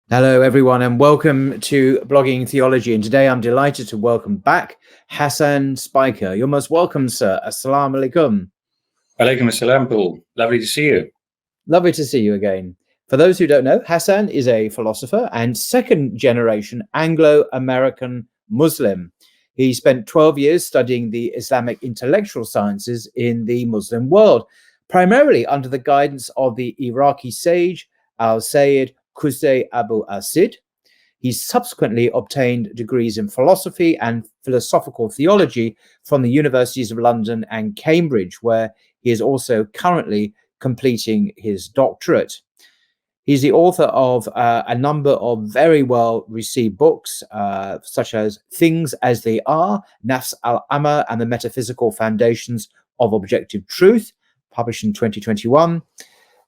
Hello, everyone, and welcome to Blogging Theology. And today I'm delighted to welcome back Hasan Spiker. You're most welcome, sir. Assalamu alaikum. Alaikum assalam, Paul. Lovely to see you. Lovely to see you again. For those who don't know, Hasan is a philosopher and second-generation Anglo-American Muslim. He spent 12 years studying the Islamic intellectual sciences in the Muslim world, primarily under the guidance of the Iraqi sage al-Sayyid Qusay Abu Asid. He subsequently obtained degrees in philosophy and philosophical theology from the universities of London and Cambridge, where he is also currently completing his doctorate. He's the author of a number of very well-received books, such as Things as They Are, Nafs al-Amr and the Metaphysical Foundations of Objective Truth, published in 2021.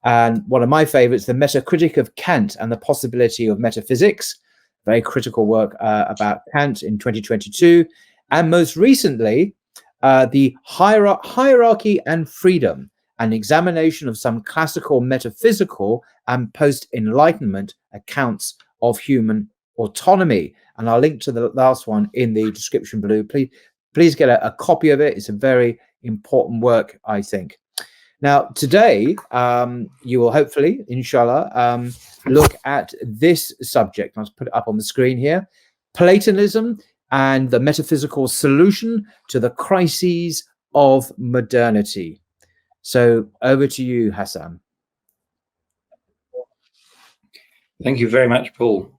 And one of my favorites, The Metacritic of Kant and the Possibility of Metaphysics, very critical work about Kant in 2022. And most recently, The Hierarchy and Freedom, an examination of some classical metaphysical and post-Enlightenment accounts of human autonomy. And I'll link to the last one in the description below. Please get a copy of it. It's a very important work, I think. Now, today, you will hopefully, inshallah, look at this subject. I'll put it up on the screen here. Platonism and the metaphysical solution to the crises of modernity. So over to you, Hasan. Thank you very much, Paul.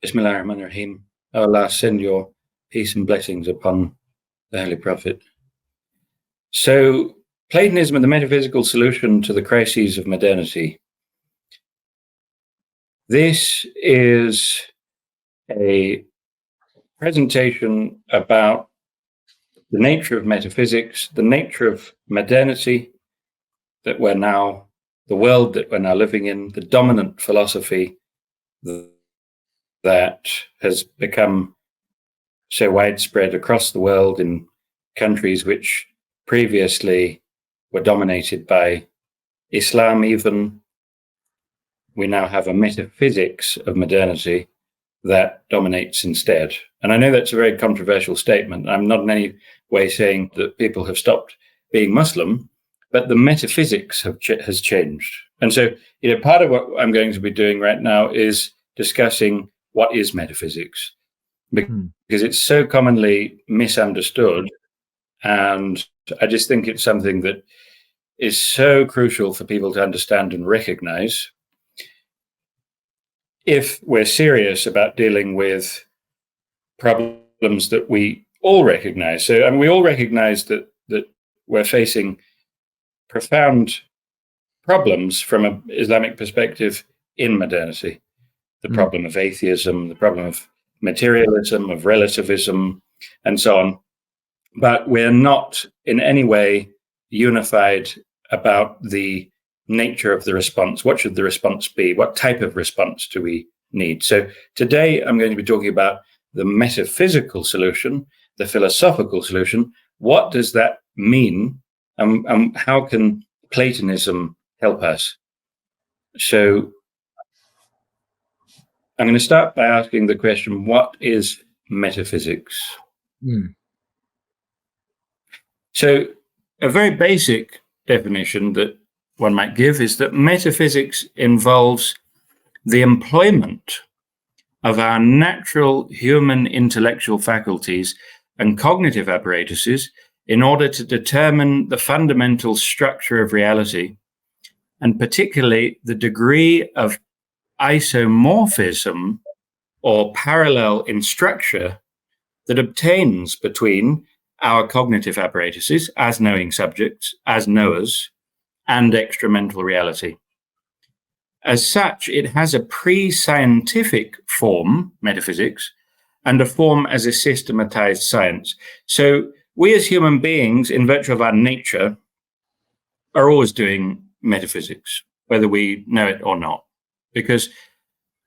Bismillahirrahmanirrahim. Allah send your peace and blessings upon the Holy Prophet. So, Platonism and the metaphysical solution to the crises of modernity. This is a presentation about the nature of metaphysics, the nature of modernity that we're now, the world that we're now living in, the dominant philosophy that has become so widespread across the world in countries which previously were dominated by Islam even. We now have a metaphysics of modernity that dominates instead. And I know that's a very controversial statement. I'm not in any way saying that people have stopped being Muslim, but the metaphysics has changed. And so, part of what I'm going to be doing right now is discussing what is metaphysics, because it's so commonly misunderstood. And I just think it's something that is so crucial for people to understand and recognize if we're serious about dealing with problems that we all recognize. So, we all recognize that we're facing profound problems from an Islamic perspective in modernity. The problem of atheism, the problem of materialism, of relativism, and so on. But we're not in any way unified about the nature of the response. What should the response be? What type of response do we need? So today I'm going to be talking about the metaphysical solution, the philosophical solution. What does that mean? And how can Platonism help us? So I'm going to start by asking the question, what is metaphysics? So a very basic definition that one might give is that metaphysics involves the employment of our natural human intellectual faculties and cognitive apparatuses in order to determine the fundamental structure of reality, and particularly the degree of isomorphism or parallel in structure that obtains between our cognitive apparatuses as knowing subjects, as knowers, and extramental reality. As such, it has a pre-scientific form, metaphysics, and a form as a systematized science. So we as human beings, in virtue of our nature, are always doing metaphysics, whether we know it or not, because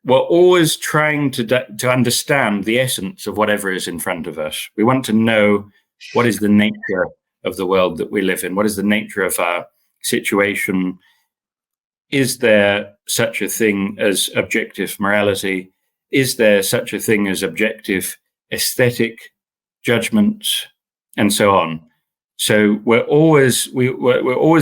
we're always trying to understand the essence of whatever is in front of us. We want to know what is the nature of the world that we live in? What is the nature of our situation? Is there such a thing as objective morality? Is there such a thing as objective aesthetic judgments, and so on? So we always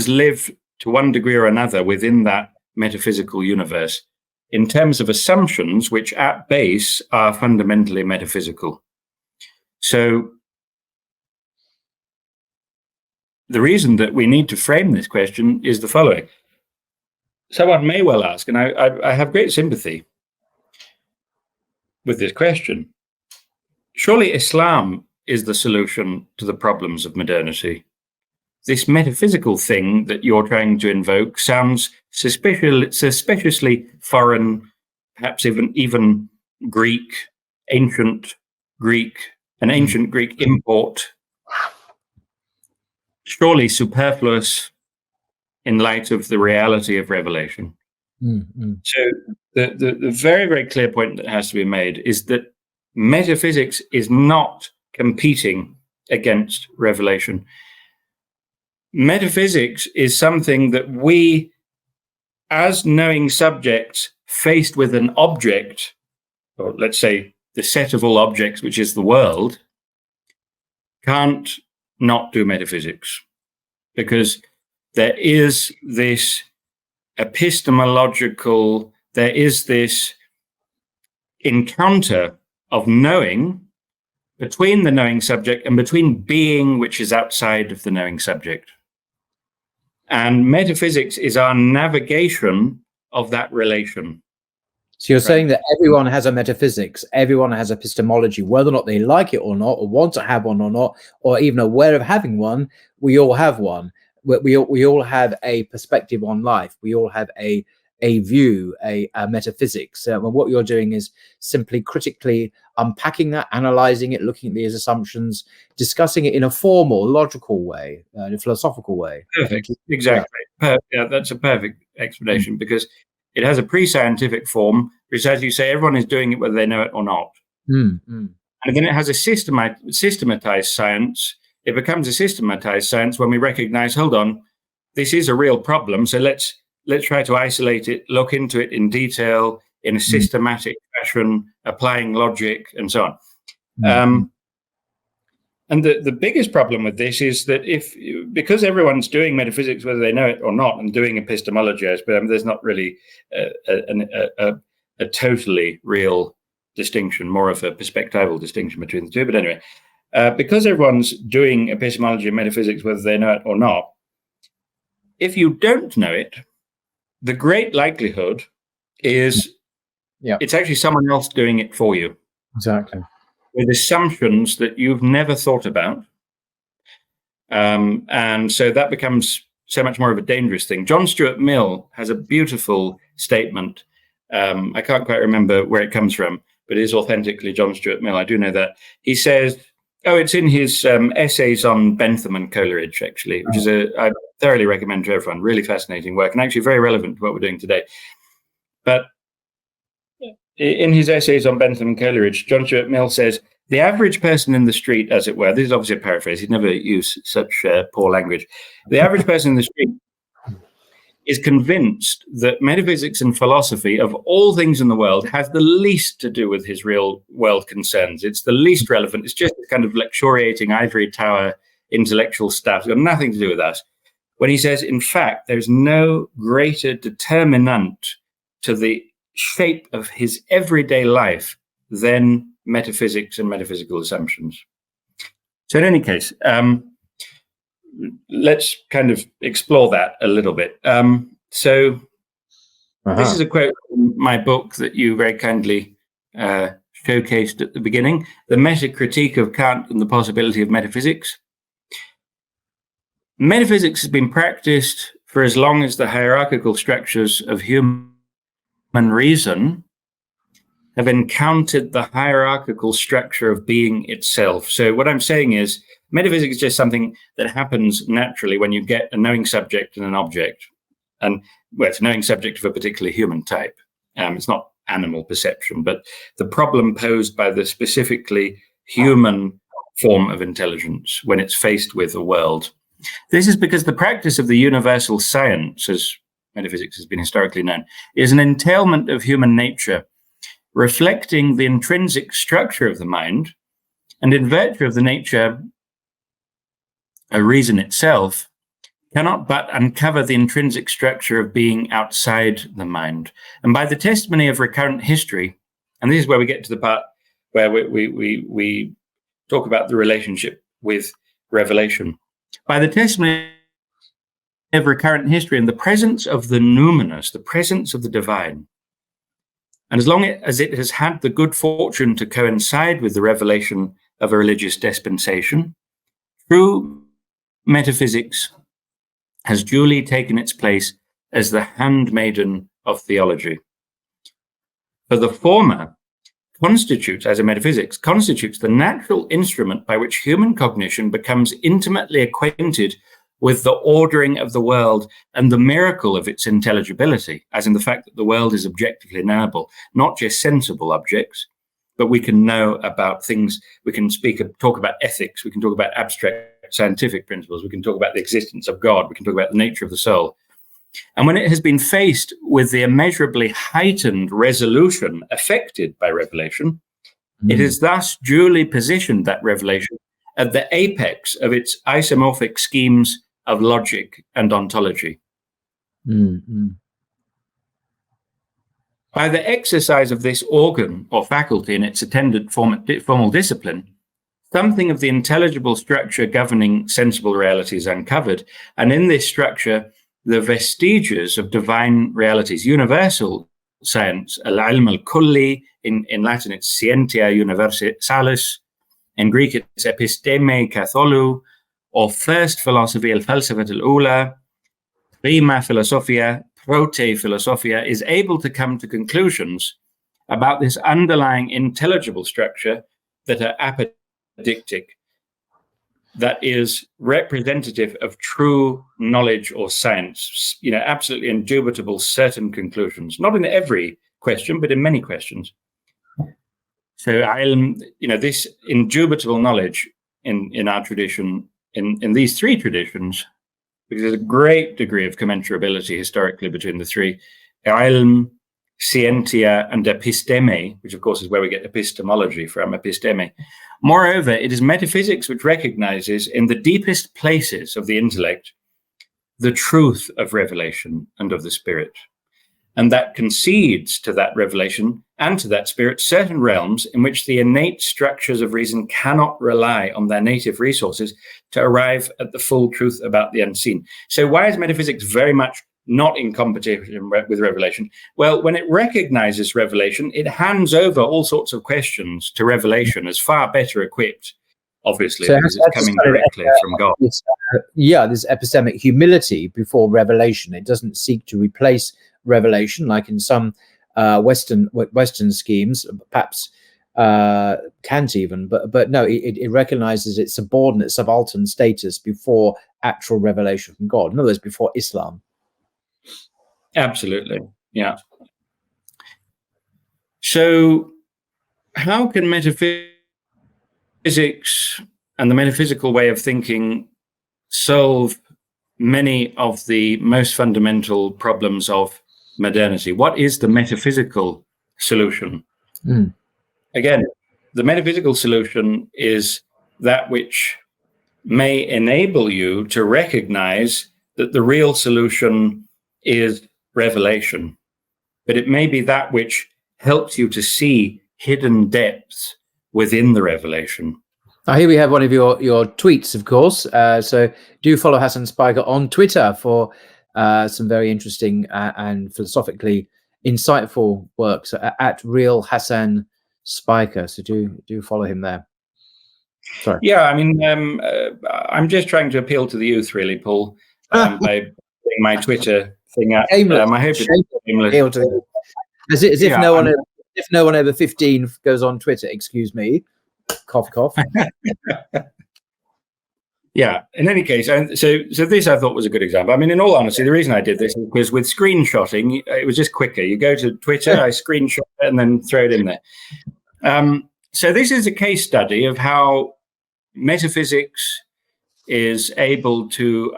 live to one degree or another within that metaphysical universe in terms of assumptions which at base are fundamentally metaphysical. So the reason that we need to frame this question is the following. Someone may well ask, and I have great sympathy with this question, surely Islam is the solution to the problems of modernity? This metaphysical thing that you're trying to invoke sounds suspiciously foreign, perhaps even Greek, ancient Greek, an ancient Greek import, surely superfluous in light of the reality of revelation. So the very, very clear point that has to be made is that metaphysics is not competing against revelation. Metaphysics is something that we, as knowing subjects faced with an object, or let's say the set of all objects, which is the world, can't not do metaphysics, because there is this epistemological, there is this encounter of knowing between the knowing subject and between being, which is outside of the knowing subject. And metaphysics is our navigation of that relation. So you're saying that everyone has a metaphysics, everyone has epistemology, whether or not they like it or not, or want to have one or not, or even aware of having one, we all have one. We all have a perspective on life. We all have a view, a metaphysics. And what you're doing is simply critically unpacking that, analyzing it, looking at these assumptions, discussing it in a formal, logical way, in a philosophical way. Perfect. Exactly. Yeah, that's a perfect explanation, because it has a pre-scientific form, which, as you say, everyone is doing it whether they know it or not. And then it has a systematized science. It becomes a systematized science when we recognize, hold on, this is a real problem. So let's try to isolate it, look into it in detail, in a systematic fashion, applying logic, and so on. And the biggest problem with this is that because everyone's doing metaphysics, whether they know it or not, and doing epistemology, there's not really a totally real distinction, more of a perspectival distinction between the two. But anyway, because everyone's doing epistemology and metaphysics, whether they know it or not, if you don't know it, the great likelihood is it's actually someone else doing it for you. Exactly. With assumptions that you've never thought about. And so that becomes so much more of a dangerous thing. John Stuart Mill has a beautiful statement. I can't quite remember where it comes from, but it is authentically John Stuart Mill. I do know that. He says, it's in his essays on Bentham and Coleridge, actually, which I thoroughly recommend to everyone. Really fascinating work, and actually very relevant to what we're doing today. But in his essays on Bentham and Coleridge, John Stuart Mill says, the average person in the street, as it were, this is obviously a paraphrase, he'd never use such poor language. The average person in the street is convinced that metaphysics and philosophy, of all things in the world, has the least to do with his real world concerns. It's the least relevant. It's just kind of luxuriating ivory tower intellectual stuff. It's got nothing to do with us. When he says, in fact, there's no greater determinant to the shape of his everyday life than metaphysics and metaphysical assumptions. So in any case, let's kind of explore that a little bit. This is a quote from my book that you very kindly showcased at the beginning, The Meta-Critique of Kant and the Possibility of Metaphysics. Metaphysics has been practiced for as long as the hierarchical structures of human reason have encountered the hierarchical structure of being itself. So what I'm saying is, metaphysics is just something that happens naturally when you get a knowing subject and an object. And it's a knowing subject of a particular human type. It's not animal perception, but the problem posed by the specifically human form of intelligence when it's faced with a world. This is because the practice of the universal science, as metaphysics has been historically known, is an entailment of human nature, reflecting the intrinsic structure of the mind, and in virtue of the nature, a reason itself cannot but uncover the intrinsic structure of being outside the mind. And by the testimony of recurrent history, and this is where we get to the part where we talk about the relationship with revelation. By the testimony of recurrent history and the presence of the numinous, the presence of the divine, and as long as it has had the good fortune to coincide with the revelation of a religious dispensation, true metaphysics has duly taken its place as the handmaiden of theology. For the former constitutes, as a metaphysics, constitutes the natural instrument by which human cognition becomes intimately acquainted with the ordering of the world and the miracle of its intelligibility, as in the fact that the world is objectively knowable, not just sensible objects, but we can know about things, we can talk about ethics, we can talk about abstract scientific principles, we can talk about the existence of God, we can talk about the nature of the soul. And when it has been faced with the immeasurably heightened resolution affected by revelation, it has thus duly positioned that revelation at the apex of its isomorphic schemes of logic and ontology. By the exercise of this organ or faculty and its attendant formal discipline, something of the intelligible structure governing sensible reality is uncovered, and in this structure, the vestiges of divine realities, universal science, al-ilm al-kulli, in Latin it's scientia universalis, in Greek it's episteme katholu, or first philosophy, al-falsafat al-ula, prima philosophia, prote philosophia, is able to come to conclusions about this underlying intelligible structure that are apodictic, that is representative of true knowledge or science, absolutely indubitable, certain conclusions, not in every question, but in many questions. So this indubitable knowledge in our tradition, in these three traditions, because there's a great degree of commensurability historically between the three, ilm, scientia, and episteme, which of course is where we get epistemology from, episteme. Moreover, it is metaphysics which recognizes in the deepest places of the intellect the truth of revelation and of the spirit, and that concedes to that revelation and to that spirit certain realms in which the innate structures of reason cannot rely on their native resources to arrive at the full truth about the unseen. So why is metaphysics very much not in competition with revelation? Well, when it recognizes revelation, it hands over all sorts of questions to revelation as far better equipped, obviously, so because it's coming directly from God. This epistemic humility before revelation. It doesn't seek to replace revelation like in some Western schemes, perhaps Kant even, but no, it recognizes its subordinate, subaltern status before actual revelation from God. In other words, before Islam. Absolutely, yeah. So how can metaphysics and the metaphysical way of thinking solve many of the most fundamental problems of modernity? What is the metaphysical solution? Again, the metaphysical solution is that which may enable you to recognize that the real solution is revelation, but it may be that which helps you to see hidden depths within the revelation. Here we have one of your tweets, of course. So do follow Hasan Spiker on Twitter for some very interesting and philosophically insightful works at Real Hasan Spiker. So do follow him there. Sorry. Yeah, I mean, I'm just trying to appeal to the youth, really, Paul, by putting my Twitter thing up. I hope it's shameless. As if no one over 15 goes on Twitter. Excuse me. Cough, cough. Yeah. In any case, so this I thought was a good example. I mean, in all honesty, the reason I did this was with screenshotting, it was just quicker. You go to Twitter, I screenshot it, and then throw it in there. So this is a case study of how metaphysics is able to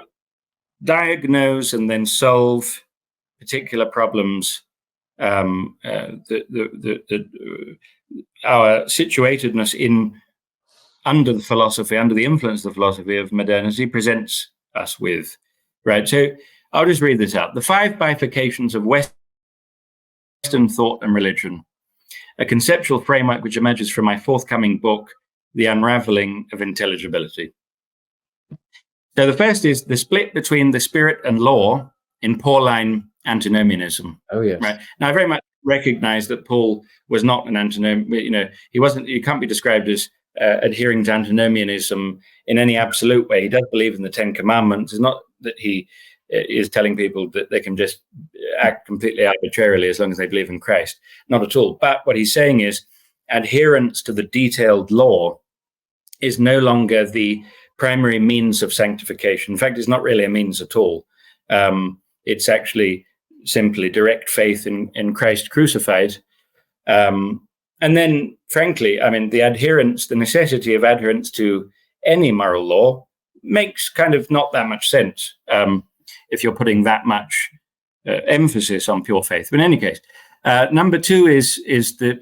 diagnose and then solve particular problems our situatedness under the influence of the philosophy of modernity presents us with. Right. So I'll just read this out. The 5 bifurcations of Western thought and religion, a conceptual framework which emerges from my forthcoming book, The Unraveling of Intelligibility. So the first is the split between the spirit and law in Pauline antinomianism. Oh, yes. Right. Now, I very much recognize that Paul was not an antinomian. He can't be described as adhering to antinomianism in any absolute way. He does believe in the 10 Commandments. It's not that he is telling people that they can just act completely arbitrarily as long as they believe in Christ. Not at all. But what he's saying is adherence to the detailed law is no longer the primary means of sanctification. In fact, it's not really a means at all. It's actually simply direct faith in Christ crucified. And then, frankly, the necessity of adherence to any moral law makes kind of not that much sense if you're putting that much emphasis on pure faith. But in any case, number two is the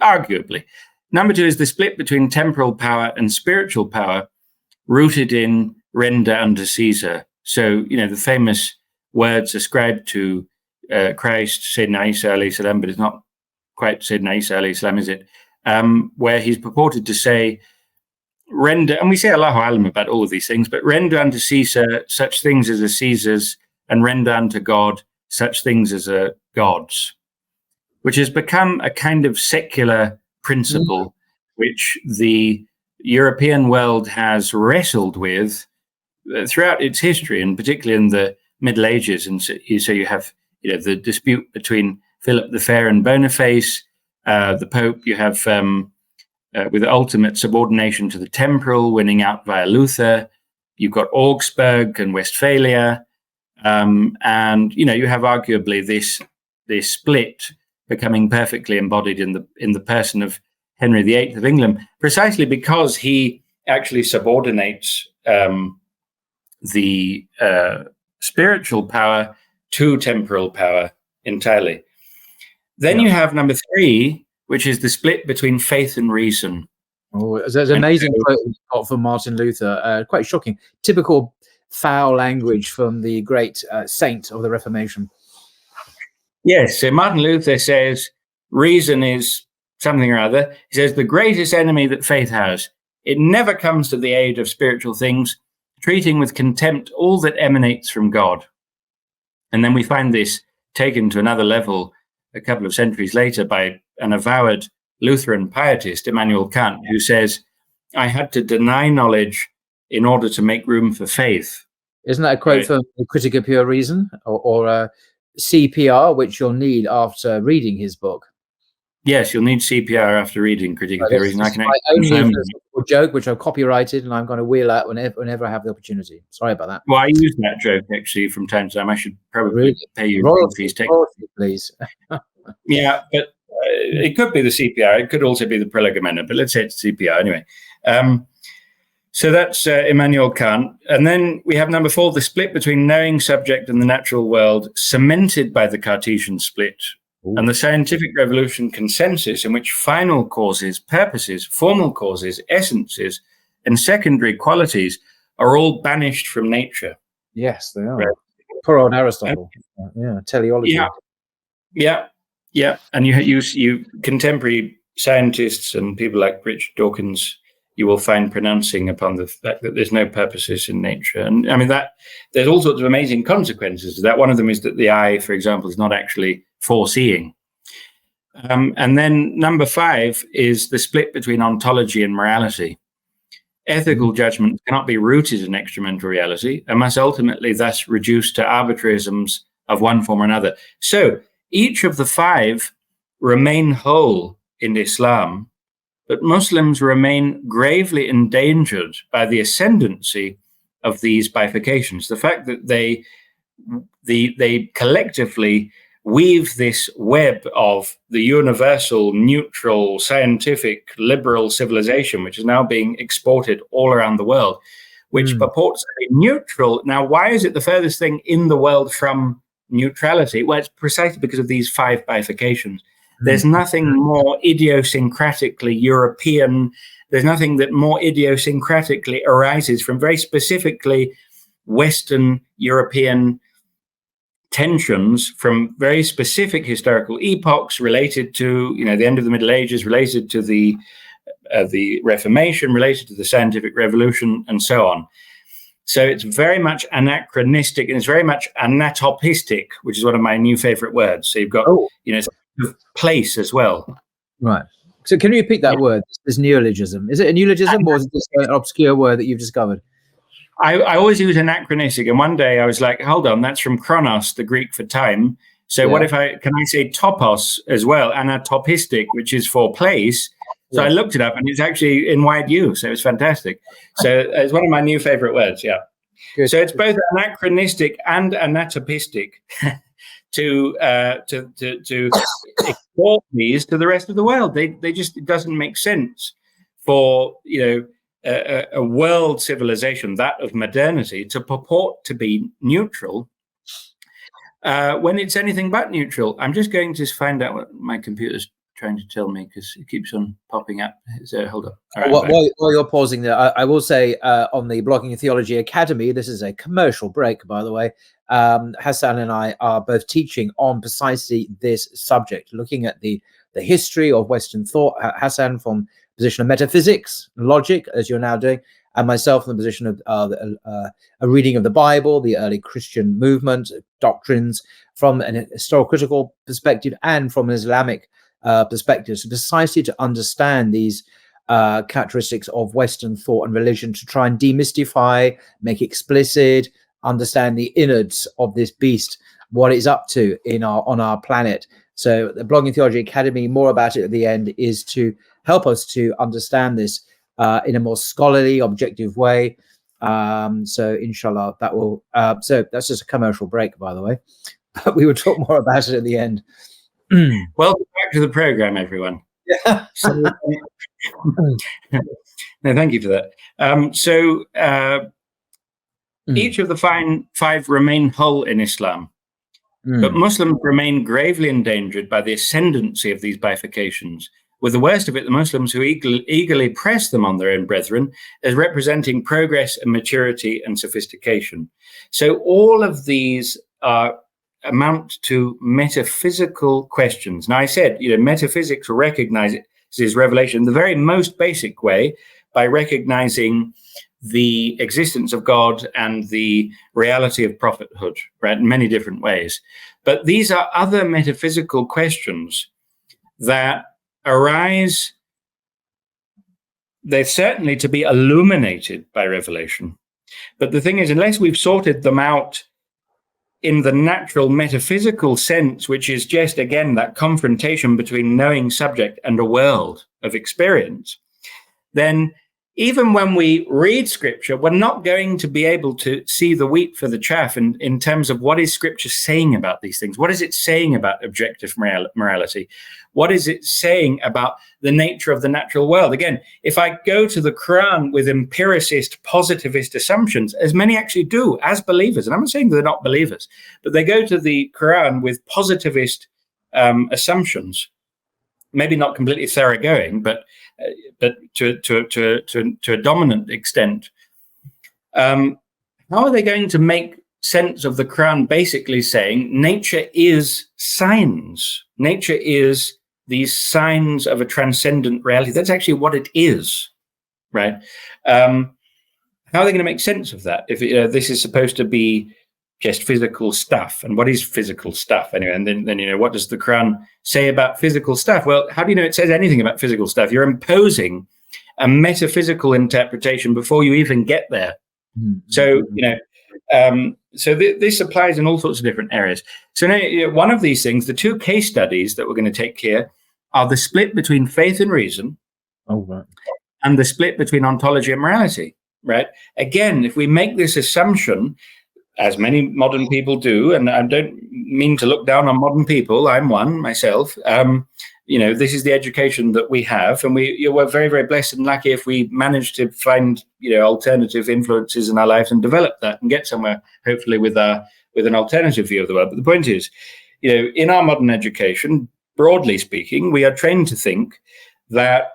split between temporal power and spiritual power, rooted in render unto Caesar. So, the famous words ascribed to Christ, Sayyidina Isa alayhi salam, but it's not quite Sayyidina Isa alayhi salam, is it? Where he's purported to say, render, and we say Allahu Alam about all of these things, but render unto Caesar such things as are Caesar's, and render unto God such things as are God's, which has become a kind of secular principle which the European world has wrestled with throughout its history, and particularly in the Middle Ages. And so you have the dispute between Philip the Fair and Boniface, the Pope. You have with ultimate subordination to the temporal, winning out via Luther. You've got Augsburg and Westphalia, and you have arguably this split becoming perfectly embodied in the person of Henry VIII of England, precisely because he actually subordinates the spiritual power to temporal power entirely. Then you have number 3, which is the split between faith and reason. Oh, there's an amazing quote from Martin Luther, quite shocking. Typical foul language from the great saint of the Reformation. Yes, so Martin Luther says reason is something or other. He says the greatest enemy that faith has. It never comes to the aid of spiritual things, treating with contempt all that emanates from God. And then we find this taken to another level a couple of centuries later by an avowed Lutheran pietist, Immanuel Kant, who says, I had to deny knowledge in order to make room for faith. Isn't that a quote from the Critic of Pure Reason or CPR, which you'll need after reading his book? Yes, you'll need CPR after reading Critique of Pure Reason. I can only joke, which I've copyrighted, and I'm going to wheel out whenever I have the opportunity. Sorry about that. Well, I use that joke actually from time to time. I should probably pay you royalties, please. Yeah, but it could be the CPR. It could also be the prolegomena, but let's say it's CPR anyway. So that's Immanuel Kant. And then we have number 4, the split between knowing subject and the natural world, cemented by the Cartesian split. Ooh. And the scientific revolution consensus, in which final causes, purposes, formal causes, essences, and secondary qualities are all banished from nature. Yes, they are. Right. Poor old Aristotle. Teleology. Yeah. And you contemporary scientists and people like Richard Dawkins, you will find pronouncing upon the fact that there's no purposes in nature. And that there's all sorts of amazing consequences to that. One of them is that the eye, for example, is not actually foreseeing. And then number 5 is the split between ontology and morality. Ethical judgment cannot be rooted in extramental reality and must ultimately thus reduce to arbitrarisms of one form or another. So each of the 5 remain whole in Islam, but Muslims remain gravely endangered by the ascendancy of these bifurcations. The fact that they collectively weave this web of the universal, neutral, scientific, liberal civilization, which is now being exported all around the world, which purports to be neutral. Now, why is it the furthest thing in the world from neutrality? Well, it's precisely because of these 5 bifurcations. There's nothing more idiosyncratically European. There's nothing that more idiosyncratically arises from very specifically Western European tensions from very specific historical epochs related to, the end of the Middle Ages, related to the Reformation, related to the Scientific Revolution, and so on. So it's very much anachronistic, and it's very much anatopistic, which is one of my new favorite words. So you've got, place as well. Right. So can you repeat that word, this neologism? Is it a neologism or is it just an obscure word that you've discovered? I always use anachronistic, and one day I was like, hold on, that's from chronos, the Greek for time. So what if can I say topos as well, anatopistic, which is for place? So I looked it up, and it's actually in wide use. So it was fantastic. So it's one of my new favorite words. Yeah. Good. So it's both anachronistic and anatopistic to export these to the rest of the world. They just, it doesn't make sense for a world civilization, that of modernity, to purport to be neutral when it's anything but neutral. I'm just going to find out what my computer's trying to tell me, because it keeps on popping up. So hold on. All right, while you're pausing there, I will say on the Blogging Theology Academy, this is a commercial break, by the way, Hasan and I are both teaching on precisely this subject, looking at the history of Western thought. Hasan from the position of metaphysics, logic, as you're now doing, and myself from the position of a reading of the Bible, the early Christian movement, doctrines from an historical perspective and from an Islamic perspective, so precisely to understand these characteristics of Western thought and religion, to try and demystify, make explicit, understand the innards of this beast, what it's up to on our planet. So the Blogging Theology Academy, more about it at the end, is to help us to understand this in a more scholarly, objective way. So inshallah, that will. So that's just a commercial break, by the way. But we will talk more about it at the end. Welcome back to the program, everyone. Yeah. No, thank you for that. Each of the 5 remain whole in Islam, but Muslims remain gravely endangered by the ascendancy of these bifurcations, with the worst of it, the Muslims who eagerly press them on their own brethren as representing progress and maturity and sophistication. So all of these amount to metaphysical questions. Now, I said, metaphysics recognizes revelation in the very most basic way by recognizing the existence of God and the reality of prophethood, right, in many different ways. But these are other metaphysical questions that arise. They're certainly to be illuminated by revelation. But the thing is, unless we've sorted them out in the natural metaphysical sense, which is just, again, that confrontation between knowing subject and a world of experience, then even when we read scripture, we're not going to be able to see the wheat for the chaff in terms of what is scripture saying about these things. What is it saying about objective morality? What is it saying about the nature of the natural world? Again, if I go to the Quran with empiricist, positivist assumptions, as many actually do as believers, and I'm not saying they're not believers, but they go to the Quran with positivist assumptions, maybe not completely thoroughgoing, but to a dominant extent. How are they going to make sense of the Quran basically saying nature is signs? Nature is these signs of a transcendent reality. That's actually what it is, right? How are they going to make sense of that if this is supposed to be just physical stuff? And what is physical stuff anyway? And then what does the Quran say about physical stuff? Well, how do you know it says anything about physical stuff? You're imposing a metaphysical interpretation before you even get there. So this applies in all sorts of different areas. So now, one of these things, the 2 case studies that we're going to take here, are the split between faith and reason, and the split between ontology and morality. Right? Again, if we make this assumption, as many modern people do, and I don't mean to look down on modern people, I'm one myself, this is the education that we have, and we're very, very blessed and lucky if we manage to find, alternative influences in our lives and develop that and get somewhere, hopefully, with our with an alternative view of the world. But the point is, in our modern education, broadly speaking, we are trained to think that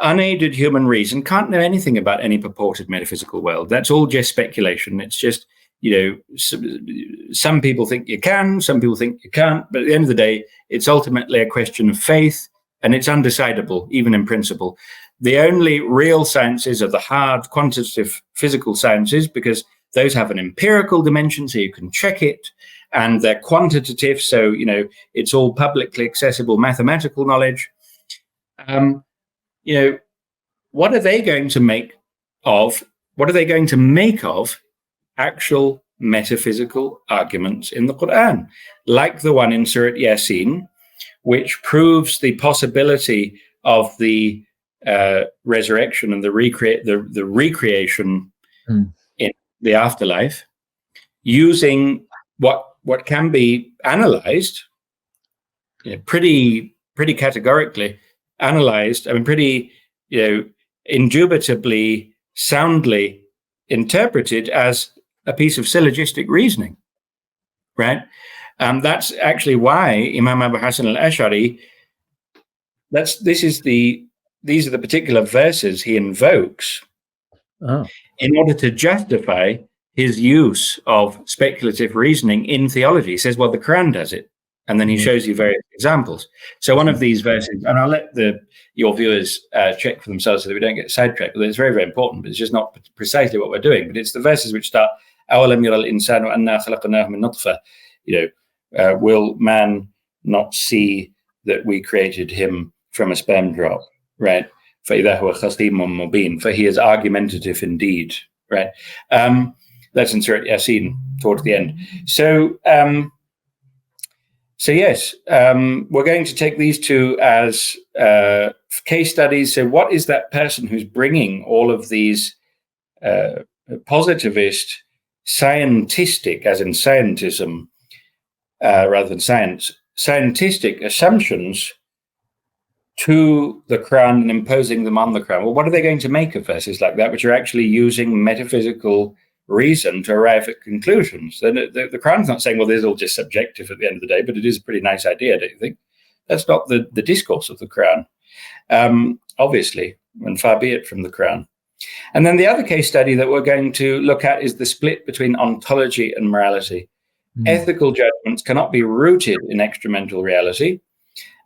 unaided human reason can't know anything about any purported metaphysical world. That's all just speculation. It's just, some people think you can, some people think you can't, but at the end of the day, it's ultimately a question of faith, and it's undecidable, even in principle. The only real sciences are the hard, quantitative, physical sciences, because those have an empirical dimension, so you can check it, and they're quantitative, so, it's all publicly accessible mathematical knowledge. What are they going to make of? What are they going to make of actual metaphysical arguments in the Quran, like the one in Surah Yasin, which proves the possibility of the resurrection and the recreation in the afterlife, using what can be analyzed, pretty categorically analyzed. I mean, pretty indubitably, soundly interpreted as a piece of syllogistic reasoning, right? That's actually why Imam Abu Hasan al-Ash'ari, these are the particular verses he invokes in order to justify his use of speculative reasoning in theology. He says, well, the Quran does it. And then he shows you various examples. So one of these verses, and I'll let your viewers check for themselves so that we don't get sidetracked, but it's very, very important, but it's just not precisely what we're doing. But it's the verses which start, أَوَلَمْ يَرَ الْإِنسَانُ أَنَّا خَلَقْنَاهُ مِنْ نُطْفَةٍ, will man not see that we created him from a sperm drop, right? فَإِذَا هُوَ خَصِيمٌ مُبِينٌ, for he is argumentative indeed, right? That's in Surah Yasin towards the end. So yes, we're going to take these two as case studies. So what is that person who's bringing all of these positivist, scientistic, as in scientism, rather than science, scientistic assumptions to the Quran and imposing them on the Quran? Well, what are they going to make of verses like that, which are actually using metaphysical reason to arrive at conclusions? Then the Quran's not saying, well, this is all just subjective at the end of the day, but it is a pretty nice idea, don't you think? That's not the discourse of the Quran, obviously, and far be it from the Quran. And then the other case study that we're going to look at is the split between ontology and morality. Ethical judgments cannot be rooted in extramental reality,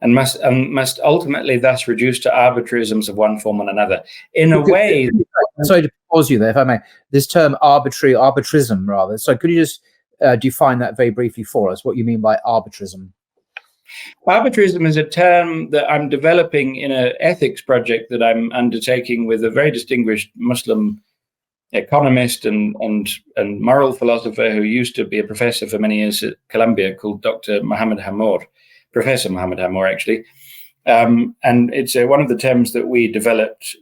and must ultimately thus reduce to arbitrarisms of one form and another. In a way... Sorry to pause you there, if I may. This term arbitrism, rather. So could you just define that very briefly for us, what you mean by arbitrism? Arbitrism is a term that I'm developing in an ethics project that I'm undertaking with a very distinguished Muslim economist and moral philosopher who used to be a professor for many years at Columbia, called Dr. Muhammad Hammour, Professor Muhammad Hammour, actually. And it's one of the terms that we developed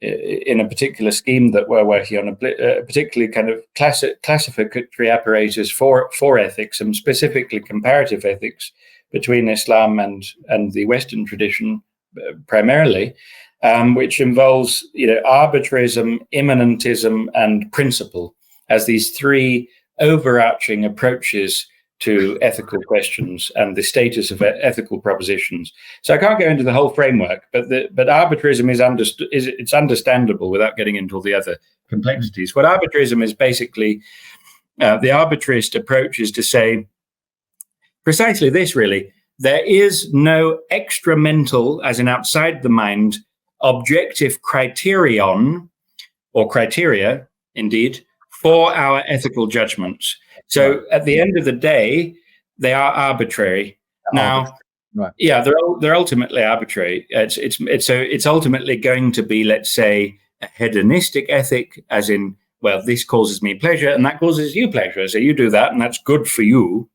in a particular scheme that we're working on, a particularly kind of classificatory apparatus for ethics, and specifically comparative ethics between Islam and the Western tradition primarily, which involves arbitrarism, immanentism, and principle as these three overarching approaches to ethical questions and the status of ethical propositions. So I can't go into the whole framework, but arbitrarism it's understandable without getting into all the other complexities. What arbitrarism is basically, the arbitrarist approach is to say precisely this, really. There is no extramental, as in outside the mind, objective criterion or criteria, indeed, for our ethical judgments. So at the end of the day, they are arbitrary. Now, yeah, they're ultimately arbitrary. It's ultimately going to be, let's say, a hedonistic ethic, as in, well, this causes me pleasure and that causes you pleasure, so you do that and that's good for you.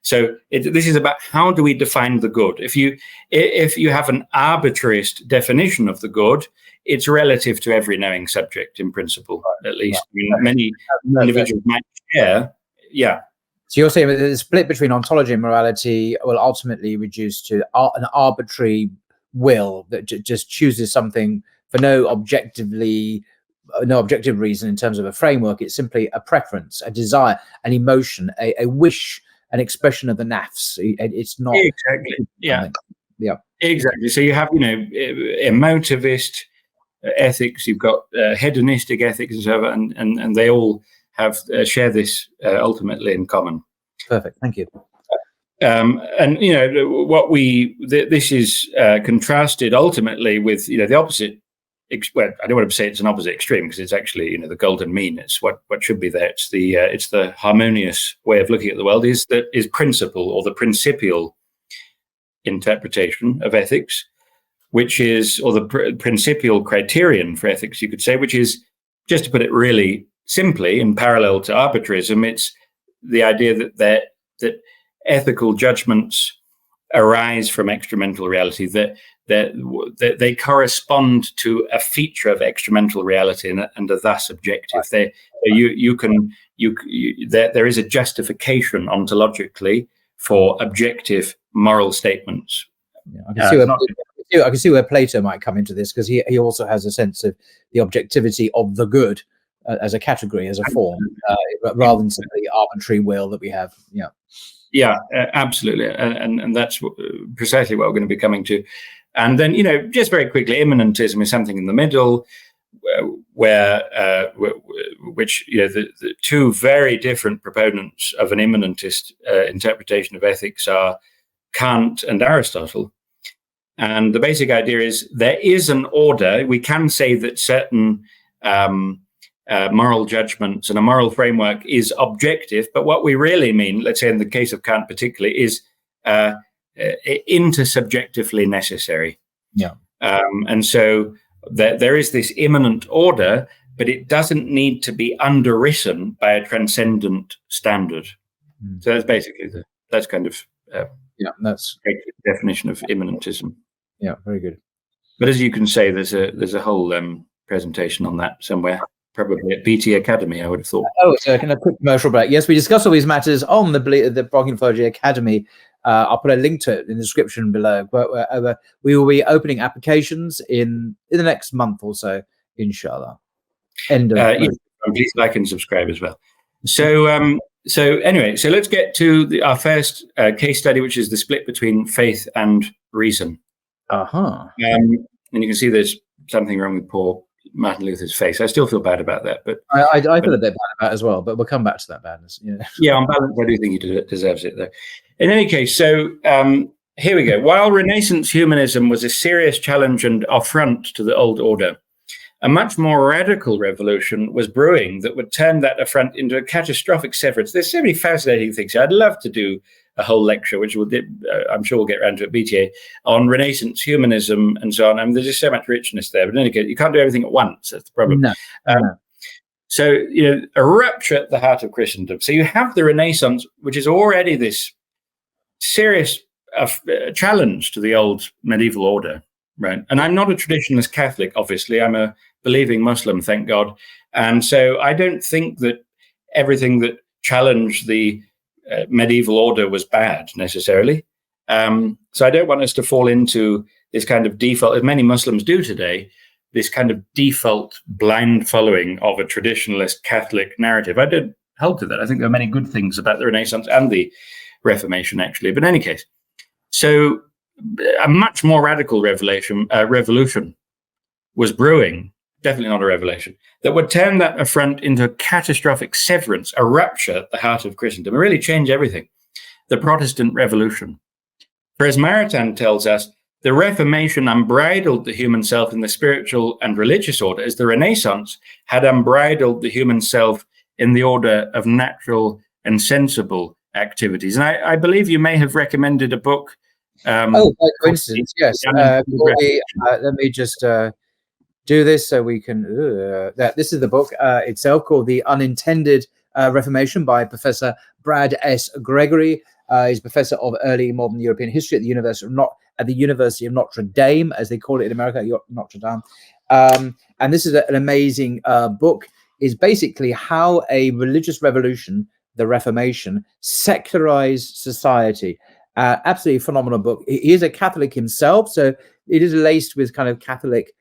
So this is about how do we define the good. If you have an arbitrarist definition of the good, it's relative to every knowing subject in principle, at least. Many individuals might share. Yeah. So you're saying that the split between ontology and morality will ultimately reduce to an arbitrary will that just chooses something for no objectively no objective reason in terms of a framework. It's simply a preference, a desire, an emotion, a wish, an expression of the nafs. It's not exactly. Yeah. Yeah. Exactly. So you have, emotivist ethics. You've got hedonistic ethics and so on, and they all have share this ultimately in common. Perfect. Thank you. And this is contrasted ultimately with the opposite. Well, I don't want to say it's an opposite extreme, because it's actually the golden mean. It's what should be there. It's the harmonious way of looking at the world. Is principle, or the principial interpretation of ethics, which is, or the principial criterion for ethics, you could say, which is, just to put it really simply, in parallel to arbitrarism, it's the idea that ethical judgments arise from extramental reality, that they correspond to a feature of extramental reality and are thus objective. There is a justification ontologically for objective moral statements. Yeah, I can see where Plato might come into this, because he also has a sense of the objectivity of the good as a category, as a form, rather than simply arbitrary will that we have. Yeah, absolutely, and that's precisely what we're going to be coming to. And then, just very quickly, immanentism is something in the middle, which the two very different proponents of an immanentist interpretation of ethics are Kant and Aristotle. And the basic idea is there is an order. We can say that certain moral judgments and a moral framework is objective, but what we really mean, let's say in the case of Kant particularly, is intersubjectively necessary. Yeah. And so there is this immanent order, but it doesn't need to be underwritten by a transcendent standard. So that's basically that's kind of that's definition of immanentism. Yeah, very good. But as you can say, there's a whole presentation on that somewhere, probably at BT Academy, I would have thought. Oh, so a quick commercial break. Yes, we discuss all these matters on the Brocken Theology Academy. I'll put a link to it in the description below. We will be opening applications in the next month or so, inshallah. Please like and subscribe as well. So anyway, so let's get to our first case study, which is the split between faith and reason. And you can see there's something wrong with poor Martin Luther's face. I still feel bad about that, but I feel a bit bad about it as well. But we'll come back to that badness. Yeah, on balance, I do think he deserves it, though. In any case, so here we go. While Renaissance humanism was a serious challenge and affront to the old order, a much more radical revolution was brewing that would turn that affront into a catastrophic severance. There's so many fascinating things here. I'd love to do a whole lecture, which I'm sure we'll get around to at BTA, on Renaissance humanism and so on. I mean, there's just so much richness there. But in any case, you can't do everything at once. That's the problem. No. So, a rupture at the heart of Christendom. So you have the Renaissance, which is already this serious challenge to the old medieval order, right? And I'm not a traditionalist Catholic, obviously. I'm a believing Muslim, thank God. And so I don't think that everything that challenged the medieval order was bad necessarily. So I don't want us to fall into this kind of default, as many Muslims do today, this kind of default blind following of a traditionalist Catholic narrative. I don't hold to that. I think there are many good things about the Renaissance and the Reformation, actually. But in any case, so a much more radical revolution was brewing, definitely not a revelation, that would turn that affront into a catastrophic severance, a rupture at the heart of Christendom, and really change everything. The Protestant Revolution. For as Maritain tells us, the Reformation unbridled the human self in the spiritual and religious order, as the Renaissance had unbridled the human self in the order of natural and sensible activities. And I believe you may have recommended a book. By coincidence, yes. Let me just do this so we can. This is the book itself, called The Unintended Reformation by Professor Brad S. Gregory. He's professor of early modern European history at the University of Notre Dame, as they call it in America, Notre Dame. And this is an amazing book. Is basically how a religious revolution, the Reformation, secularized society. Absolutely phenomenal book. He is a Catholic himself, so it is laced with kind of Catholic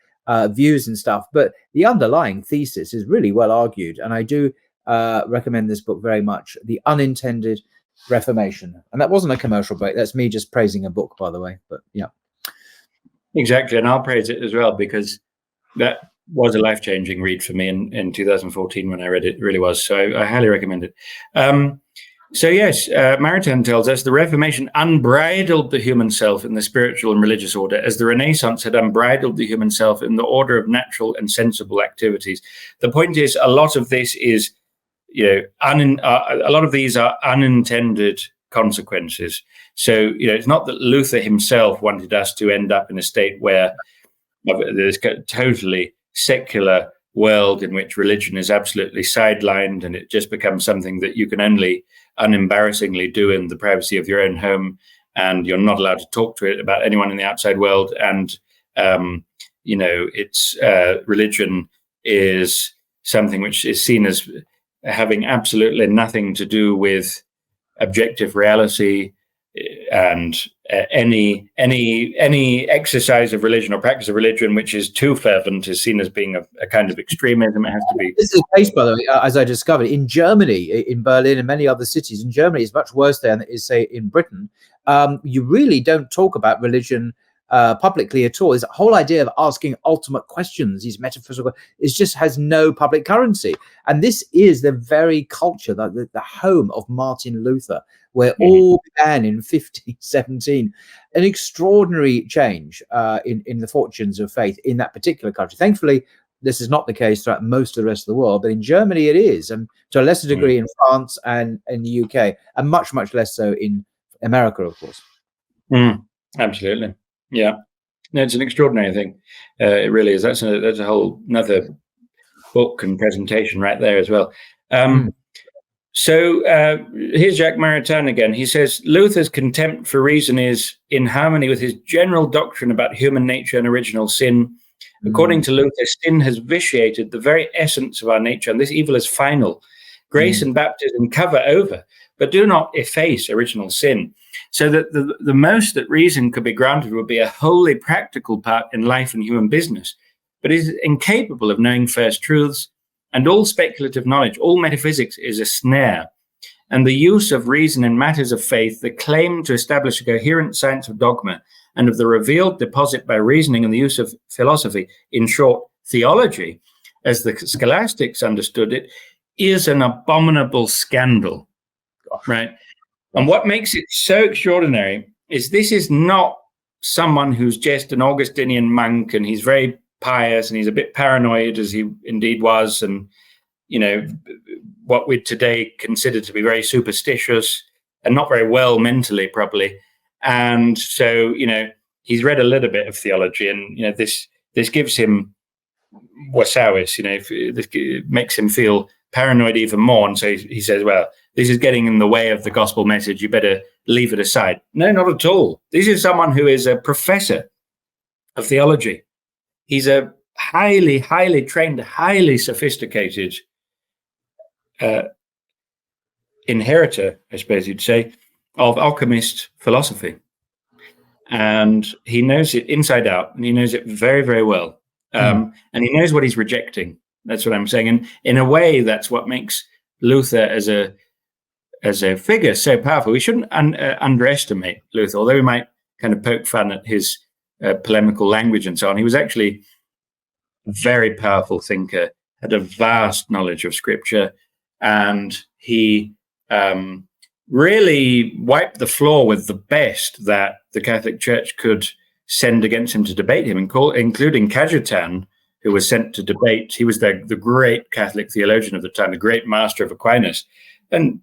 views and stuff, but the underlying thesis is really well argued, and I do recommend this book very much, The Unintended Reformation. And that wasn't a commercial break, that's me just praising a book, by the way, but yeah. Exactly, and I'll praise it as well, because that was a life-changing read for me in 2014 when I read it. It really was, so I highly recommend it. So yes, Maritain tells us the Reformation unbridled the human self in the spiritual and religious order, as the Renaissance had unbridled the human self in the order of natural and sensible activities. The point is, a lot of this is, a lot of these are unintended consequences. So, it's not that Luther himself wanted us to end up in a state where there's a totally secular world in which religion is absolutely sidelined, and it just becomes something that you can only unembarrassingly do in the privacy of your own home, and you're not allowed to talk to it about anyone in the outside world. And it's religion is something which is seen as having absolutely nothing to do with objective reality, and any exercise of religion or practice of religion which is too fervent is seen as being a kind of extremism. It has to be. This is the case, by the way, as I discovered in Germany, in Berlin, and many other cities. In Germany, it's much worse there than it is, say, in Britain. You really don't talk about religion publicly at all. This whole idea of asking ultimate questions, these metaphysical, it just has no public currency. And this is the very culture, the home of Martin Luther, where all began in 1517. An extraordinary change in the fortunes of faith in that particular country. Thankfully, this is not the case throughout most of the rest of the world, but in Germany it is, and to a lesser degree in France and in the UK, and much, much less so in America, of course. Absolutely. Yeah. No, it's an extraordinary thing. It really is. That's a whole another book and presentation right there as well. So here's Jacques Maritain again. He says, Luther's contempt for reason is in harmony with his general doctrine about human nature and original sin. According to Luther, sin has vitiated the very essence of our nature, and this evil is final. Grace and baptism cover over, but do not efface original sin. So that the most that reason could be granted would be a wholly practical part in life and human business, but is incapable of knowing first truths, and all speculative knowledge, all metaphysics is a snare. And the use of reason in matters of faith, the claim to establish a coherent science of dogma, and of the revealed deposit by reasoning and the use of philosophy, in short, theology, as the scholastics understood it, is an abominable scandal, right? And what makes it so extraordinary is this is not someone who's just an Augustinian monk and he's very pious and he's a bit paranoid, as he indeed was, and what we'd today consider to be very superstitious and not very well mentally, probably. And so he's read a little bit of theology, and this gives him wasawis, this makes him feel paranoid even more. And so he says, well, this is getting in the way of the gospel message, you better leave it aside. No, not at all. This is someone who is a professor of theology. He's a highly, highly trained, highly sophisticated inheritor, I suppose you'd say, of alchemist philosophy. And he knows it inside out, and he knows it very, very well. And he knows what he's rejecting. That's what I'm saying. And in a way, that's what makes Luther as a figure so powerful. We shouldn't underestimate Luther, although we might kind of poke fun at his polemical language and so on. He was actually a very powerful thinker, had a vast knowledge of scripture, and he really wiped the floor with the best that the Catholic Church could send against him to debate him, including Cajetan, who was sent to debate. He was the great Catholic theologian of the time, the great master of Aquinas. And,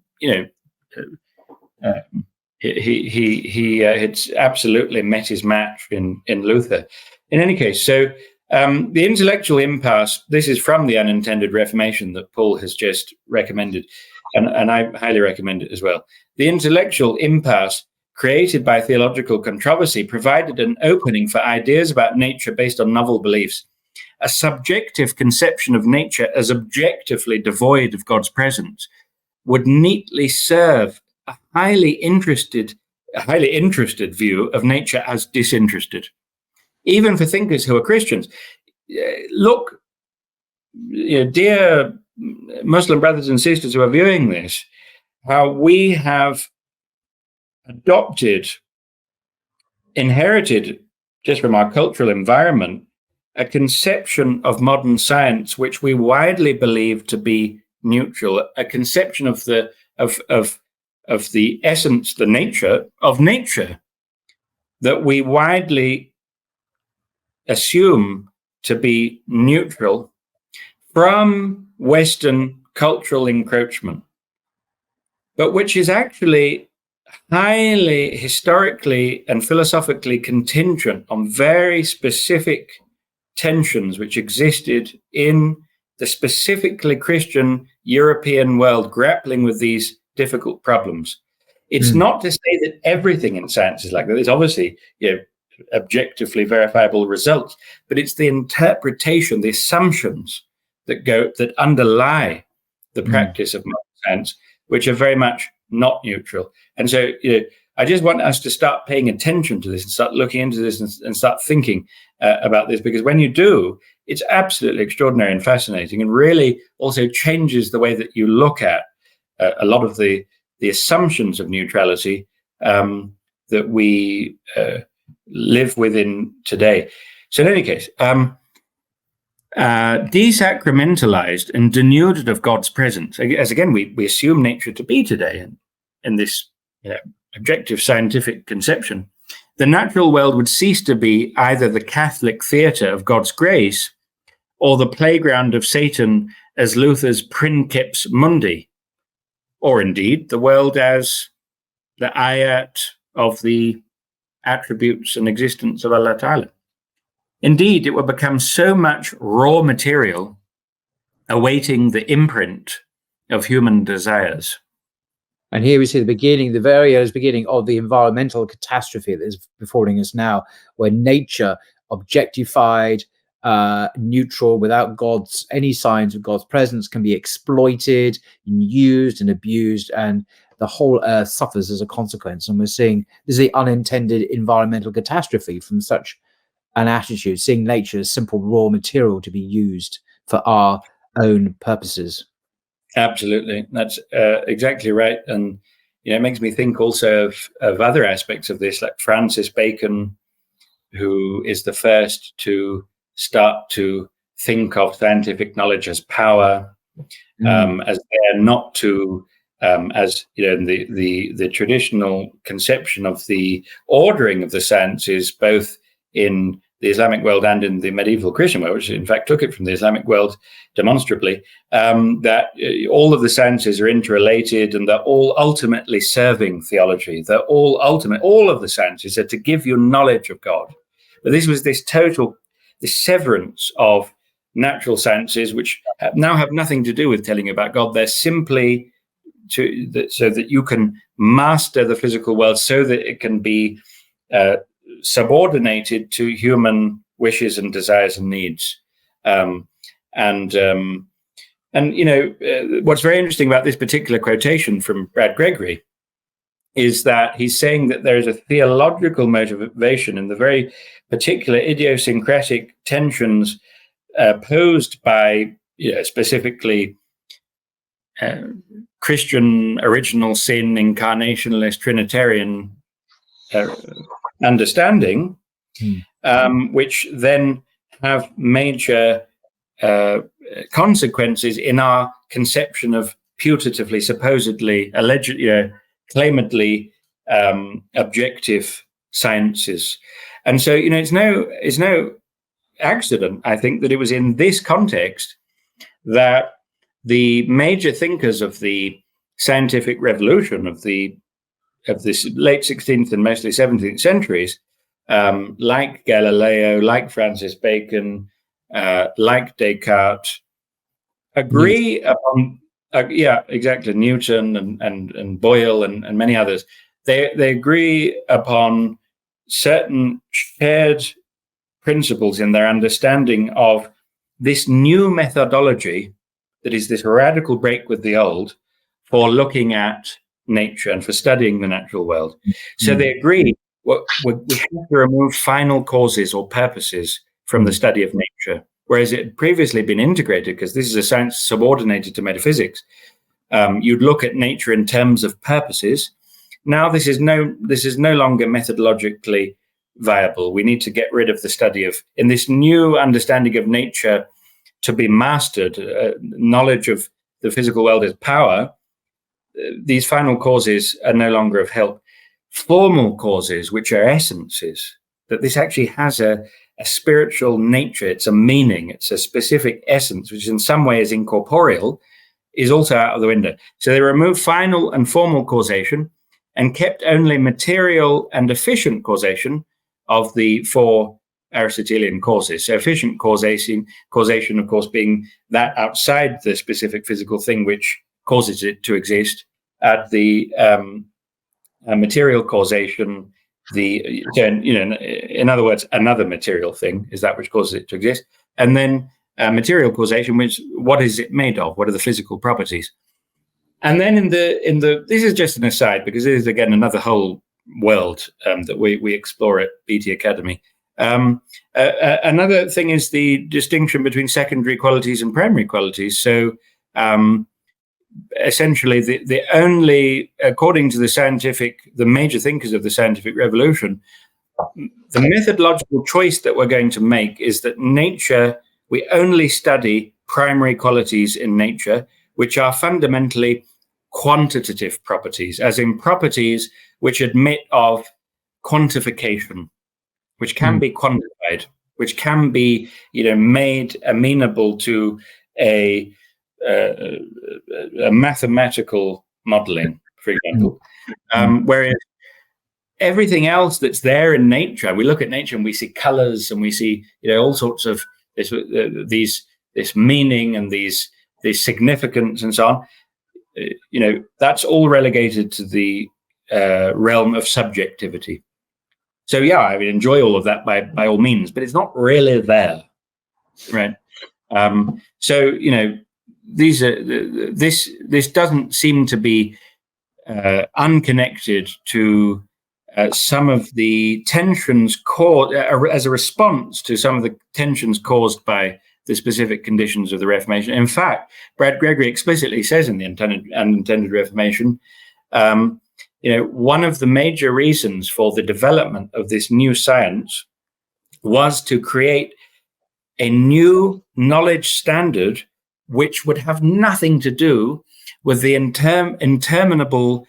he had absolutely met his match in Luther. In any case, so the intellectual impasse, this is from the Unintended Reformation that Paul has just recommended, and I highly recommend it as well. The intellectual impasse created by theological controversy provided an opening for ideas about nature based on novel beliefs. A subjective conception of nature as objectively devoid of God's presence would neatly serve a highly interested view of nature as disinterested. Even for thinkers who are Christians, look, dear Muslim brothers and sisters who are viewing this, how we have inherited just from our cultural environment, a conception of modern science which we widely believe to be neutral, a conception of the essence, the nature of nature, that we widely assume to be neutral from Western cultural encroachment, but which is actually highly historically and philosophically contingent on very specific tensions which existed in the specifically Christian European world grappling with these difficult problems. It's not to say that everything in science is like that. There's obviously objectively verifiable results, but it's the interpretation, the assumptions that underlie the practice of modern science, which are very much not neutral. And so I just want us to start paying attention to this and start looking into this and start thinking about this, because when you do, it's absolutely extraordinary and fascinating, and really also changes the way that you look at a lot of the assumptions of neutrality that we live within today. So in any case, desacramentalized and denuded of God's presence, as again we assume nature to be today in this objective scientific conception, the natural world would cease to be either the Catholic theatre of God's grace or the playground of Satan as Luther's Princeps Mundi, or indeed the world as the ayat of the attributes and existence of Allah Ta'ala. Indeed, it will become so much raw material awaiting the imprint of human desires. And here we see the very early beginning of the environmental catastrophe that is befalling us now, where nature, objectified, neutral, without any signs of God's presence, can be exploited and used and abused, and the whole earth suffers as a consequence. And we're seeing this is the unintended environmental catastrophe from such an attitude, seeing nature as simple raw material to be used for our own purposes. Absolutely, that's exactly right. And it makes me think also of other aspects of this, like Francis Bacon, who is the first to start to think of scientific knowledge as power, as there not to, as in the traditional conception of the ordering of the sciences, both in the Islamic world and in the medieval Christian world, which in fact took it from the Islamic world demonstrably, that all of the sciences are interrelated and they're all ultimately serving theology. They're all of the sciences are to give you knowledge of God. But this was this severance of natural sciences, which now have nothing to do with telling you about God. They're simply so that you can master the physical world, so that it can be subordinated to human wishes and desires and needs. And what's very interesting about this particular quotation from Brad Gregory is that he's saying that there is a theological motivation in the very particular idiosyncratic tensions posed by specifically Christian original sin, incarnationalist, Trinitarian understanding, which then have major consequences in our conception of putatively, supposedly, allegedly, claimedly objective sciences. And so, it's no accident, I think, that it was in this context that the major thinkers of the scientific revolution of this late 16th and mostly 17th centuries, like Galileo, like Francis Bacon, like Descartes, agree upon, Newton and Boyle and many others. They agree upon certain shared principles in their understanding of this new methodology that is this radical break with the old for looking at nature and for studying the natural world. So they agree we have to remove final causes or purposes from the study of nature. whereas it had previously been integrated, because this is a science subordinated to metaphysics. You'd look at nature in terms of purposes. Now this is no longer methodologically viable. We need to get rid of the study of, in this new understanding of nature to be mastered, knowledge of the physical world as power. These final causes are no longer of help. Formal causes, which are essences, that this actually has a spiritual nature, it's a meaning, it's a specific essence, which in some way is incorporeal, is also out of the window. So they removed final and formal causation and kept only material and efficient causation of the four Aristotelian causes. So efficient causation, of course, being that outside the specific physical thing which causes it to exist. At the material causation, in other words, another material thing is that which causes it to exist. And then material causation, which what is it made of? What are the physical properties? And then in the this is just an aside, because this is again another whole world that we explore at BT Academy. Another thing is the distinction between secondary qualities and primary qualities. So essentially, the only, according to the major thinkers of the scientific revolution, the methodological choice that we're going to make is that nature, we only study primary qualities in nature, which are fundamentally quantitative properties, as in properties which admit of quantification, which can be quantified, which can be, made amenable to a mathematical modeling, for example. Whereas everything else that's there in nature, we look at nature and we see colors and we see, all sorts of this meaning and these significance and so on. That's all relegated to the realm of subjectivity. So yeah, I would enjoy all of that by all means, but it's not really there, right? So these are this doesn't seem to be unconnected to some of the tensions caused as a response to some of the tensions caused by the specific conditions of the Reformation. In fact, Brad Gregory explicitly says in the unintended Reformation, one of the major reasons for the development of this new science was to create a new knowledge standard which would have nothing to do with the interminable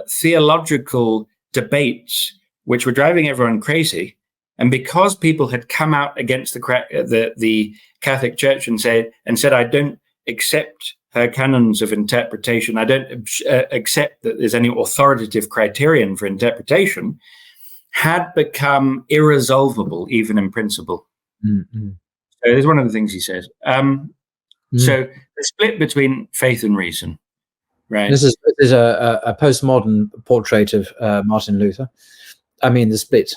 theological debates which were driving everyone crazy. And because people had come out against the Catholic Church and said, I don't accept her canons of interpretation, I don't accept that there's any authoritative criterion for interpretation, had become irresolvable, even in principle. Mm-hmm. So there's one of the things he says. So the split between faith and reason, right? This is a postmodern portrait of Martin Luther. I mean, the split.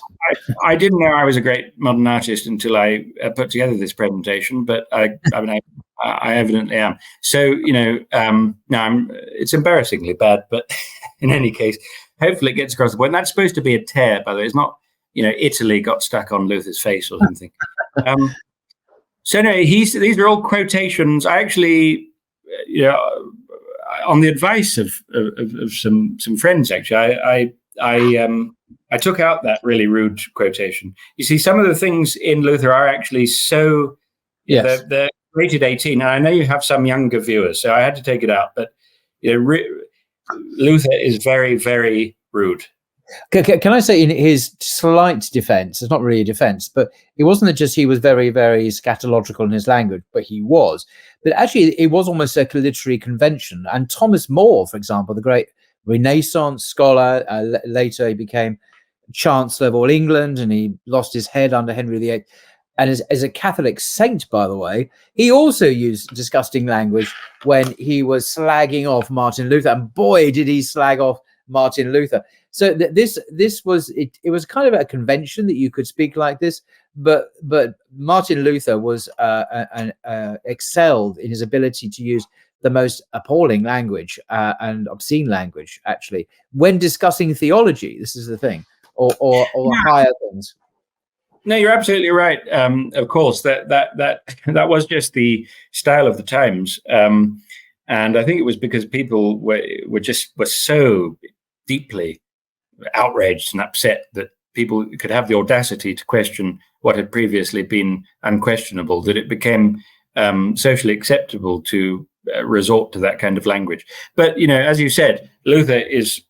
I didn't know I was a great modern artist until I put together this presentation, but I evidently am. So, now it's embarrassingly bad, but in any case, hopefully it gets across the point. That's supposed to be a tear, by the way. It's not, Italy got stuck on Luther's face or something. So anyway, these are all quotations. I actually, on the advice of some friends, actually, I took out that really rude quotation. You see, some of the things in Luther are actually so, yes, they're rated 18. And I know you have some younger viewers, so I had to take it out. But Luther is very, very rude. Can I say, in his slight defense, it's not really a defense, but it wasn't just he was very, very scatological in his language, but he was. But actually, it was almost a literary convention. And Thomas More, for example, the great Renaissance scholar, later he became Chancellor of all England, and he lost his head under Henry VIII. And as a Catholic saint, by the way, he also used disgusting language when he was slagging off Martin Luther. And boy, did he slag off Martin Luther. So this was it was kind of a convention that you could speak like this, but Martin Luther was excelled in his ability to use the most appalling language and obscene language, actually, when discussing theology. This is the thing, or higher things. No, you're absolutely right. Of course, that was just the style of the times, and I think it was because people were so deeply outraged and upset that people could have the audacity to question what had previously been unquestionable, that it became socially acceptable to resort to that kind of language. But as you said, Luther is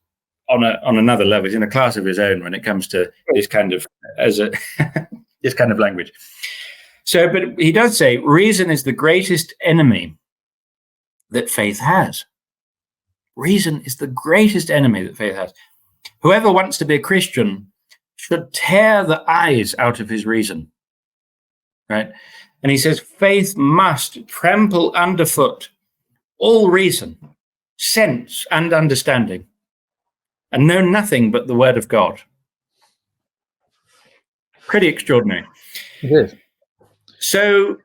on another level. He's in a class of his own when it comes to this kind of this kind of language. So, but he does say reason is the greatest enemy that faith has. Reason is the greatest enemy that faith has. Whoever wants to be a Christian should tear the eyes out of his reason, right? And he says faith must trample underfoot all reason, sense, and understanding, and know nothing but the word of God. Pretty extraordinary. It is. So,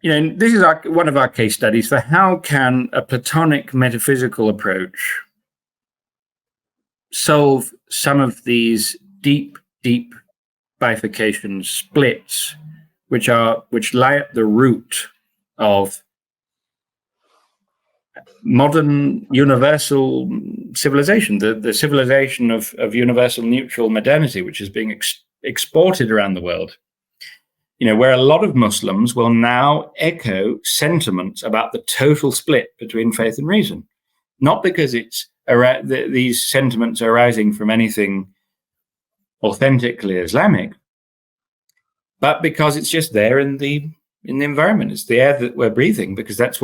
this is one of our case studies for how can a Platonic metaphysical approach solve some of these deep bifurcations, splits, which lie at the root of modern universal civilization, the civilization of universal neutral modernity, which is being exported around the world. Where a lot of Muslims will now echo sentiments about the total split between faith and reason, not because these sentiments are arising from anything authentically Islamic, but because it's just there in the environment. It's the air that we're breathing, because these are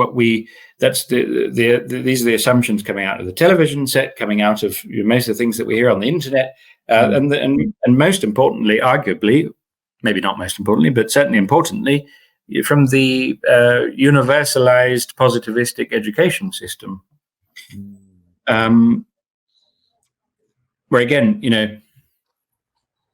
the assumptions coming out of the television set, coming out of most of the things that we hear on the internet, and most importantly, arguably, maybe not most importantly, but certainly importantly, from the universalized positivistic education system. Where again,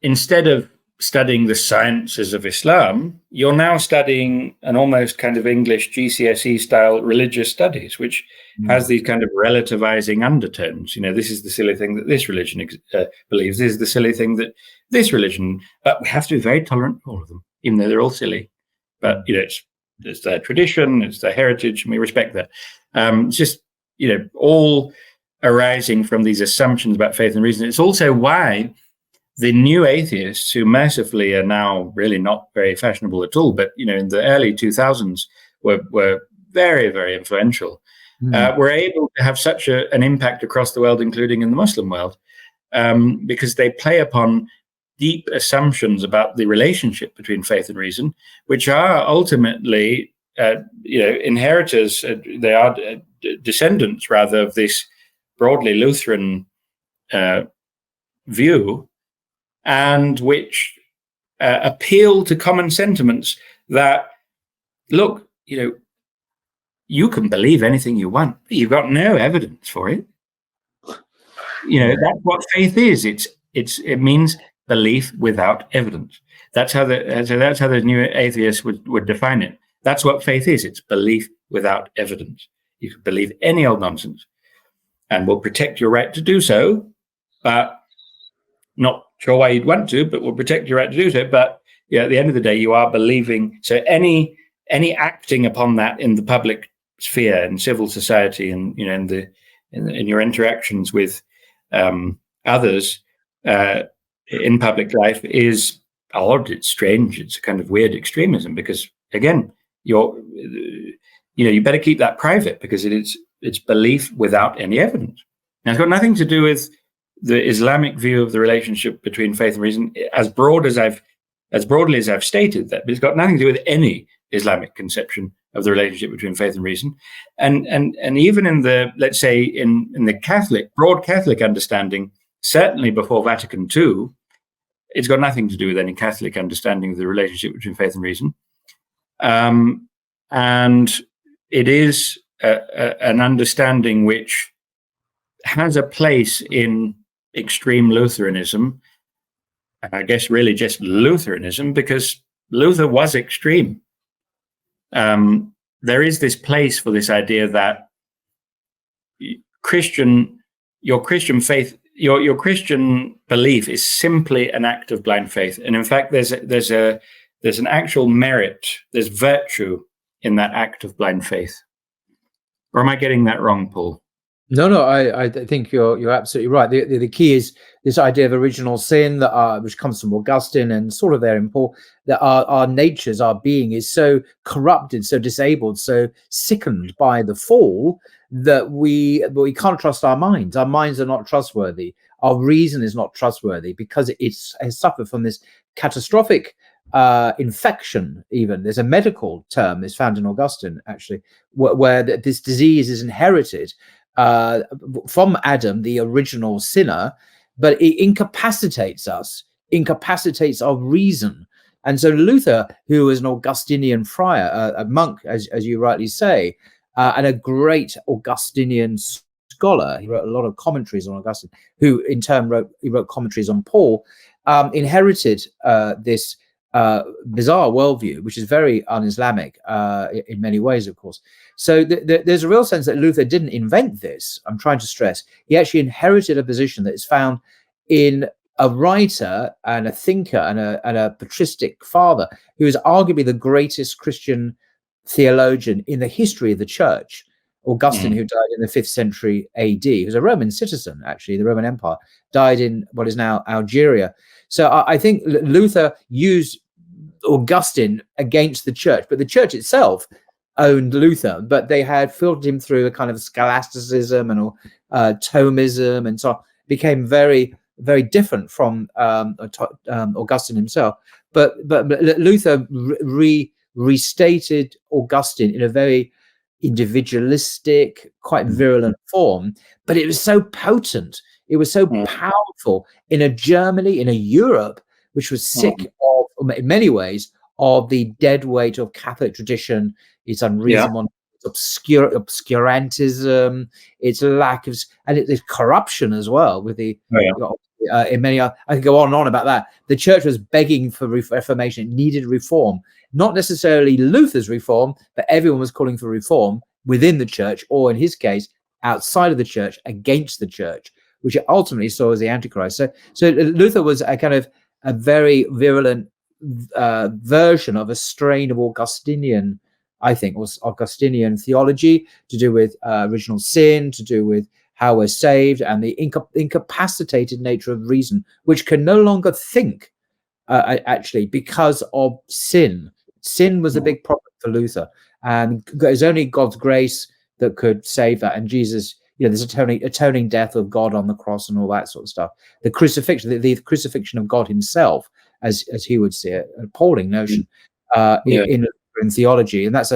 instead of studying the sciences of Islam, you're now studying an almost kind of English GCSE style religious studies, which has these kind of relativizing undertones. This is the silly thing that this religion believes. This is the silly thing that this religion. But we have to be very tolerant of all of them, even though they're all silly. But it's their tradition, it's their heritage, and we respect that. It's just all arising from these assumptions about faith and reason. It's also why the new atheists, who mercifully are now really not very fashionable at all, but in the early 2000s were very, very influential, were able to have such an impact across the world, including in the Muslim world, because they play upon deep assumptions about the relationship between faith and reason, which are ultimately, inheritors. They are descendants, rather, of this broadly Lutheran view, and which appeal to common sentiments that, look, you can believe anything you want, but you've got no evidence for it. That's what faith is. It means belief without evidence. That's how the new atheists would define it. That's what faith is. It's belief without evidence. You can believe any old nonsense, and we'll protect your right to do so, but not sure why you'd want to, but we'll protect your right to do so. But at the end of the day, you are believing. So any acting upon that in the public sphere, in civil society, and in your interactions with others in public life is odd. It's strange. It's a kind of weird extremism, because again, you better keep that private, because it's belief without any evidence. Now, it's got nothing to do with the Islamic view of the relationship between faith and reason, as broadly as I've stated that, but it's got nothing to do with any Islamic conception of the relationship between faith and reason. And even in the, let's say, in the broad Catholic understanding, certainly before Vatican II, it's got nothing to do with any Catholic understanding of the relationship between faith and reason. And it is an understanding which has a place in extreme Lutheranism, and I guess really just Lutheranism, because Luther was extreme. There is this place for this idea that your Christian faith your Christian belief is simply an act of blind faith, and in fact, there's an actual merit, there's virtue in that act of blind faith. Or am I getting that wrong, Paul? No, I think you're absolutely right. The key is this idea of original sin which comes from Augustine and sort of there in Paul, that our natures, our being is so corrupted, so disabled, so sickened by the fall that we can't trust our minds. Our minds are not trustworthy. Our reason is not trustworthy because it has suffered from this catastrophic infection. Even there's a medical term is found in Augustine actually, where this disease is inherited from Adam, the original sinner, but it incapacitates us, incapacitates our reason. And so Luther, who was an Augustinian friar, a monk, as you rightly say, and a great Augustinian scholar, he wrote a lot of commentaries on Augustine, who in turn wrote commentaries on Paul, inherited this bizarre worldview, which is very un-Islamic in many ways, of course. So there's a real sense that Luther didn't invent this. I'm trying to stress. He actually inherited a position that is found in a writer and a thinker and a patristic father who is arguably the greatest Christian theologian in the history of the church, Augustine, who died in the 5th century AD. He was a Roman citizen, actually, the Roman Empire, died in what is now Algeria. So I think Luther used Augustine against the church, but the church itself owned Luther, but they had filtered him through a kind of scholasticism and Thomism, and so on. Became very, very different from Augustine himself. But Luther restated Augustine in a very individualistic, quite virulent form, but it was so potent, it was so powerful in a Germany, in a Europe which was sick of, in many ways, of the dead weight of Catholic tradition, its unreasonable, obscurantism, its lack of, and its corruption as well. With the in many, I could go on and on about that. The church was begging for reformation; it needed reform, not necessarily Luther's reform, but everyone was calling for reform within the church, or in his case, outside of the church, against the church, which it ultimately saw as the Antichrist. So Luther was a kind of a very virulent version of a strain of Augustinian, I think, was Augustinian theology, to do with original sin, to do with how we're saved, and the incapacitated nature of reason, which can no longer think, actually, because of sin. Sin was a big problem for Luther, and it was only God's grace that could save that. And Jesus, there's atoning death of God on the cross and all that sort of stuff. The crucifixion, the crucifixion of God himself, as he would see it, an appalling notion in theology, and that's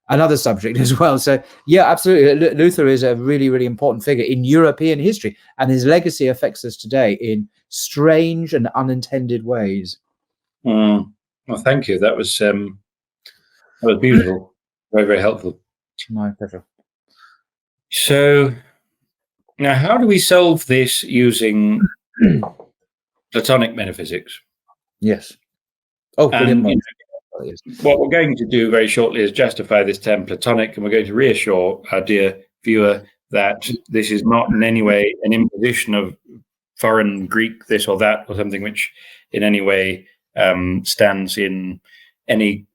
another subject as well. So absolutely, Luther is a really, really important figure in European history, and his legacy affects us today in strange and unintended ways. Well, thank you. That was beautiful. Very, very helpful. My pleasure. So now, how do we solve this using Platonic metaphysics? Yes. What we're going to do very shortly is justify this term Platonic, and we're going to reassure our dear viewer that this is not in any way an imposition of foreign Greek this or that, or something which in any way stands in any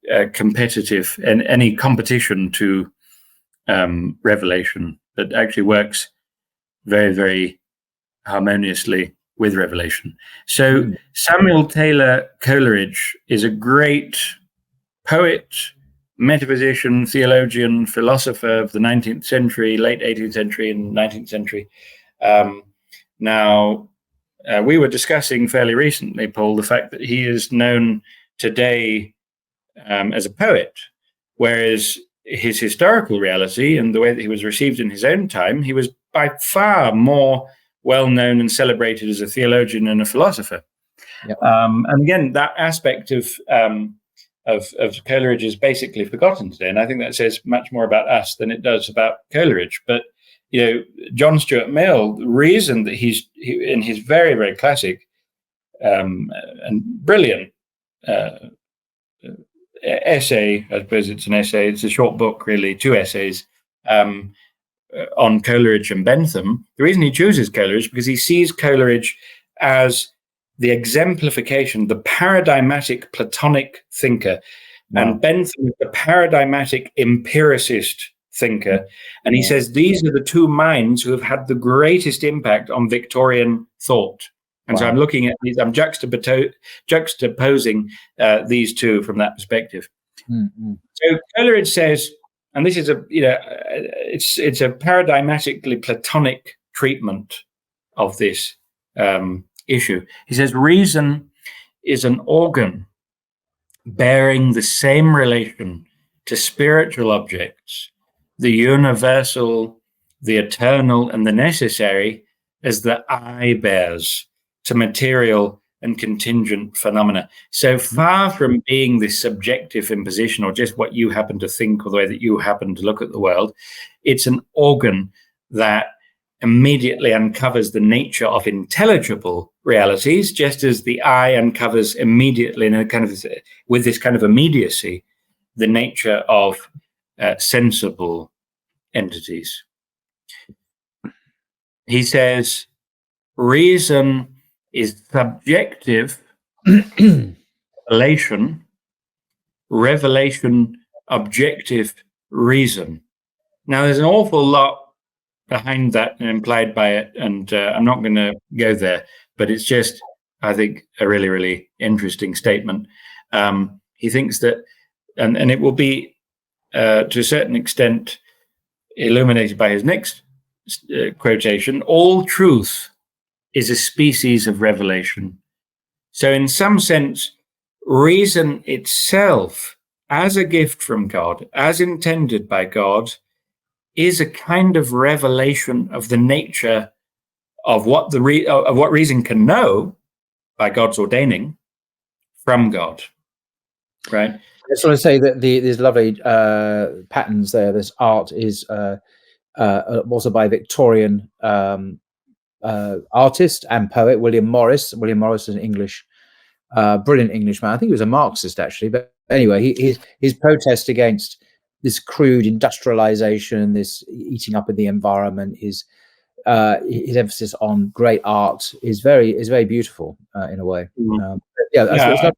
any competition to revelation, that actually works very, very harmoniously with revelation. So Samuel Taylor Coleridge is a great poet, metaphysician, theologian, philosopher of the 19th century, late 18th century and 19th century. Now, we were discussing fairly recently, Paul, the fact that he is known today as a poet, whereas his historical reality and the way that he was received in his own time, he was by far more well-known and celebrated as a theologian and a philosopher. Yep. And again, that aspect of Coleridge is basically forgotten today, and I think that says much more about us than it does about Coleridge. But John Stuart Mill, the reason that he in his very, very classic and brilliant essay, I suppose it's an essay, it's a short book really, 2 essays, on Coleridge and Bentham, the reason he chooses Coleridge is because he sees Coleridge as the exemplification, the paradigmatic Platonic thinker, and Bentham is the paradigmatic empiricist thinker. And he says these are the two minds who have had the greatest impact on Victorian thought. And so I'm looking at these, I'm juxtaposing these two from that perspective. So Coleridge says, and this is it's a paradigmatically Platonic treatment of this issue. He says, reason is an organ bearing the same relation to spiritual objects, the universal, the eternal, and the necessary, as the eye bears to material and contingent phenomena. So far from being this subjective imposition or just what you happen to think or the way that you happen to look at the world, it's an organ that immediately uncovers the nature of intelligible realities, just as the eye uncovers immediately, in a kind of with this kind of immediacy, the nature of sensible entities. He says, reason is subjective revelation objective reason. Now, there's an awful lot behind that and implied by it, and I'm not going to go there, but it's just, I think, a really, really interesting statement. He thinks that, and it will be to a certain extent illuminated by his next quotation, all truth is a species of revelation. So in some sense, reason itself, as a gift from God, as intended by God, is a kind of revelation of the nature of what what reason can know by God's ordaining from God, right? I just want to say that there's lovely patterns there. This art is also by Victorian artist and poet William Morris. William Morris is an brilliant Englishman. I think he was a Marxist actually, but anyway, his protest against this crude industrialization, this eating up of the environment, his emphasis on great art is very beautiful in a way. That's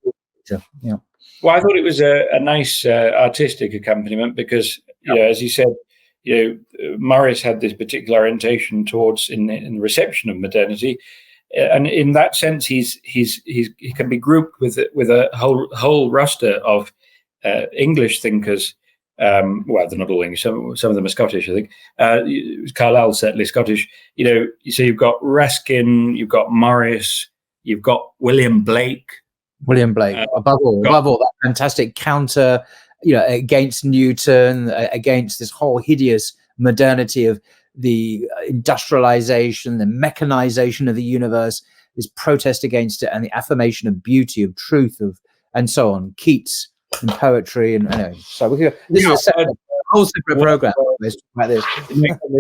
yeah. Well, I thought it was a nice artistic accompaniment because, as you said, Morris had this particular orientation towards in the reception of modernity, and in that sense, he can be grouped with a whole roster of English thinkers. Well, they're not all English. Some of them are Scottish, I think. Carlyle's certainly Scottish. So you've got Ruskin, you've got Morris, you've got William Blake. Above all, that fantastic counter, against Newton, against this whole hideous modernity of the industrialization, the mechanization of the universe, this protest against it, and the affirmation of beauty, of truth, and so on. Keats and poetry, and anyway. So this is a whole separate program. About this, a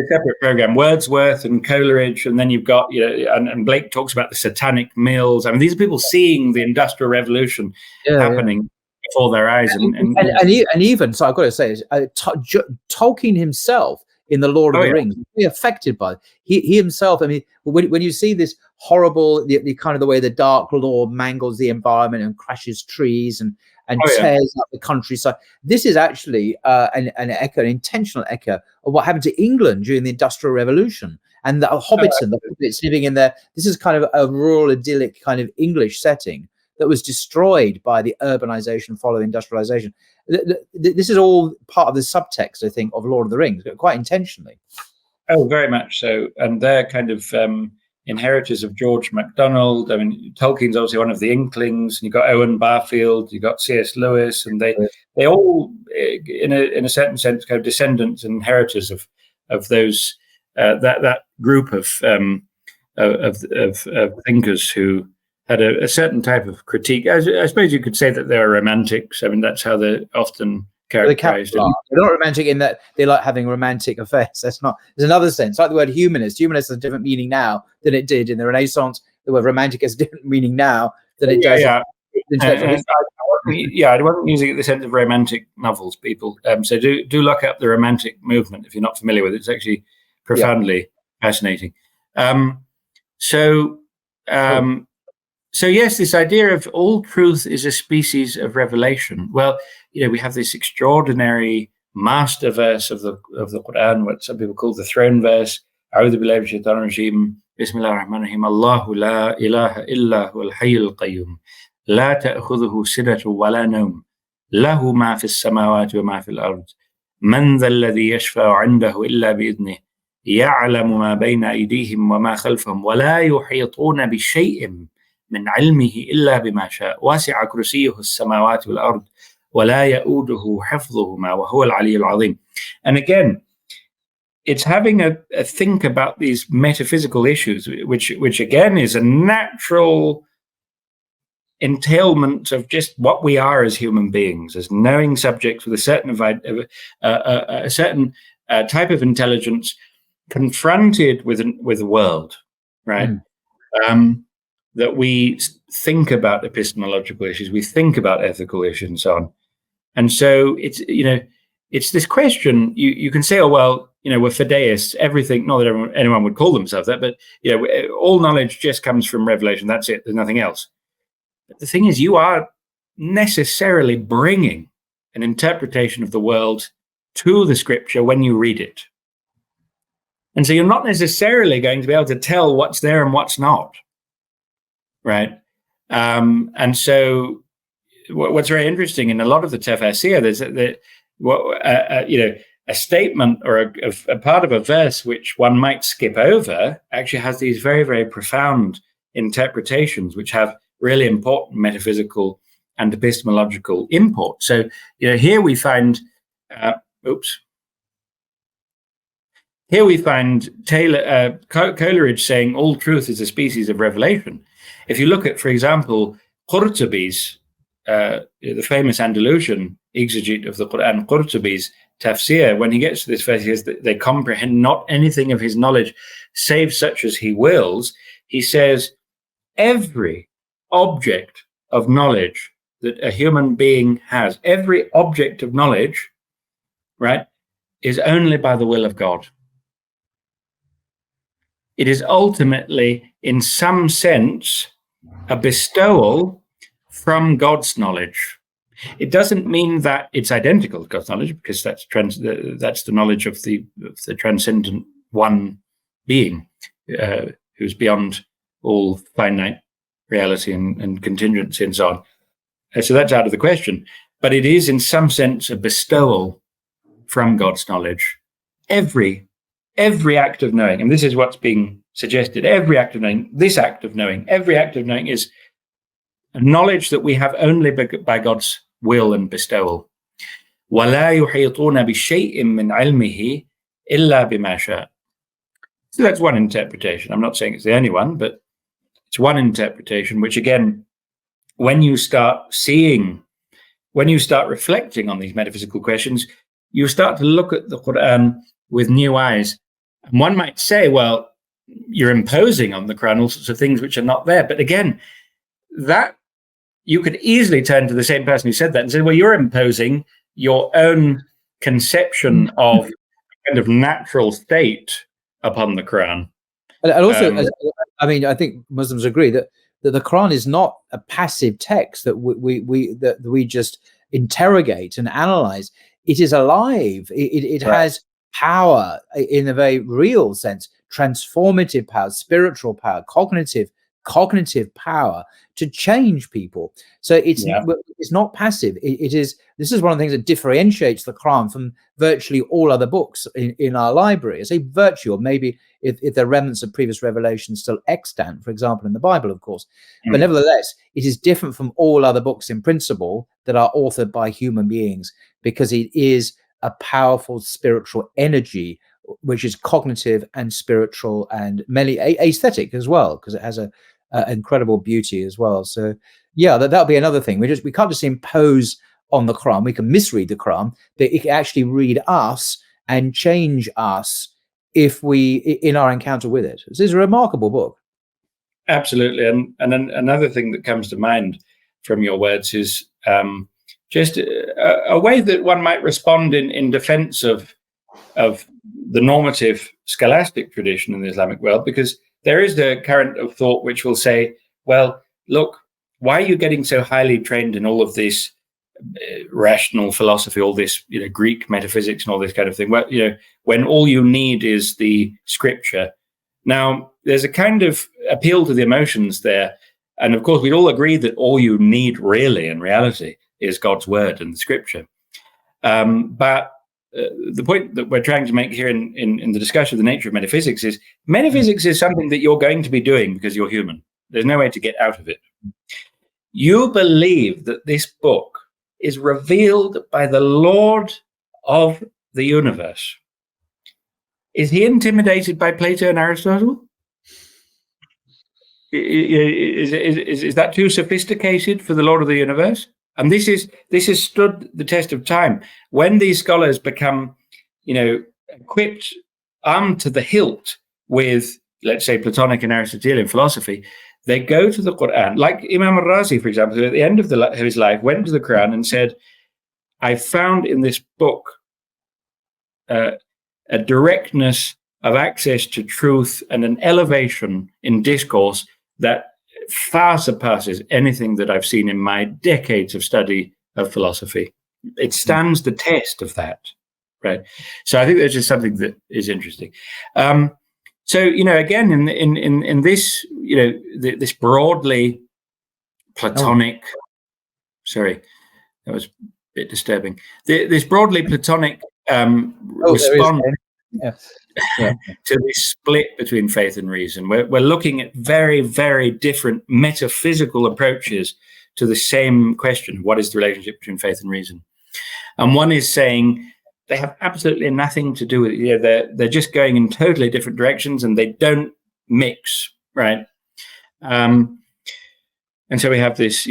separate program. Wordsworth and Coleridge, and then you've got and Blake talks about the satanic mills. I mean, these are people seeing the Industrial Revolution happening before their eyes, and even so, I've got to say, Tolkien himself in the Lord of the Rings, very affected by it. He himself. I mean, when you see this horrible, the kind of the way the Dark Lord mangles the environment and crashes trees and tears up the countryside. This is actually an intentional echo of what happened to England during the Industrial Revolution, and the Hobbiton, the hobbits living in there. This is kind of a rural, idyllic kind of English setting that was destroyed by the urbanization following industrialization. This is all part of the subtext, I think, of Lord of the Rings, quite intentionally. Oh, very much so. And they're kind of inheritors of George MacDonald. I mean, Tolkien's obviously one of the Inklings. You've got Owen Barfield, you've got C.S. Lewis, and they all, in a certain sense, kind of descendants and inheritors of those that group of thinkers who had a certain type of critique. I suppose you could say that they're romantics. I mean, that's how they're often characterized. They're not romantic in that they like having romantic affairs. There's another sense, like the word humanist. Humanist has a different meaning now than it did in the Renaissance. The word romantic has a different meaning now than it does. I wasn't using it in the sense of romantic novels, people. So do look up the Romantic movement if you're not familiar with it. It's actually profoundly fascinating. So yes, this idea of all truth is a species of revelation. Well, we have this extraordinary master verse of the Quran, what some people call the throne verse. أعوذ بالله من الشيطان الرجيم بسم الله الرحمن الرحيم الله لا إله إلا هو الحي القيوم لا تأخذه سنة ولا نوم له ما في السماوات وما في الأرض من ذا الذي يشفع عنده إلا بإذنه يعلم ما بين أيديهم وما خلفهم ولا يحيطون بشيء من علمه إلا بما شاء واسع كرسيه السماوات والأرض ولا يؤوده حفظهما وهو العلي العظيم. And again, it's having a think about these metaphysical issues, which again is a natural entailment of just what we are as human beings, as knowing subjects with a certain type of intelligence, confronted with the world, right? That we think about epistemological issues, we think about ethical issues, and so on. And so it's this question. You can say, oh well, we're fideists. Everything, not that anyone would call themselves that, but all knowledge just comes from revelation. That's it. There's nothing else. But the thing is, you are necessarily bringing an interpretation of the world to the scripture when you read it. And so you're not necessarily going to be able to tell what's there and what's not, right? And so what's very interesting in a lot of the tafsir, there's a statement or a part of a verse which one might skip over actually has these very, very profound interpretations which have really important metaphysical and epistemological import. So, here we find, Coleridge saying all truth is a species of revelation. If you look at, for example, Qurtubi's, the famous Andalusian exegete of the Quran, Qurtubi's tafsir, when he gets to this verse, he says that they comprehend not anything of his knowledge save such as he wills. He says, every object of knowledge that a human being has, every object of knowledge, right, is only by the will of God. It is ultimately, in some sense, a bestowal from God's knowledge. It doesn't mean that it's identical to God's knowledge, because that's the knowledge of the transcendent one being, who's beyond all finite reality and contingency and so on. So that's out of the question. But it is, in some sense, a bestowal from God's knowledge. Every act of knowing, and this is what's being suggested, every act of knowing, this act of knowing, every act of knowing is a knowledge that we have only by God's will and bestowal. وَلَا يُحِيطُونَ بِشَيْءٍ مِّنْ عِلْمِهِ إِلَّا بِمَا شَاءَ. So that's one interpretation. I'm not saying it's the only one, but it's one interpretation, which again, when you start reflecting on these metaphysical questions, you start to look at the Quran with new eyes. And one might say, well, you're imposing on the Quran all sorts of things which are not there. But again, that you could easily turn to the same person who said that and say, well, you're imposing your own conception of a kind of natural state upon the Quran. And also, I think Muslims agree that the Quran is not a passive text that we just interrogate and analyze. It is alive. It right. has power in a very real sense, transformative power, spiritual power, cognitive power to change people. So it's not passive. This is one of the things that differentiates the Quran from virtually all other books in our library. I say virtue, or maybe if there are remnants of previous revelations still extant, for example, in the Bible, of course. But nevertheless, it is different from all other books in principle that are authored by human beings, because it is a powerful spiritual energy, which is cognitive and spiritual and mainly aesthetic as well, because it has a incredible beauty as well. So yeah, that'll be another thing. We can't just impose on the Quran. We can misread the Quran, but it can actually read us and change us if we in our encounter with it. This is a remarkable book. Absolutely. And then another thing that comes to mind from your words is just a way that one might respond in defense of of the normative scholastic tradition in the Islamic world, because there is a current of thought which will say, well, look, why are you getting so highly trained in all of this rational philosophy, all this, Greek metaphysics and all this kind of thing? Well, when all you need is the scripture. Now, there's a kind of appeal to the emotions there. And of course, we'd all agree that all you need really in reality is God's word and the scripture. But the point that we're trying to make here in the discussion of the nature of metaphysics is something that you're going to be doing because you're human. There's no way to get out of it. You believe that this book is revealed by the Lord of the universe. Is he intimidated by Plato and Aristotle? Is that too sophisticated for the Lord of the universe? And this has stood the test of time. When these scholars become, equipped, armed to the hilt with, let's say, Platonic and Aristotelian philosophy, they go to the Quran. Like Imam al-Razi, for example, who at the end of his life went to the Quran and said, I found in this book a directness of access to truth and an elevation in discourse that far surpasses anything that I've seen in my decades of study of philosophy. It stands the test of that, right? So I think that's just something that is interesting. So, again, in this, this broadly Platonic, sorry, that was a bit disturbing. This broadly Platonic response to this split between faith and reason. We're looking at very, very different metaphysical approaches to the same question: what is the relationship between faith and reason? And one is saying they have absolutely nothing to do with it. They're just going in totally different directions, and they don't mix, right? And so we have this,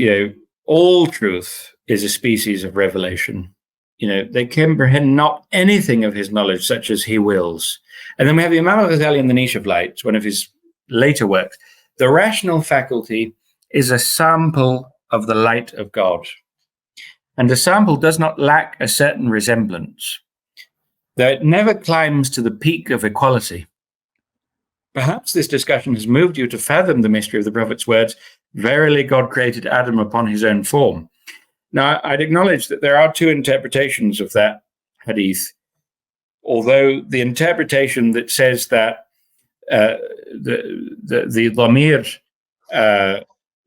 all truth is a species of revelation. They comprehend not anything of his knowledge, such as he wills. And then we have the Imam al-Ghazali in the Niche of Light, one of his later works. The rational faculty is a sample of the light of God. And the sample does not lack a certain resemblance, though it never climbs to the peak of equality. Perhaps this discussion has moved you to fathom the mystery of the Prophet's words, verily God created Adam upon his own form. Now, I'd acknowledge that there are two interpretations of that hadith, although the interpretation that says that the dhamir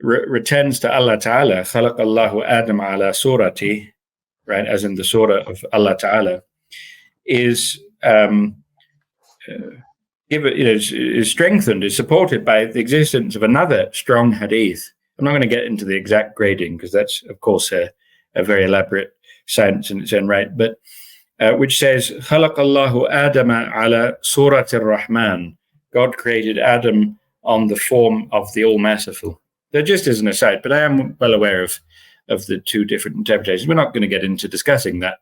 returns to Allah Ta'ala, خَلَقَ اللَّهُ آدَمَ عَلَى صُورَتِهِ, right, as in the surah of Allah Ta'ala, is strengthened, is supported by the existence of another strong hadith. I'm not going to get into the exact grading because that's, of course, a very elaborate science in its own right, but which says, خَلَقَ اللَّهُ آدَمَ عَلَى صُورَةِ الرَّحْمَنِ. God created Adam on the form of the All-Merciful. They're just as an aside, but I am well aware of the two different interpretations. We're not going to get into discussing that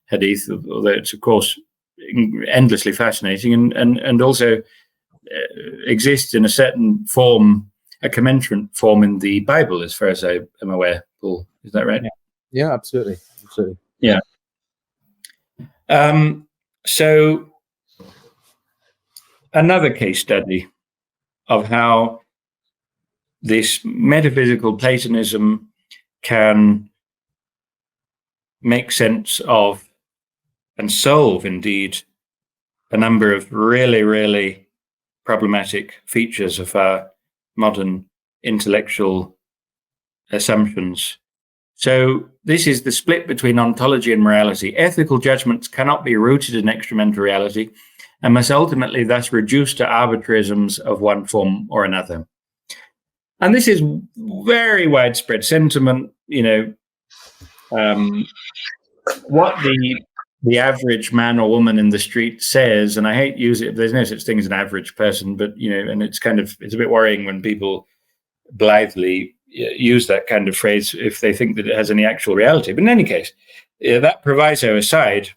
hadith, although it's, of course, endlessly fascinating and also exists in a certain form, a commensurate form in the Bible, as far as I am aware. Paul, is that right? Yeah, absolutely. Yeah. So another case study of how this metaphysical Platonism can make sense of and solve, indeed, a number of really, really problematic features of our modern intellectual assumptions. So this is the split between ontology and morality. Ethical judgments cannot be rooted in extramental reality and must ultimately thus reduce to arbitrarisms of one form or another. And this is very widespread sentiment, what the average man or woman in the street says, and I hate using it, there's no such thing as an average person, but, and it's a bit worrying when people blithely use that kind of phrase if they think that it has any actual reality. But in any case, that proviso aside,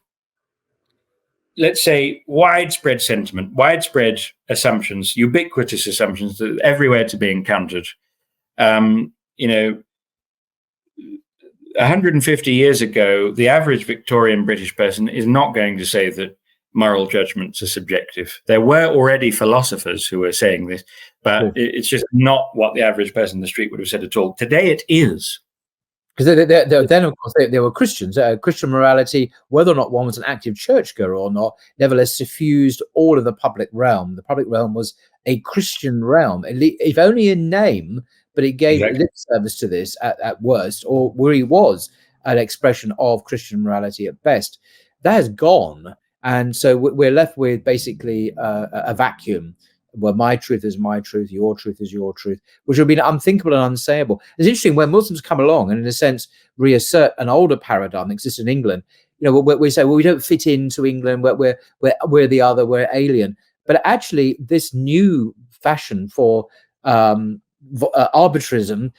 let's say widespread sentiment, widespread assumptions, ubiquitous assumptions that are everywhere to be encountered. 150 years ago, the average Victorian British person is not going to say that moral judgments are subjective. There were already philosophers who were saying this, but it's just not what the average person in the street would have said at all. Today it is. Because then, of course, they were Christians. Christian morality, whether or not one was an active churchgoer or not, nevertheless suffused all of the public realm. The public realm was a Christian realm, if only in name, but it gave lip service to this at worst, or where he was an expression of Christian morality at best. That has gone, and so we're left with basically a vacuum where my truth is my truth, your truth is your truth, which would be unthinkable and unsayable. It's interesting when Muslims come along and, in a sense, reassert an older paradigm that exists in England. You know, we say, well, we don't fit into England. We're the other. We're alien. But actually, this new fashion for arbitrarism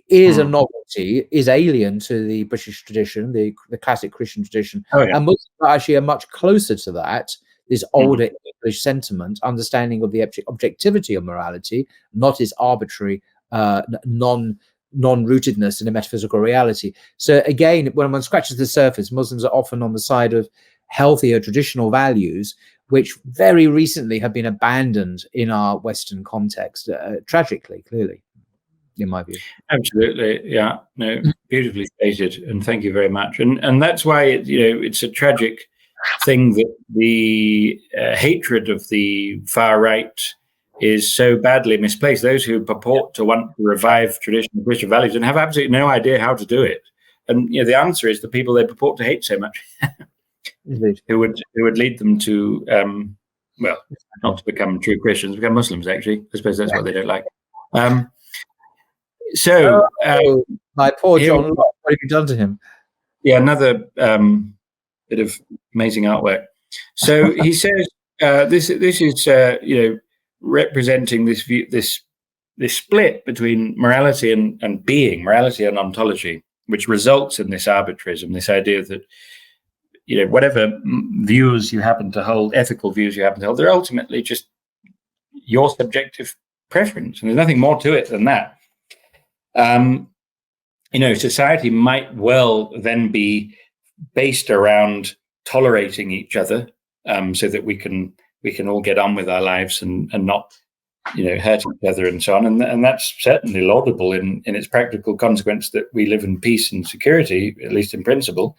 is a novelty, is alien to the British tradition, the classic Christian tradition, and Muslims actually are much closer to that. This older English sentiment, understanding of the objectivity of morality, not its arbitrary non-rootedness in a metaphysical reality. So again, when one scratches the surface, Muslims are often on the side of healthier traditional values, which very recently have been abandoned in our Western context, tragically, clearly, in my view. Absolutely, yeah, no, beautifully stated, and thank you very much. And that's why it's a tragic thing that the hatred of the far right is so badly misplaced. Those who purport to want to revive traditional Christian values and have absolutely no idea how to do it. And the answer is the people they purport to hate so much, who would lead them to not to become true Christians, become Muslims. Actually, I suppose that's what they don't like. My poor John Locke, what have you done to him? Yeah, another bit of amazing artwork. So he says this is representing this view, this split between morality and being, morality and ontology, which results in this arbitrarism, this idea that whatever views you happen to hold, ethical views you happen to hold, they're ultimately just your subjective preference, and there's nothing more to it than that. Society might well then be based around tolerating each other, so that we can all get on with our lives and not hurt each other and so on, and that's certainly laudable in its practical consequence, that we live in peace and security, at least in principle.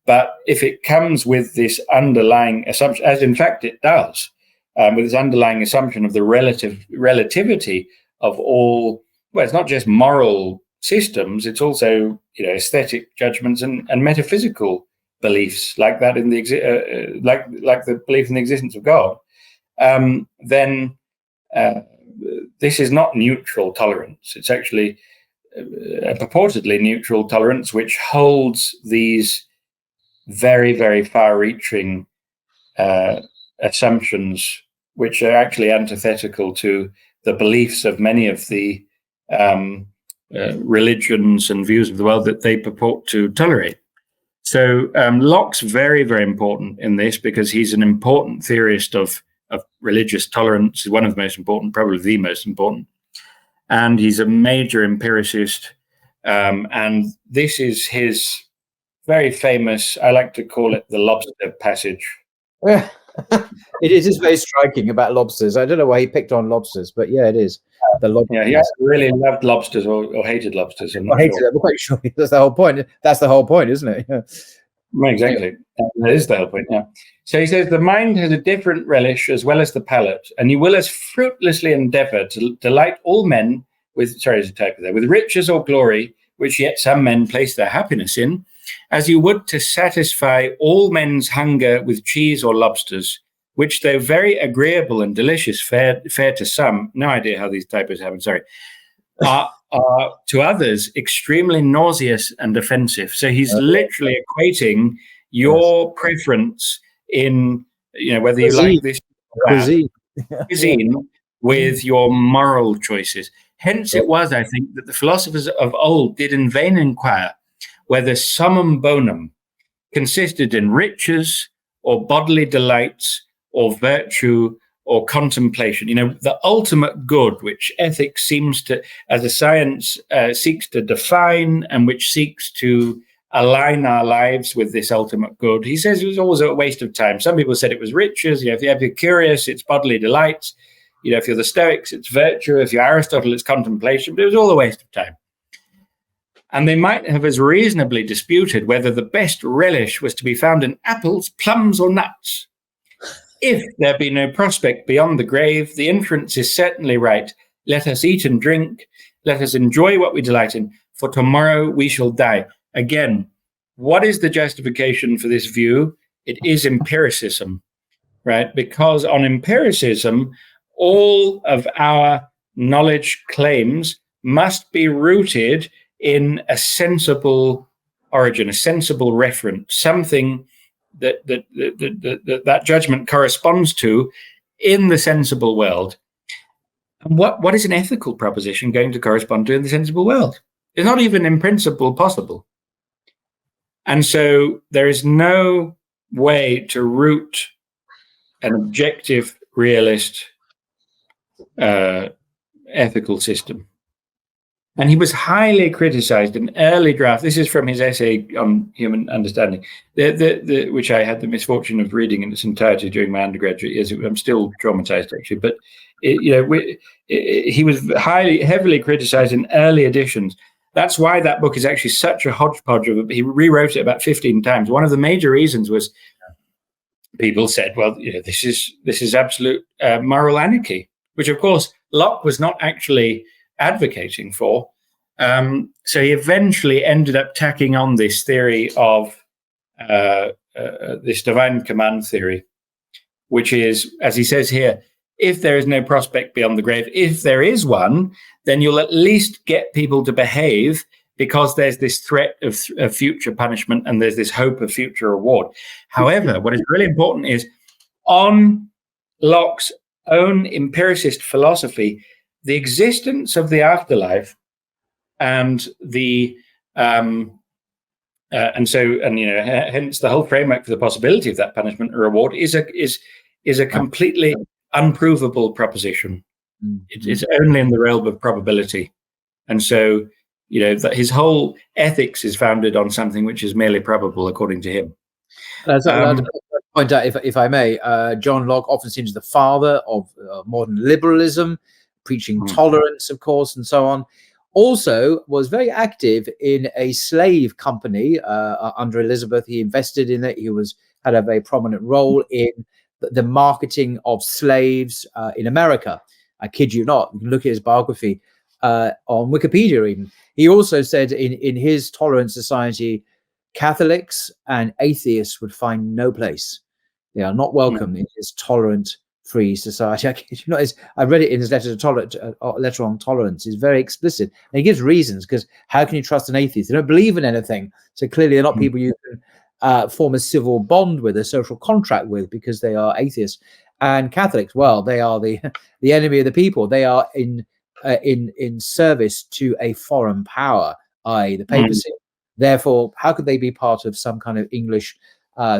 But if it comes with this underlying assumption, as in fact it does, with this underlying assumption of the relativity of all, well, it's not just moral systems, it's also aesthetic judgments and metaphysical beliefs, like that in the like the belief in the existence of God, then this is not neutral tolerance. It's actually a purportedly neutral tolerance, which holds these very, very far-reaching assumptions, which are actually antithetical to the beliefs of many of the religions and views of the world that they purport to tolerate. So Locke's very, very important in this, because he's an important theorist of religious tolerance. He's one of the most important, probably the most important. And he's a major empiricist. And this is his very famous, I like to call it the lobster passage. Yeah. It is very striking about lobsters. I don't know why he picked on lobsters, but yeah, it is. Yeah, he either really loved lobsters or hated lobsters. I'm quite sure. That's the whole point. That's the whole point, isn't it? Yeah. Well, exactly. That is the whole point, yeah. So he says, the mind has a different relish as well as the palate, and you will as fruitlessly endeavour to delight all men with riches or glory, which yet some men place their happiness in, as you would to satisfy all men's hunger with cheese or lobsters, which, though very agreeable and delicious, fair to some, no idea how these typos happen, are to others extremely nauseous and offensive. So he's literally equating your preference in, whether you like this cuisine with your moral choices. Hence it was, I think, that the philosophers of old did in vain inquire whether summum bonum consisted in riches or bodily delights or virtue or contemplation. The ultimate good, which ethics seems to, as a science, seeks to define, and which seeks to align our lives with this ultimate good. He says it was always a waste of time. Some people said it was riches. If you're Epicurus, it's bodily delights. If you're the Stoics, it's virtue. If you're Aristotle, it's contemplation. But it was all a waste of time. And they might have as reasonably disputed whether the best relish was to be found in apples, plums, or nuts. If there be no prospect beyond the grave, the inference is certainly right. Let us eat and drink. Let us enjoy what we delight in, for tomorrow we shall die. Again, what is the justification for this view? It is empiricism, right? Because on empiricism, all of our knowledge claims must be rooted in a sensible origin, a sensible reference, something that judgment corresponds to in the sensible world. And what is an ethical proposition going to correspond to in the sensible world? It's not even in principle possible. And so there is no way to root an objective, realist ethical system. And he was highly criticized in early draft. This is from his essay on human understanding, which I had the misfortune of reading in its entirety during my undergraduate years. I'm still traumatized, actually. But he was heavily criticized in early editions. That's why that book is actually such a hodgepodge of it. He rewrote it about 15 times. One of the major reasons was people said, well, this is absolute moral anarchy, which, of course, Locke was not actually advocating for. So he eventually ended up tacking on this theory of this divine command theory, which is, as he says here, if there is no prospect beyond the grave, if there is one, then you'll at least get people to behave because there's this threat of future punishment and there's this hope of future reward. However, what is really important is on Locke's own empiricist philosophy, the existence of the afterlife and hence the whole framework for the possibility of that punishment or reward is a completely unprovable proposition. Mm-hmm. It's only in the realm of probability, and so that his whole ethics is founded on something which is merely probable, according to him. I'd point out, if I may, John Locke often seems the father of modern liberalism, preaching tolerance, of course, and so on. Also was very active in a slave company under Elizabeth. He invested in it. He had a very prominent role in the marketing of slaves in America. I kid you not. You can look at his biography on Wikipedia even. He also said in his tolerant society, Catholics and atheists would find no place. They are not welcome in his tolerant, free society. I kid you not. I read it in his letter on tolerance. He's very explicit. And he gives reasons, because how can you trust an atheist? They don't believe in anything. So clearly they're not people you can form a civil bond with, a social contract with, because they are atheists. And Catholics, well, they are the enemy of the people. They are in service to a foreign power, i.e. the papacy. Therefore, how could they be part of some kind of English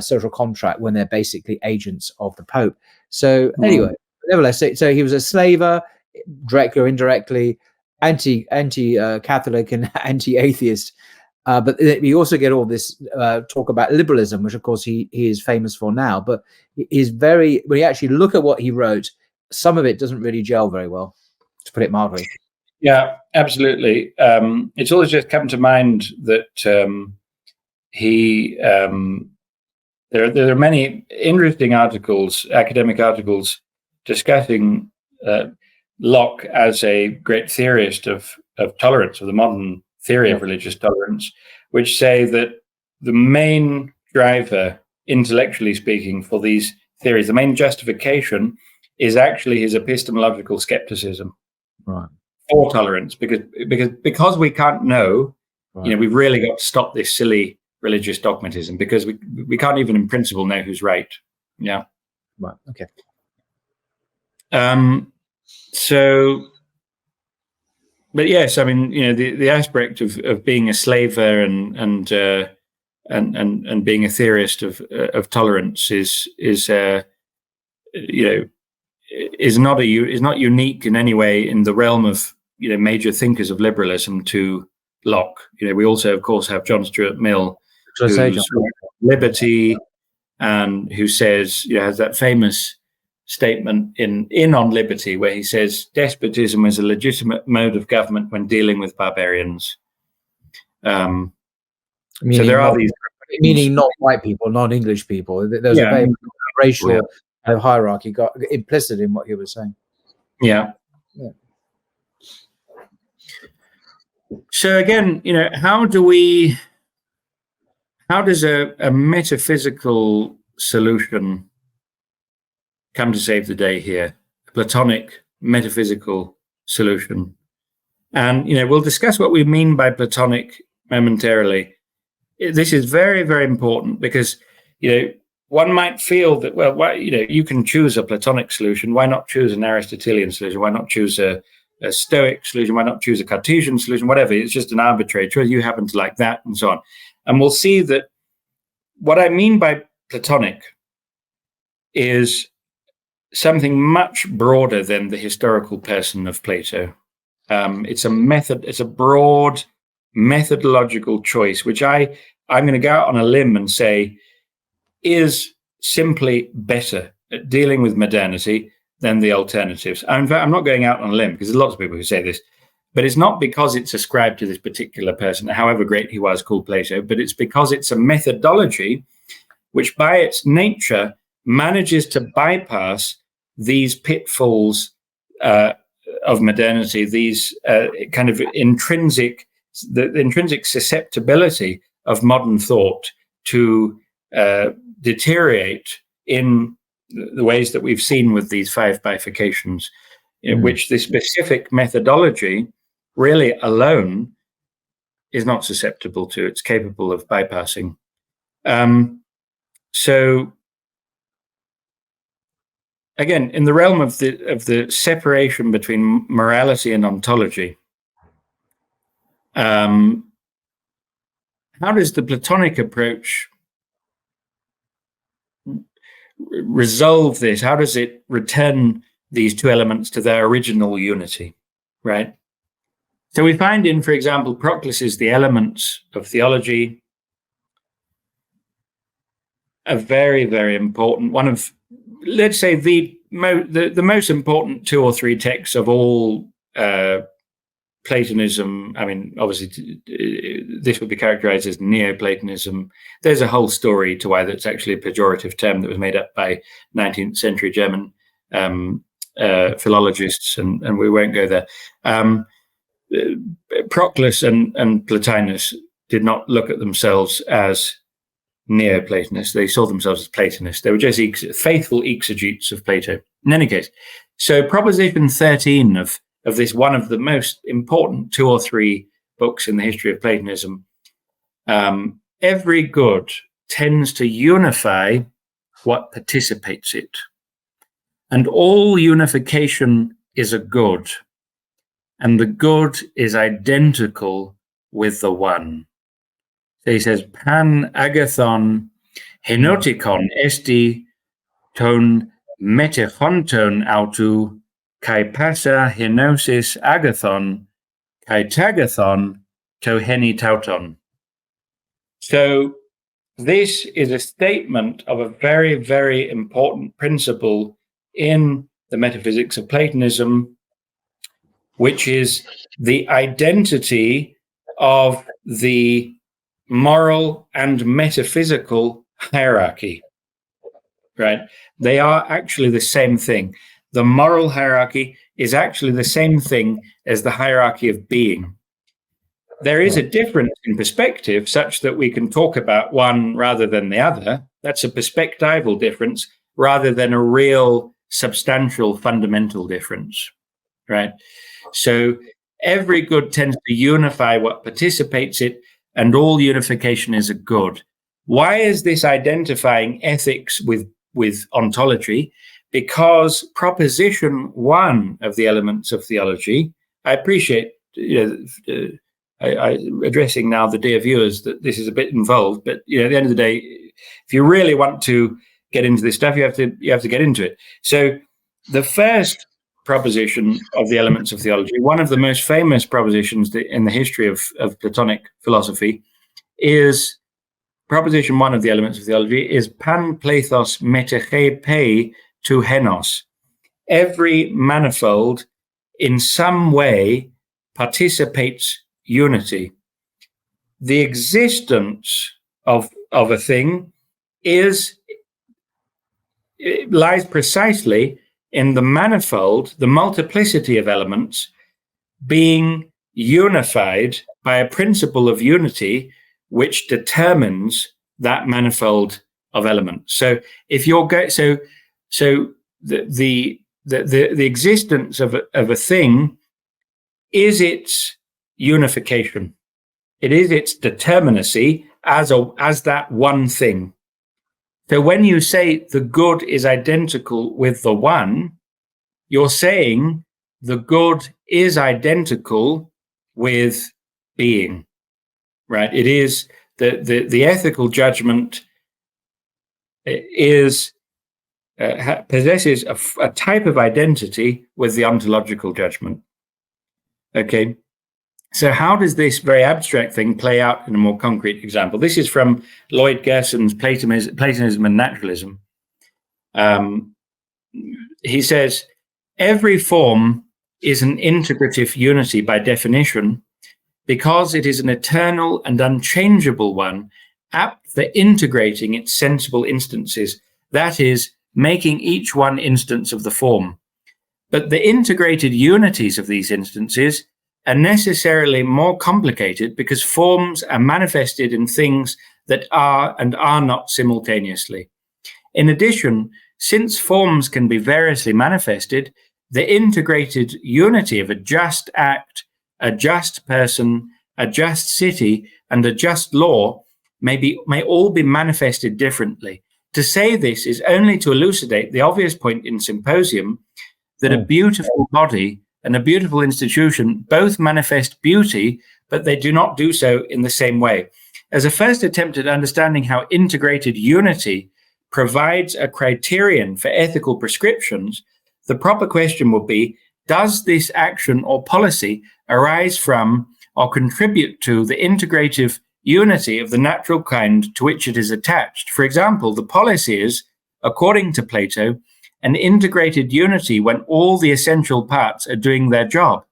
social contract when they're basically agents of the Pope? So anyway, nevertheless, so he was a slaver, directly or indirectly, anti-Catholic and anti-atheist. But we also get all this talk about liberalism, which of course he is famous for now. But when you actually look at what he wrote, some of it doesn't really gel very well, to put it mildly. Yeah, absolutely. It's always just come to mind that there are many interesting academic articles discussing Locke as a great theorist of tolerance, of the modern theory of religious tolerance, which say that the main driver, intellectually speaking, for these theories, the main justification is actually his epistemological skepticism. Right. For tolerance, because we can't know, right. We've really got to stop this silly religious dogmatism, because we can't even in principle know who's right. Yeah. Right. Okay. But yes, I mean, the aspect of being a slaver and being a theorist of tolerance is not unique in any way in the realm of major thinkers of liberalism to Locke. We also, of course, have John Stuart Mill, Shall I say, who's John? liberty, and who says, has that famous statement in On Liberty, where he says, despotism is a legitimate mode of government when dealing with barbarians. So there are these... Meaning not white people, non-English people. There's a very racial hierarchy got implicit in what you were saying. Yeah. So again, how does a metaphysical solution come to save the day here? A Platonic metaphysical solution. And, we'll discuss what we mean by Platonic momentarily. This is very, very important because, one might feel that, well, why, you can choose a Platonic solution. Why not choose an Aristotelian solution? Why not choose a Stoic solution? Why not choose a Cartesian solution? Whatever. It's just an arbitrary choice. You happen to like that, and so on. And we'll see that what I mean by Platonic is something much broader than the historical person of Plato. It's a method. It's a broad methodological choice, which I'm going to go out on a limb and say is simply better at dealing with modernity than the alternatives. In fact, I'm not going out on a limb because there's lots of people who say this, but it's not because it's ascribed to this particular person, however great he was, called Plato, but it's because it's a methodology which by its nature manages to bypass these pitfalls of modernity, these kind of intrinsic susceptibility of modern thought to deteriorate in the ways that we've seen with these 5 bifurcations, in which the specific methodology really alone is not susceptible to. It's capable of bypassing. So again, in the realm of the separation between morality and ontology, how does the Platonic approach resolve this? How does it return these two elements to their original unity, right? So we find in, for example, Proclus's The Elements of Theology, a very, very important one of, let's say, the most important 2 or 3 texts of all Platonism. I mean, obviously, this would be characterized as Neoplatonism. There's a whole story to why that's actually a pejorative term that was made up by 19th century German philologists, and we won't go there. Proclus and Plotinus did not look at themselves as Neoplatonists. They saw themselves as Platonists. They were just faithful exegetes of Plato. In any case, so proposition 13 of this, one of the most important 2 or 3 books in the history of Platonism, every good tends to unify what participates it, and all unification is a good, and the good is identical with the one. So he says, pan agathon henotikon esti ton metechonton autu kai passa henosis agathon kai tagathon to heni tauton. So this is a statement of a very, very important principle in the metaphysics of Platonism, which is the identity of the moral and metaphysical hierarchy, right? They are actually the same thing. The moral hierarchy is actually the same thing as the hierarchy of being. There is a difference in perspective such that we can talk about one rather than the other. That's a perspectival difference rather than a real substantial fundamental difference, right? So every good tends to unify what participates it, and all unification is a good. Why is this identifying ethics with ontology? Because proposition 1 of the Elements of Theology, I appreciate, I addressing now the dear viewers that this is a bit involved, but at the end of the day, if you really want to get into this stuff, you have to get into it. So the first proposition of the elements of theology. One of the most famous propositions in the history of Platonic philosophy is proposition one of the elements of theology is pan plethos meteche pei to henos. Every manifold in some way participates unity. The existence of a thing lies precisely in the manifold, the multiplicity of elements being unified by a principle of unity which determines that manifold of elements. So if you're the existence of a thing is its unification. It is its determinacy as that one thing. So when you say the good is identical with the one, you're saying the good is identical with being, right? It is the ethical judgment possesses a type of identity with the ontological judgment. Okay, so how does this very abstract thing play out in a more concrete example? This is from Lloyd Gerson's Platonism and Naturalism. He says, every form is an integrative unity by definition because it is an eternal and unchangeable one, apt for integrating its sensible instances, that is, making each one instance of the form. But the integrated unities of these instances are necessarily more complicated because forms are manifested in things that are and are not simultaneously. In addition, since forms can be variously manifested, the integrated unity of a just act, a just person, a just city, and a just law may all be manifested differently. To say this is only to elucidate the obvious point in Symposium that a beautiful body and a beautiful institution both manifest beauty, but they do not do so in the same way. As a first attempt at understanding how integrated unity provides a criterion for ethical prescriptions, the proper question would be, does this action or policy arise from or contribute to the integrative unity of the natural kind to which it is attached? For example, the policy is, according to Plato, an integrated unity when all the essential parts are doing their job.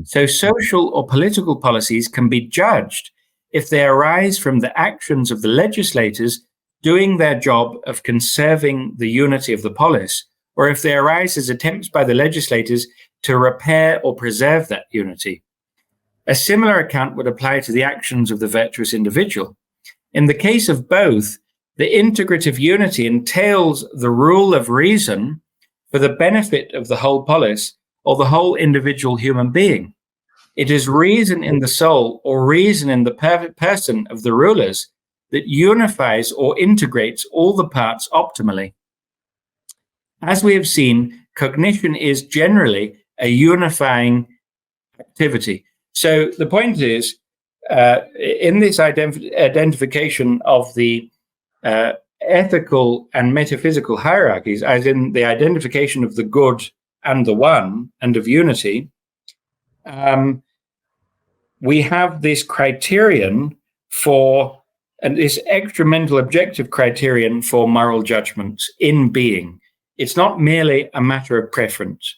So social or political policies can be judged if they arise from the actions of the legislators doing their job of conserving the unity of the polis, or if they arise as attempts by the legislators to repair or preserve that unity. A similar account would apply to the actions of the virtuous individual. In the case of both, the integrative unity entails the rule of reason for the benefit of the whole polis or the whole individual human being. It is reason in the soul or reason in the person of the rulers that unifies or integrates all the parts optimally. As we have seen, cognition is generally a unifying activity. So the point is, in this identification of the ethical and metaphysical hierarchies, as in the identification of the good and the one and of unity, we have this criterion for, and this extra mental objective criterion for moral judgments in being. It's not merely a matter of preference.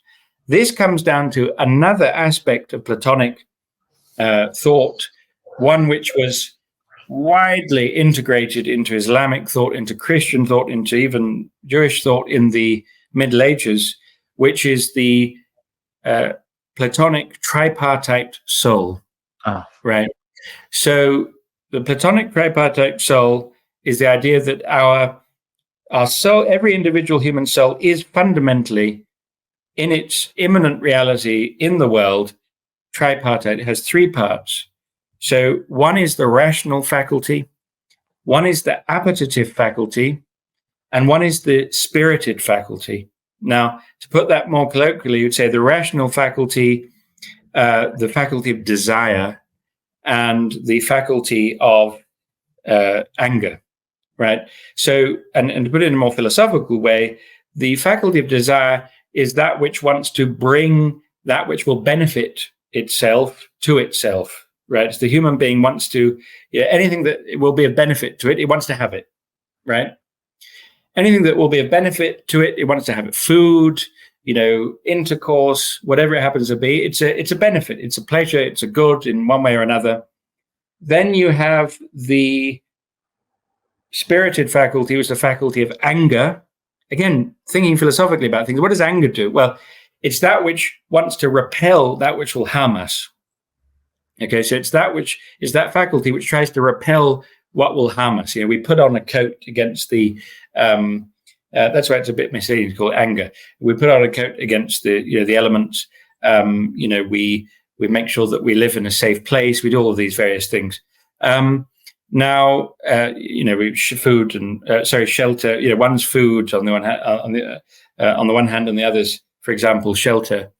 This comes down to another aspect of Platonic thought, one which was widely integrated into Islamic thought, into Christian thought, into even Jewish thought in the Middle Ages, which is the Platonic tripartite soul. Right. So the Platonic tripartite soul is the idea that our soul, every individual human soul, is fundamentally, in its immanent reality in the world, tripartite. It has three parts. So one is the rational faculty, one is the appetitive faculty, and one is the spirited faculty. Now, to put that more colloquially, you'd say the rational faculty, the faculty of desire, and the faculty of anger, right? So, and to put it in a more philosophical way, the faculty of desire is that which wants to bring that which will benefit itself to itself, right? It's the human being wants to, anything that will be of benefit to it, it wants to have it, right? Anything that will be of benefit to it, it wants to have it. Food, intercourse, whatever it happens to be, it's a benefit, it's a pleasure, it's a good in one way or another. Then you have the spirited faculty, which is the faculty of anger. Again, thinking philosophically about things, what does anger do? Well, it's that which wants to repel that which will harm us. Okay, so it's that faculty which tries to repel what will harm us. We put on a coat against the that's why it's a bit misleading to call it anger. We put on a coat against the elements. We make sure that we live in a safe place. We do all of these various things. Now, food and shelter. One's food on the one hand, on the one hand, and the other's, for example, shelter.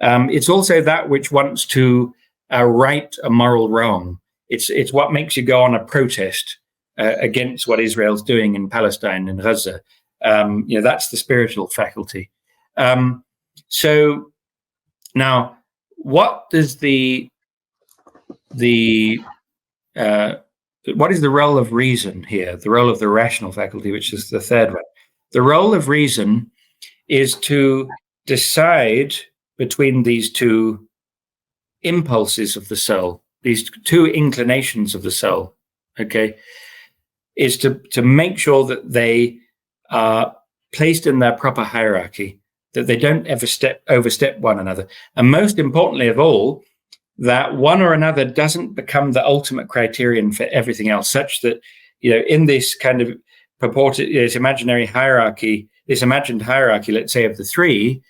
It's also that which wants to right a moral wrong. It's what makes you go on a protest against what Israel's doing in Palestine and Gaza. That's the spiritual faculty. So now, what does what is the role of reason here? The role of the rational faculty, which is the third one. The role of reason is to decide between these two impulses of the soul, these two inclinations of the soul, okay, is to make sure that they are placed in their proper hierarchy, that they don't ever overstep one another. And most importantly of all, that one or another doesn't become the ultimate criterion for everything else, such that, in this kind of purported, this imaginary hierarchy, this imagined hierarchy, let's say, of the three,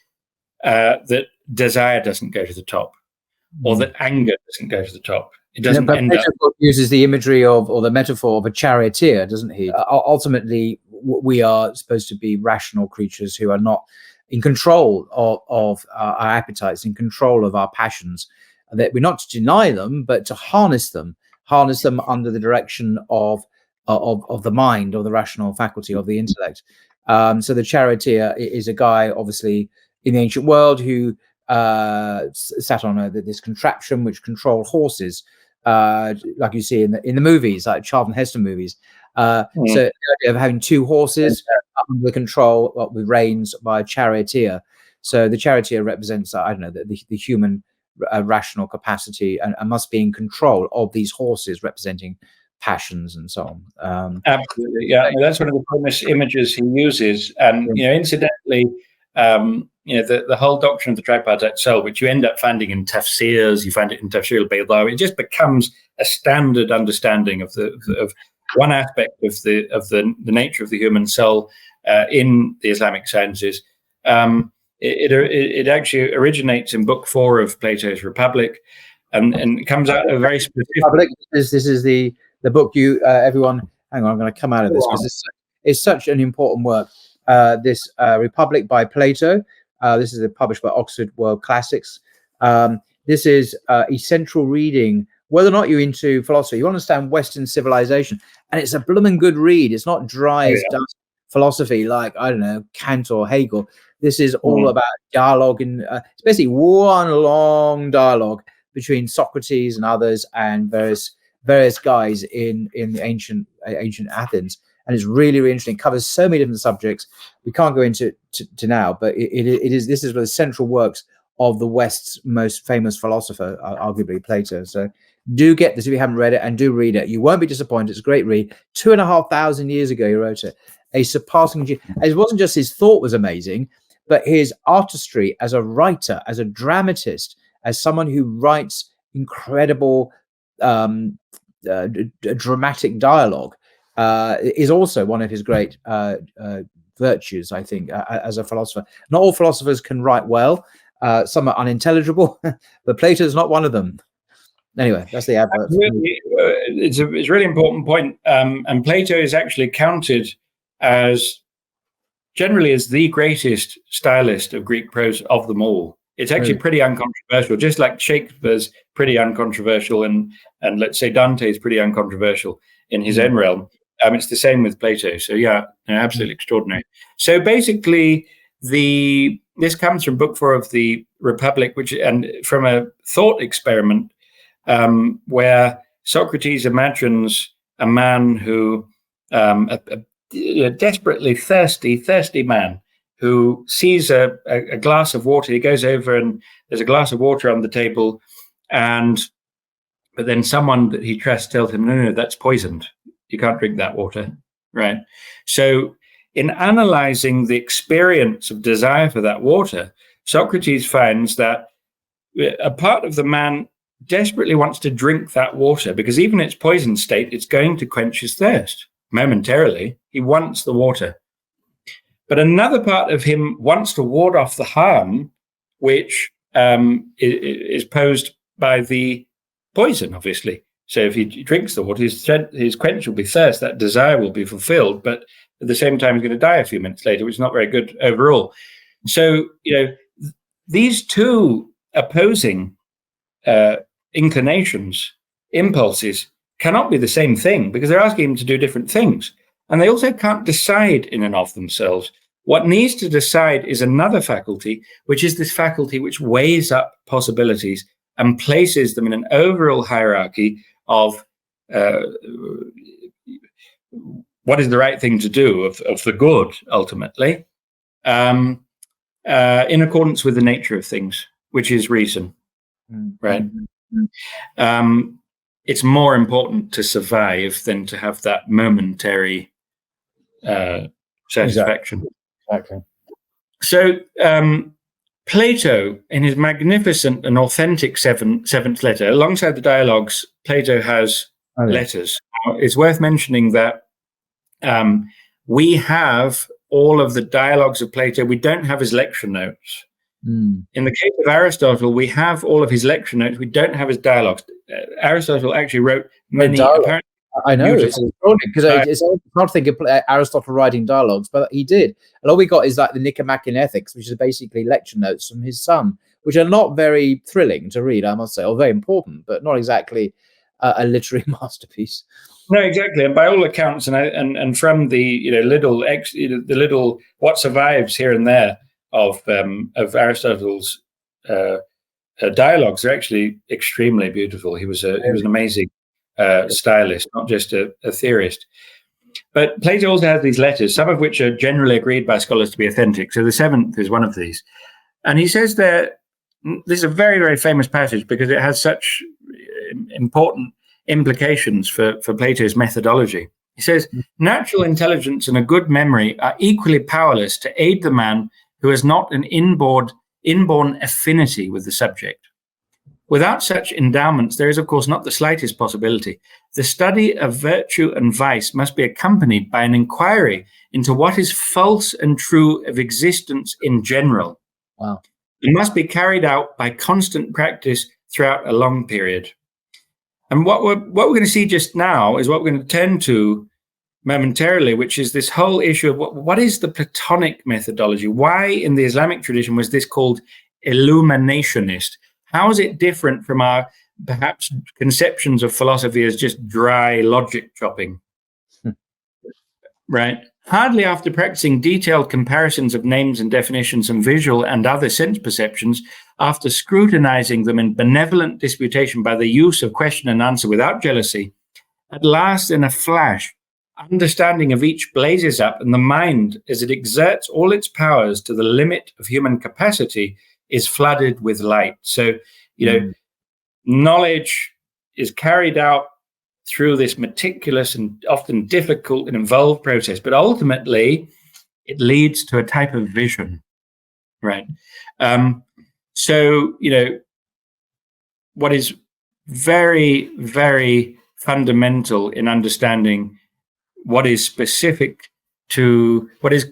that desire doesn't go to the top, or that anger doesn't go to the top. It doesn't end up. Uses the imagery of, or the metaphor of, a charioteer, doesn't he? Ultimately, we are supposed to be rational creatures who are not in control of our appetites, in control of our passions. That we're not to deny them, but to harness them under the direction of the mind, or the rational faculty of the intellect. So the charioteer is a guy, obviously, in the ancient world who sat on this contraption which controlled horses, like you see in the movies, like Charlton Heston movies. So the idea of having two horses under the control with reins by a charioteer. So the charioteer represents, the human rational capacity, and must be in control of these horses, representing passions and so on. Absolutely, yeah. That's one of the famous images he uses, and incidentally, the whole doctrine of the tripartite soul, which you end up finding in tafsirs, you find it in Tafsir al-Baydawi, it just becomes a standard understanding of one aspect of the nature of the human soul in the Islamic sciences. It actually originates in Book 4 of Plato's Republic, and it comes out of a very specific. Republic. This is the book you everyone. Hang on, I'm going to come out of this because it's such an important work. This Republic by Plato. This is published by Oxford World Classics. This is essential reading. Whether or not you're into philosophy, you understand Western civilization, and it's a blooming good read. It's not dry as dust philosophy like, Kant or Hegel. This is all about dialogue, and it's basically one long dialogue between Socrates and others, and various guys in the ancient Athens. And it's really, really interesting. It covers so many different subjects. We can't go into to now, but this is one of the central works of the West's most famous philosopher, arguably Plato. So do get this if you haven't read it, and do read it. You won't be disappointed. It's a great read. 2,500 years ago, he wrote it. A surpassing. It wasn't just his thought was amazing, but his artistry as a writer, as a dramatist, as someone who writes incredible dramatic dialogue, is also one of his great virtues, I think, as a philosopher. Not all philosophers can write well. Some are unintelligible, but Plato's not one of them. Anyway, that's the advert. It's a really important point. And Plato is actually counted as generally as the greatest stylist of Greek prose of them all. It's actually pretty uncontroversial, just like Shakespeare's pretty uncontroversial, and let's say Dante's pretty uncontroversial in his own realm. It's the same with Plato. So yeah, absolutely extraordinary. So basically, the this comes from Book 4 of the Republic, and from a thought experiment where Socrates imagines a man who, a desperately thirsty man who sees a glass of water. He goes over and there's a glass of water on the table, but then someone that he trusts tells him, no, that's poisoned. You can't drink that water, right? So in analyzing the experience of desire for that water, Socrates finds that a part of the man desperately wants to drink that water because even in its poison state, it's going to quench his thirst momentarily. He wants the water. But another part of him wants to ward off the harm which is posed by the poison, obviously. So if he drinks the water, his quench will be thirst, that desire will be fulfilled, but at the same time, he's going to die a few minutes later, which is not very good overall. So, these two opposing inclinations, impulses, cannot be the same thing because they're asking him to do different things. And they also can't decide in and of themselves. What needs to decide is another faculty, which is this faculty which weighs up possibilities and places them in an overall hierarchy of what is the right thing to do, of the good, ultimately, in accordance with the nature of things, which is reason, right? It's more important to survive than to have that momentary satisfaction. Exactly. So Plato, in his magnificent and authentic seventh letter, alongside the dialogues, Plato has letters. It's worth mentioning that we have all of the dialogues of Plato. We don't have his lecture notes. In the case of Aristotle, we have all of his lecture notes. We don't have his dialogues. Aristotle actually wrote many. Apparently, I know, it's extraordinary because it's hard to think of Aristotle writing dialogues, but he did. And all we got is like the Nicomachean Ethics, which is basically lecture notes from his son, which are not very thrilling to read, I must say, or very important, but not exactly a literary masterpiece. No, exactly. And by all accounts, and from the little what survives here and there of Aristotle's dialogues are actually extremely beautiful. He was an amazing stylist, not just a theorist. But Plato also has these letters, some of which are generally agreed by scholars to be authentic. So the seventh is one of these. And he says that this is a very, very famous passage because it has such important implications for Plato's methodology. He says, natural intelligence and a good memory are equally powerless to aid the man who has not an inborn affinity with the subject. Without such endowments, there is, of course, not the slightest possibility. The study of virtue and vice must be accompanied by an inquiry into what is false and true of existence in general. Wow. It must be carried out by constant practice throughout a long period. And what we're going to see just now is what we're going to turn to momentarily, which is this whole issue of what is the Platonic methodology? Why in the Islamic tradition was this called illuminationist? How is it different from our perhaps conceptions of philosophy as just dry logic chopping? Right? Hardly after practicing detailed comparisons of names and definitions and visual and other sense perceptions, after scrutinizing them in benevolent disputation by the use of question and answer without jealousy, at last in a flash, understanding of each blazes up, and the mind, as it exerts all its powers to the limit of human capacity, is flooded with light. So, knowledge is carried out through this meticulous and often difficult and involved process, but ultimately it leads to a type of vision, right? So, what is very, very fundamental in understanding what is specific to what is,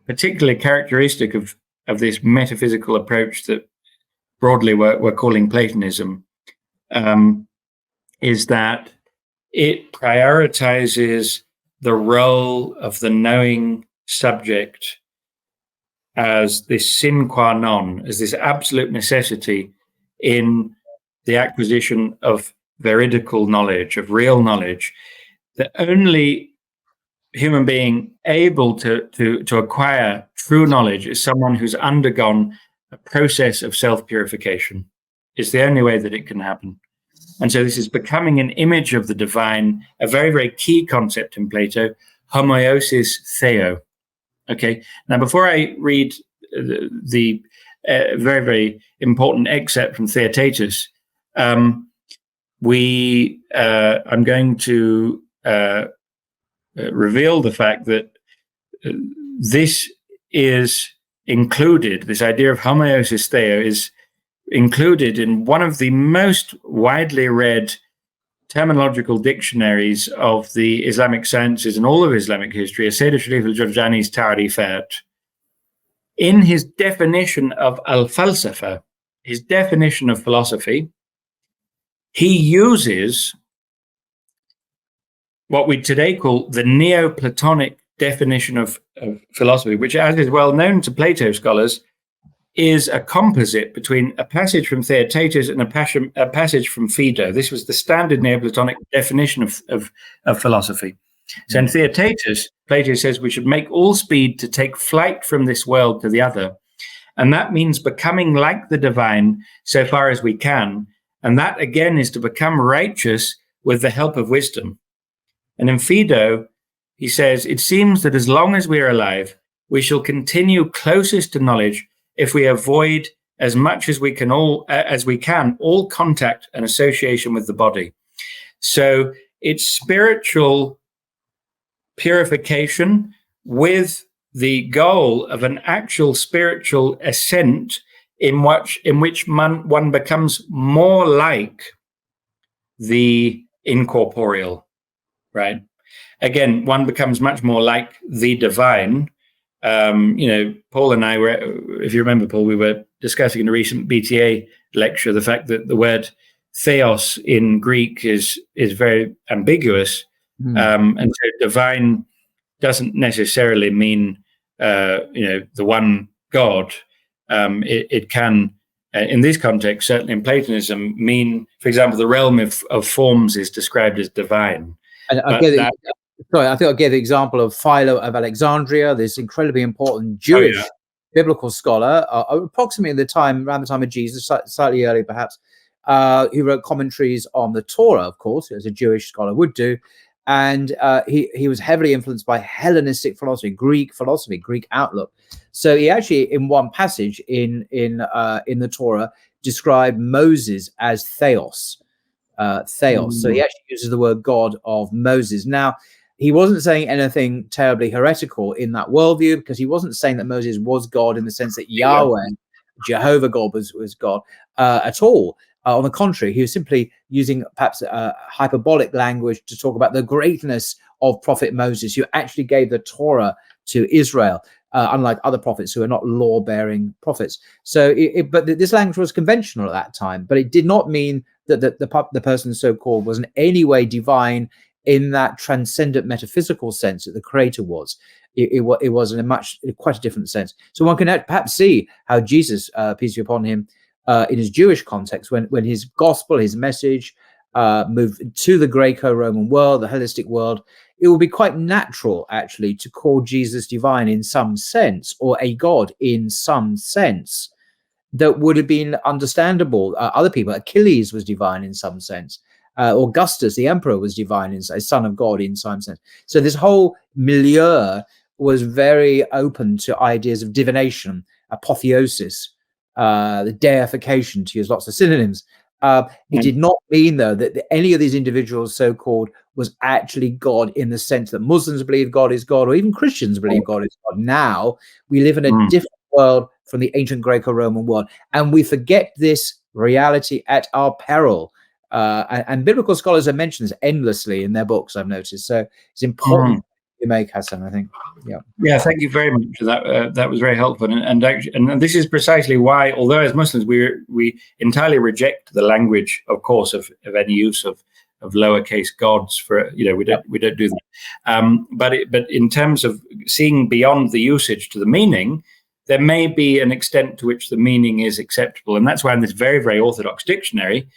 particularly characteristic of this metaphysical approach that broadly we're calling Platonism, is that it prioritizes the role of the knowing subject as this sine qua non, as this absolute necessity in the acquisition of veridical knowledge, of real knowledge, that only human being able to acquire true knowledge is someone who's undergone a process of self-purification. It's the only way that it can happen. And so this is becoming an image of the divine, a very, very key concept in Plato, homoiosis theo. Okay. Now, before I read the very, very important excerpt from Theaetetus, I'm going to reveal the fact that this is included, this idea of homoiosis theo is included in one of the most widely read terminological dictionaries of the Islamic sciences and all of Islamic history, Sayyid Sharif al-Jurjani's Ta'rifat. In his definition of al-falsafa, his definition of philosophy, he uses what we today call the Neoplatonic definition of philosophy, which, as is well known to Plato scholars, is a composite between a passage from Theaetetus and a passage from Phaedo. This was the standard Neoplatonic definition of philosophy. So in Theaetetus, Plato says we should make all speed to take flight from this world to the other. And that means becoming like the divine so far as we can. And that, again, is to become righteous with the help of wisdom. And in Phaedo, he says, it seems that as long as we are alive, we shall continue closest to knowledge if we avoid as much as we can all contact and association with the body. So it's spiritual purification with the goal of an actual spiritual ascent in which one becomes more like the incorporeal, right? Again, one becomes much more like the divine. Paul and I were, if you remember, Paul, we were discussing in a recent BTA lecture the fact that the word theos in Greek is very ambiguous. And so divine doesn't necessarily mean, the one God. It can, in this context, certainly in Platonism, mean, for example, the realm of forms is described as divine. And I think I gave the example of Philo of Alexandria, this incredibly important Jewish biblical scholar, approximately around the time of Jesus, slightly earlier perhaps, who wrote commentaries on the Torah, of course, as a Jewish scholar would do. And he was heavily influenced by Hellenistic philosophy, Greek outlook. So he actually, in one passage in the Torah, described Moses as theos. So he actually uses the word God of Moses. Now, he wasn't saying anything terribly heretical in that worldview, because he wasn't saying that Moses was God in the sense that Yahweh, Jehovah God was God at all. On the contrary, he was simply using perhaps hyperbolic language to talk about the greatness of Prophet Moses, who actually gave the Torah to Israel, unlike other prophets who are not law-bearing prophets. So, but this language was conventional at that time, but it did not mean that the person so-called was in any way divine in that transcendent metaphysical sense that the Creator was. It was in quite a different sense. So one can perhaps see how Jesus, peace be upon him, in his Jewish context, when his gospel, his message moved to the Greco-Roman world, the Hellenistic world, it would be quite natural actually to call Jesus divine in some sense, or a God in some sense. That would have been understandable. Other people, Achilles was divine in some sense. Augustus, the emperor, was divine, a son of God in some sense. So this whole milieu was very open to ideas of divination, apotheosis, the deification, to use lots of synonyms. It did not mean, though, that any of these individuals, so-called, was actually God in the sense that Muslims believe God is God, or even Christians believe God is God. Now we live in a different world from the ancient Greco-Roman world, and we forget this reality at our peril. And biblical scholars have mentioned this endlessly in their books, I've noticed. So it's important to make, Hasan, I think. Yeah, thank you very much for that. That was very helpful, and this is precisely why, although as Muslims we entirely reject the language, of course, of any use of lowercase gods. For we don't do that. But in terms of seeing beyond the usage to the meaning, there may be an extent to which the meaning is acceptable, and that's why in this very, very orthodox dictionary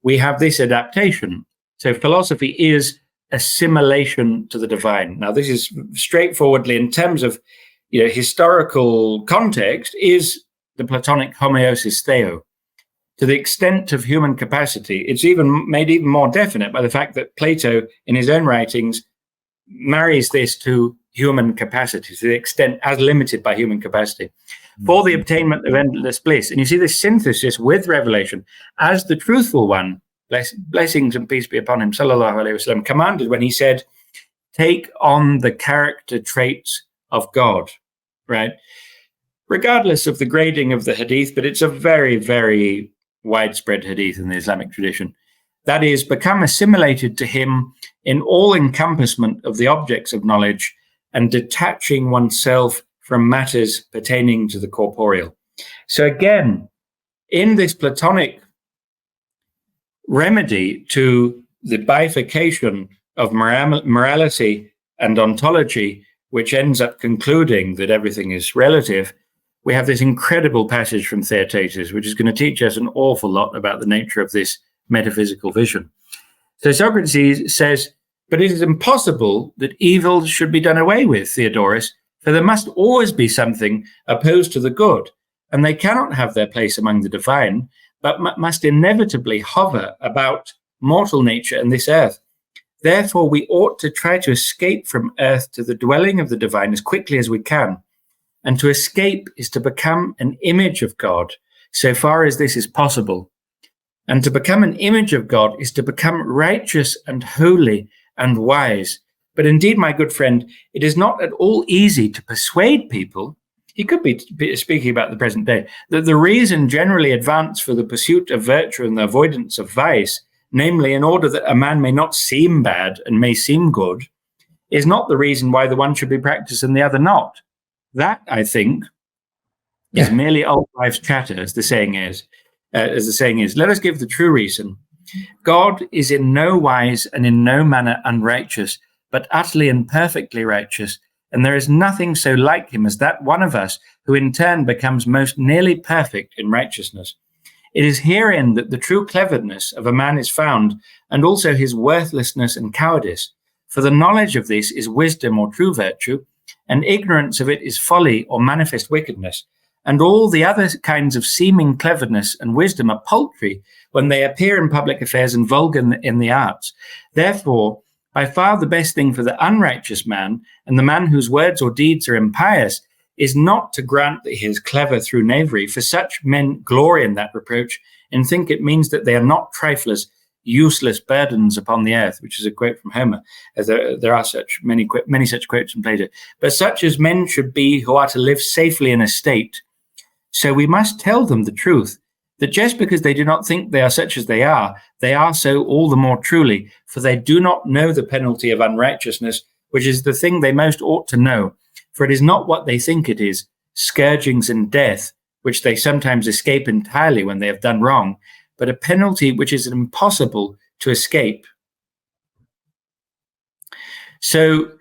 we have this adaptation. So philosophy is assimilation to the divine. Now, this is straightforwardly, in terms of historical context, is the Platonic homeosis theo. To the extent of human capacity, it's even made even more definite by the fact that Plato, in his own writings, marries this to human capacity, to the extent as limited by human capacity, for the obtainment of endless bliss. And you see this synthesis with revelation as the truthful one, blessings and peace be upon him, sallallahu alaihi wasallam, commanded when he said, take on the character traits of God, right? Regardless of the grading of the hadith, but it's a very, very widespread hadith in the Islamic tradition. That is, become assimilated to him in all encompassment of the objects of knowledge and detaching oneself from matters pertaining to the corporeal. So again, in this Platonic remedy to the bifurcation of morality and ontology, which ends up concluding that everything is relative, we have this incredible passage from Theotetus, which is going to teach us an awful lot about the nature of this metaphysical vision. So Socrates says, but it is impossible that evil should be done away with, Theodorus, for there must always be something opposed to the good, and they cannot have their place among the divine, but must inevitably hover about mortal nature and this earth. Therefore, we ought to try to escape from earth to the dwelling of the divine as quickly as we can. And to escape is to become an image of God, so far as this is possible. And to become an image of God is to become righteous and holy and wise. But indeed, my good friend, it is not at all easy to persuade people, he could be speaking about the present day, that the reason generally advanced for the pursuit of virtue and the avoidance of vice, namely in order that a man may not seem bad and may seem good, is not the reason why the one should be practiced and the other not. That, I think, is merely old wives' chatter, as the saying is. Let us give the true reason. God is in no wise and in no manner unrighteous, but utterly and perfectly righteous, and there is nothing so like him as that one of us who in turn becomes most nearly perfect in righteousness. It is herein that the true cleverness of a man is found, and also his worthlessness and cowardice. For the knowledge of this is wisdom or true virtue, and ignorance of it is folly or manifest wickedness. And all the other kinds of seeming cleverness and wisdom are paltry when they appear in public affairs and vulgar in the arts. Therefore, by far the best thing for the unrighteous man and the man whose words or deeds are impious is not to grant that he is clever through knavery, for such men glory in that reproach and think it means that they are not triflers, useless burdens upon the earth, which is a quote from Homer, as there are such many such quotes in Plato. But such as men should be who are to live safely in a state. So we must tell them the truth, that just because they do not think they are such as they are so all the more truly, for they do not know the penalty of unrighteousness, which is the thing they most ought to know. For it is not what they think it is, scourgings and death, which they sometimes escape entirely when they have done wrong, but a penalty which is impossible to escape. So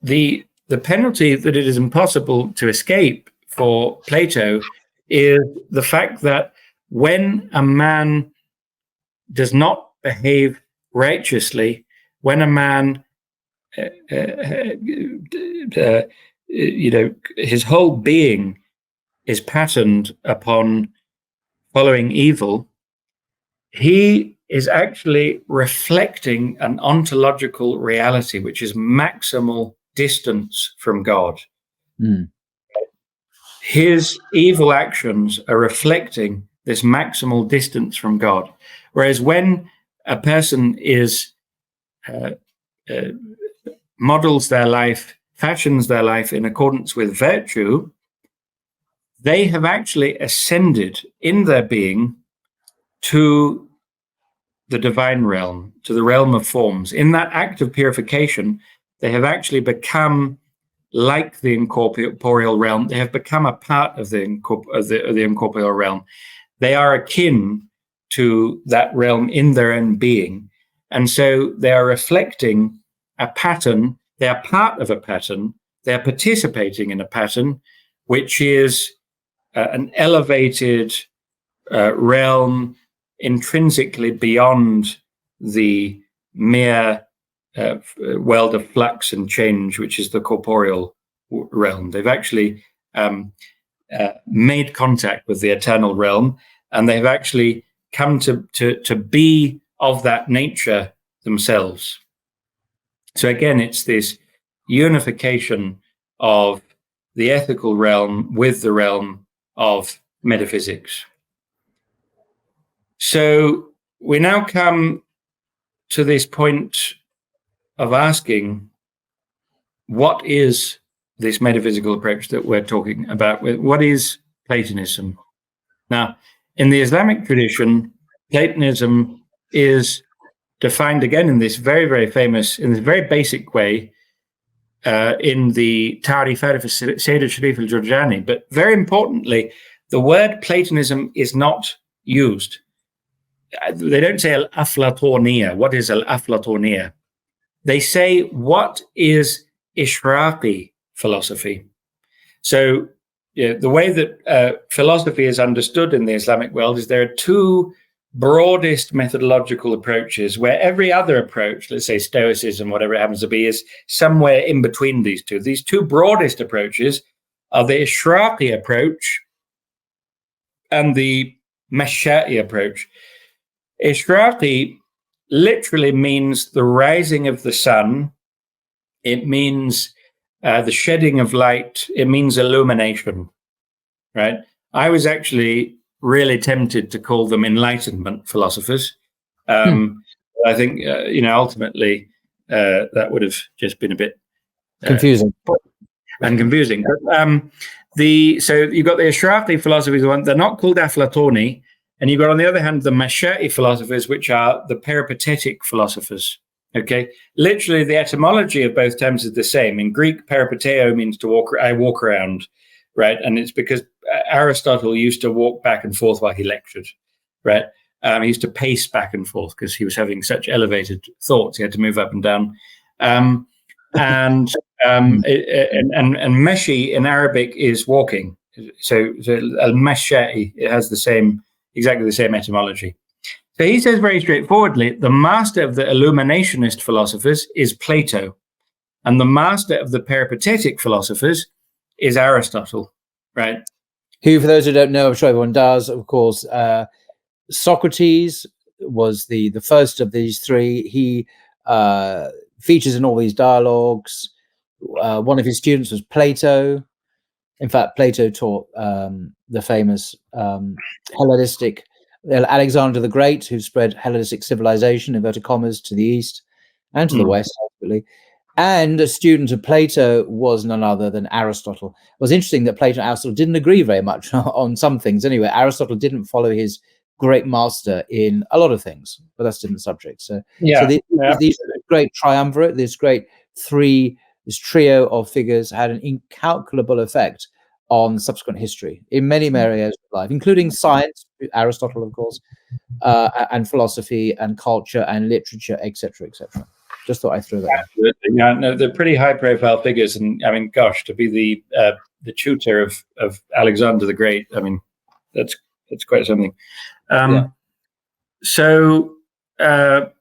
the penalty that it is impossible to escape for Plato is the fact that when a man does not behave righteously, when a man, his whole being is patterned upon following evil, he is actually reflecting an ontological reality, which is maximal distance from God. His evil actions are reflecting this maximal distance from God. Whereas when a person is models their life, fashions their life in accordance with virtue, they have actually ascended in their being to the divine realm, to the realm of forms. In that act of purification, they have actually become like the incorporeal realm. They have become a part of the incorporeal realm. They are akin to that realm in their own being. And so they are reflecting a pattern. They are part of a pattern. They are participating in a pattern, which is an elevated realm intrinsically beyond the mere world of flux and change, which is the corporeal realm. They've actually made contact with the eternal realm, and they've actually come to be of that nature themselves. So again, it's this unification of the ethical realm with the realm of metaphysics. So we now come to this point of asking, what is this metaphysical approach that we're talking about? What is Platonism? Now, in the Islamic tradition, Platonism is defined again in this very, very famous, in this very basic way, in the Tarikh Sayyid al-Sharif al-Jurjani. But very importantly, the word Platonism is not used. They don't say al-Aflatoniya. What is al-Aflatoniya? They say, what is Ishraqi philosophy? So the way that philosophy is understood in the Islamic world is there are two broadest methodological approaches, where every other approach, let's say Stoicism, whatever it happens to be, is somewhere in between these two. These two broadest approaches are the Ishraqi approach and the Mashai approach. Ishraqi literally means the rising of the sun. It means the shedding of light. It means illumination, right? I was actually really tempted to call them Enlightenment philosophers. I think, ultimately that would have just been a bit confusing. And confusing. But so you've got the Ishraqi philosophers, they're not called Aflatoni. And you've got, on the other hand, the Mashai philosophers, which are the peripatetic philosophers. Okay, literally the etymology of both terms is the same. In Greek, peripateo means to walk. I walk around, right? And it's because Aristotle used to walk back and forth while he lectured, right? He used to pace back and forth because he was having such elevated thoughts. He had to move up and down. And meshi in Arabic is walking. So al-mashai, it has exactly the same etymology. So he says very straightforwardly, the master of the illuminationist philosophers is Plato, and the master of the peripatetic philosophers is Aristotle, right? Who, for those who don't know, I'm sure everyone does, of course, Socrates was the first of these three. He features in all these dialogues. One of his students was Plato. In fact, Plato taught the famous Hellenistic Alexander the Great, who spread Hellenistic civilization, inverted commas, to the east and to the west, ultimately. And a student of Plato was none other than Aristotle. It was interesting that Plato and Aristotle didn't agree very much on some things. Anyway, Aristotle didn't follow his great master in a lot of things, but that's a different subject. So these great triumvirate, this trio of figures had an incalculable effect on subsequent history in many areas of life, including science, Aristotle, of course, and philosophy and culture and literature, etc., etc. Just thought I'd throw that in. Absolutely. No, they're pretty high-profile figures, and I mean, gosh, to be the tutor of Alexander the Great, I mean, that's quite something. So, and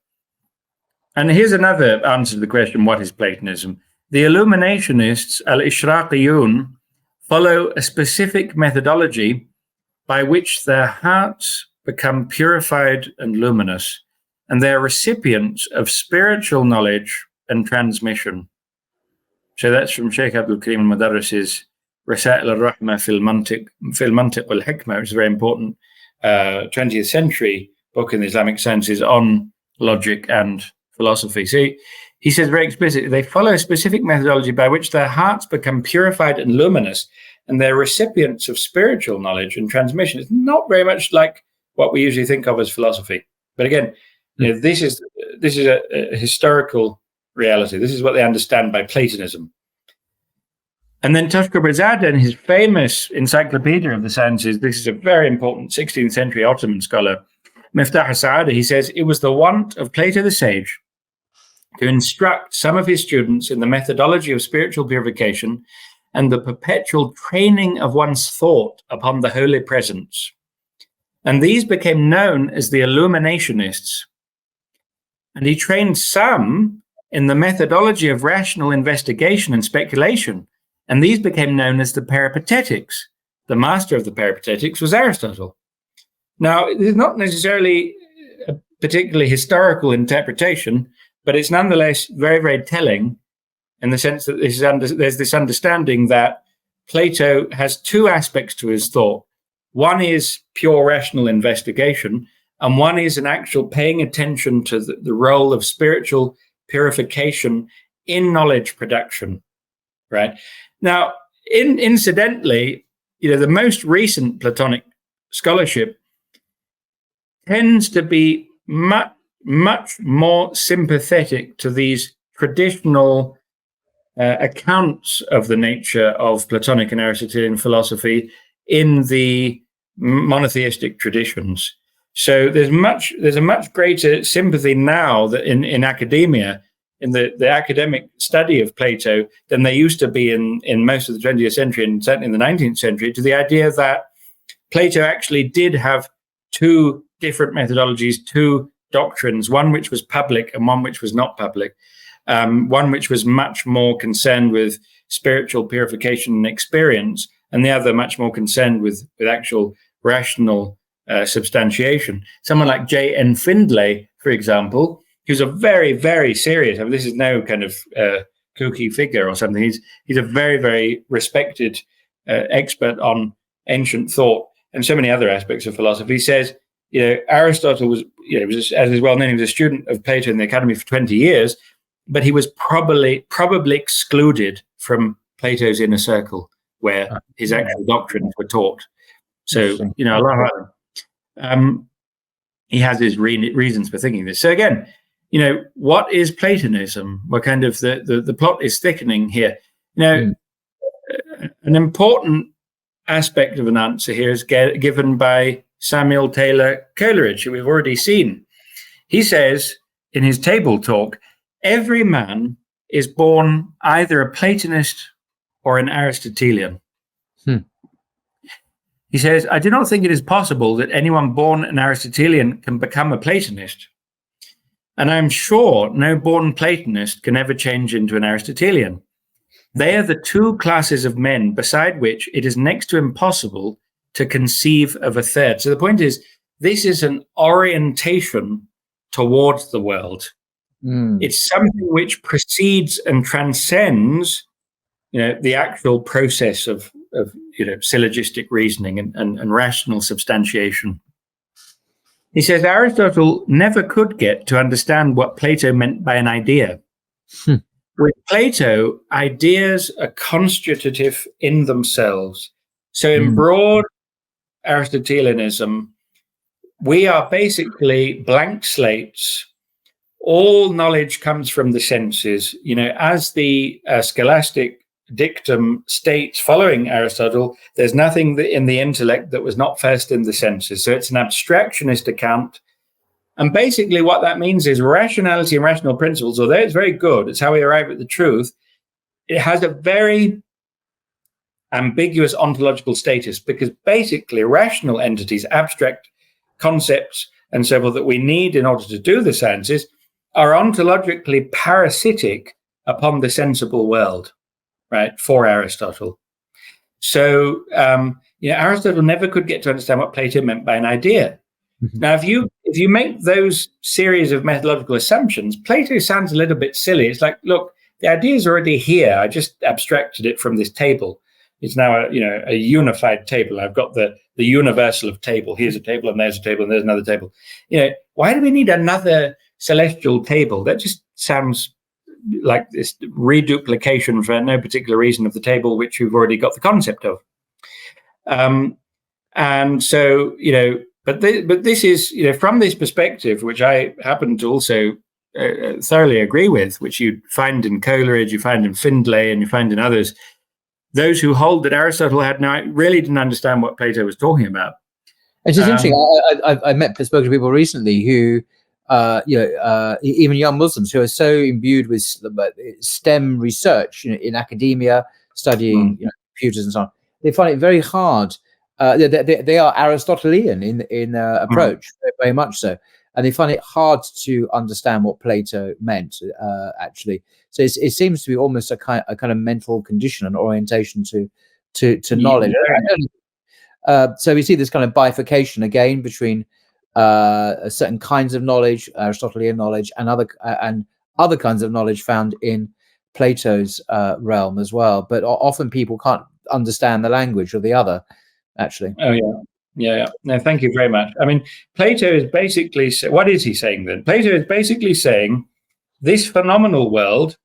here's another answer to the question: what is Platonism? The Illuminationists, al-Ishraqiyun, follow a specific methodology by which their hearts become purified and luminous, and they are recipients of spiritual knowledge and transmission. So that's from Sheikh Abdul Karim al-Mudarris's Rasail al-Rahma fil Mantiq wal-Hikmah, which is a very important 20th century book in the Islamic sciences on logic and philosophy. So he says very explicitly, they follow a specific methodology by which their hearts become purified and luminous, and they're recipients of spiritual knowledge and transmission. It's not very much like what we usually think of as philosophy. But again, this is a historical reality. This is what they understand by Platonism. And then Tashkar-Bazada, in his famous Encyclopedia of the Sciences, this is a very important 16th century Ottoman scholar, Miftah Sa'ada, he says, it was the wont of Plato the sage to instruct some of his students in the methodology of spiritual purification and the perpetual training of one's thought upon the holy presence. And these became known as the Illuminationists. and he trained some in the methodology of rational investigation and speculation, and these became known as the Peripatetics. The master of the Peripatetics was Aristotle. Now, it is not necessarily a particularly historical interpretation, but it's nonetheless very, very telling in the sense that there's this understanding that Plato has two aspects to his thought. One is pure rational investigation, and one is an actual paying attention to the role of spiritual purification in knowledge production, right? Now, incidentally, the most recent Platonic scholarship tends to be much more sympathetic to these traditional accounts of the nature of Platonic and Aristotelian philosophy in the monotheistic traditions. So there's a much greater sympathy now that in academia, in the academic study of Plato, than there used to be in most of the 20th century and certainly in the 19th century, to the idea that Plato actually did have two different methodologies, two doctrines, one which was public and one which was not public. One which was much more concerned with spiritual purification and experience, and the other much more concerned with actual rational substantiation. Someone like J.N. Findlay, for example, who's a very, very serious, this is no kind of kooky figure or something. He's a very, very respected expert on ancient thought and so many other aspects of philosophy. He says, Aristotle was, as is well known, he was a student of Plato in the academy for 20 years, but he was probably excluded from Plato's inner circle, where his actual doctrines were taught. So, a lot of he has his reasons for thinking this. So again, what is Platonism? What kind of the plot is thickening here. An important aspect of an answer here is given by Samuel Taylor Coleridge, who we've already seen. He says in his table talk, every man is born either a Platonist or an Aristotelian. He says, I do not think it is possible that anyone born an Aristotelian can become a Platonist. And I'm sure no born Platonist can ever change into an Aristotelian. They are the two classes of men beside which it is next to impossible to conceive of a third. So the point is, this is an orientation towards the world. It's something which precedes and transcends, the actual process of syllogistic reasoning and rational substantiation. He says Aristotle never could get to understand what Plato meant by an idea. With Plato, ideas are constitutive in themselves. So in broad Aristotelianism, we are basically blank slates. All knowledge comes from the senses. As the scholastic dictum states following Aristotle, there's nothing in the intellect that was not first in the senses. So it's an abstractionist account. And basically what that means is rationality and rational principles, although it's very good, it's how we arrive at the truth, it has a very ambiguous ontological status, because basically rational entities, abstract concepts and so forth that we need in order to do the sciences, are ontologically parasitic upon the sensible world, right, for Aristotle. So, Aristotle never could get to understand what Plato meant by an idea. Now, if you make those series of methodological assumptions, Plato sounds a little bit silly. It's like, look, the idea is already here. I just abstracted it from this table. It's now a unified table. I've got the universal of table. Here's a table, and there's a table, and there's another table. Why do we need another celestial table? That just sounds like this reduplication for no particular reason of the table which we've already got the concept of. And so, but this is, from this perspective, which I happen to also thoroughly agree with, which you find in Coleridge, you find in Findlay, and you find in others, those who hold that Aristotle really didn't understand what Plato was talking about. It's just interesting. I spoke to people recently who, even young Muslims who are so imbued with STEM research, in academia, studying computers and so on. They find it very hard. They are Aristotelian in approach, very much so. and they find it hard to understand what Plato meant, actually. So it seems to be almost a kind of mental condition, an orientation to knowledge. So we see this kind of bifurcation again between certain kinds of knowledge, Aristotelian knowledge, and other kinds of knowledge found in Plato's realm as well. But often people can't understand the language of the other, actually. Oh, yeah. No, thank you very much. I mean, Plato is basically, what is he saying then? Plato is basically saying this phenomenal world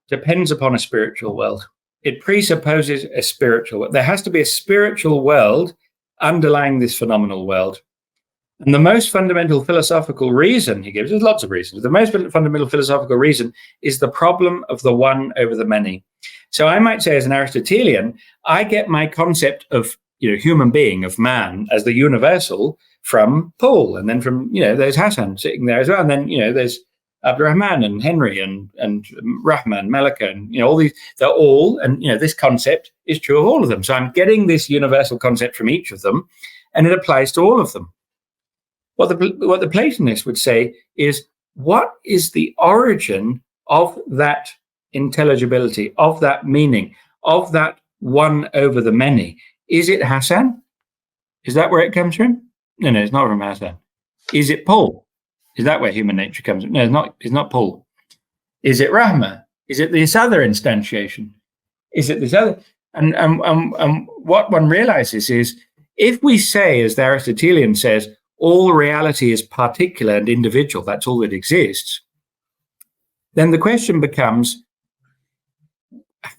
depends upon a spiritual world. It presupposes a spiritual world. There has to be a spiritual world underlying this phenomenal world. And the most fundamental philosophical reason he gives, there's lots of reasons, the most fundamental philosophical reason is the problem of the one over the many. So I might say, as an Aristotelian, I get my concept of human being, of man, as the universal from Paul, and then from there's Hasan sitting there as well, and then there's Abdurrahman and Henry and Rahman, Malika, and all these. They're all, and this concept is true of all of them. So I'm getting this universal concept from each of them, and it applies to all of them. What the Platonists would say is, what is the origin of that intelligibility, of that meaning, of that one over the many? Is it Hasan? Is that where it comes from? No, it's not from Hasan. Is it Paul? Is that where human nature comes from? No, it's not Paul. Is it Rahma? Is it this other instantiation? Is it this other? And what one realizes is, if we say, as the Aristotelian says, all reality is particular and individual, that's all that exists, then the question becomes,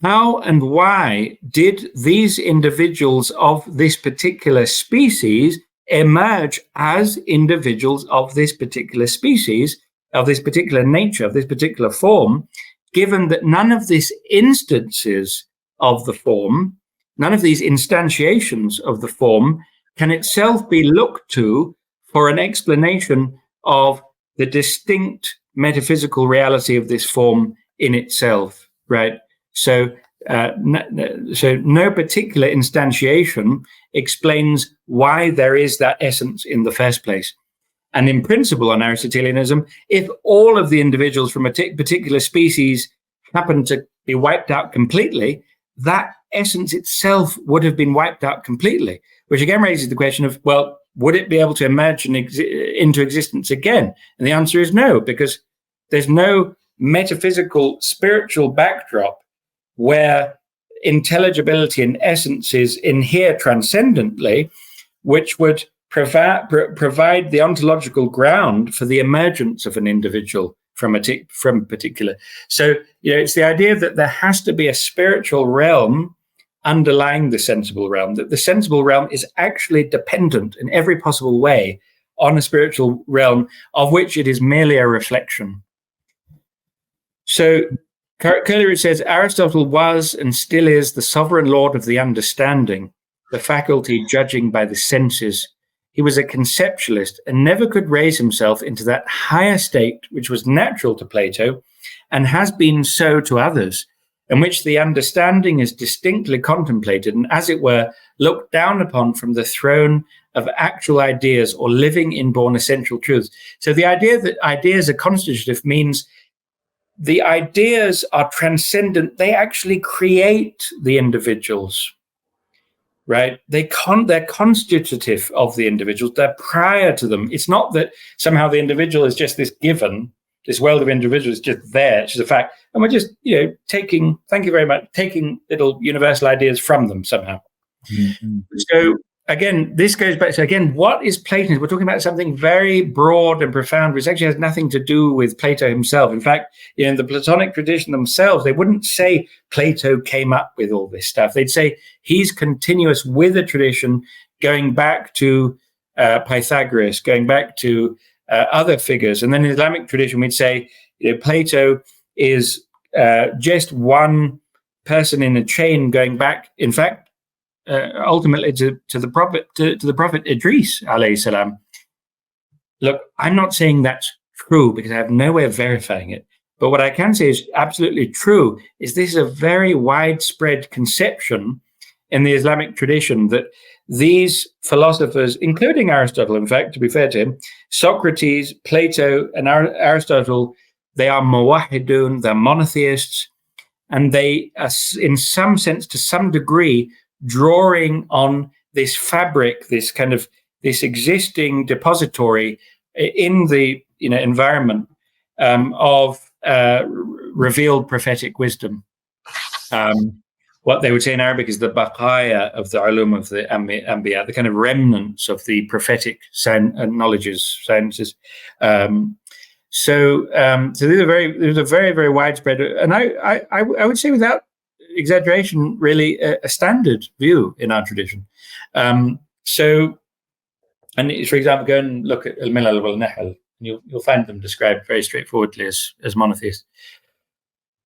how and why did these individuals of this particular species emerge as individuals of this particular species, of this particular nature, of this particular form, given that none of these instances of the form, none of these instantiations of the form can itself be looked to for an explanation of the distinct metaphysical reality of this form in itself, right? So no particular instantiation explains why there is that essence in the first place. And in principle, on Aristotelianism, if all of the individuals from a particular species happen to be wiped out completely, that essence itself would have been wiped out completely, which again raises the question of, well, would it be able to emerge into existence again? And the answer is no, because there's no metaphysical spiritual backdrop where intelligibility and essence is inhere transcendently, which would provide the ontological ground for the emergence of an individual from particular. So it's the idea that there has to be a spiritual realm underlying the sensible realm, that the sensible realm is actually dependent in every possible way on a spiritual realm of which it is merely a reflection. So Coleridge says, Aristotle was and still is the sovereign lord of the understanding, the faculty judging by the senses. He was a conceptualist and never could raise himself into that higher state which was natural to Plato and has been so to others, in which the understanding is distinctly contemplated and, as it were, looked down upon from the throne of actual ideas or living inborn essential truths. So the idea that ideas are constitutive means the ideas are transcendent. They actually create the individuals, right? They're constitutive of the individuals. They're prior to them. It's not that somehow the individual is just this given, this world of individuals is just there. It's just a fact. And we're just, taking little universal ideas from them somehow. Mm-hmm. So again, this goes back to, what is Platonism? We're talking about something very broad and profound, which actually has nothing to do with Plato himself. In fact, in the Platonic tradition themselves, they wouldn't say Plato came up with all this stuff. They'd say he's continuous with a tradition going back to Pythagoras, going back to other figures. And then in Islamic tradition, we'd say Plato is just one person in a chain going back, in fact, ultimately to the prophet Idris alayhi salam. Look, I'm not saying that's true because I have no way of verifying it. But what I can say is absolutely true is this is a very widespread conception in the Islamic tradition that these philosophers, including Aristotle, in fact, to be fair to him, Socrates, Plato, and Aristotle, they are muwahidun, they're monotheists, and they are, in some sense, to some degree, drawing on this fabric, this kind of this existing depository in the environment of revealed prophetic wisdom. What they would say in Arabic is the baqaya of the ulum of the anbiya, the kind of remnants of the prophetic knowledges, sciences. So these are very, very widespread, and I would say, without exaggeration, really a standard view in our tradition. So, and for example, go and look at al-Milal wal-Nahl, you'll find them described very straightforwardly as monotheists.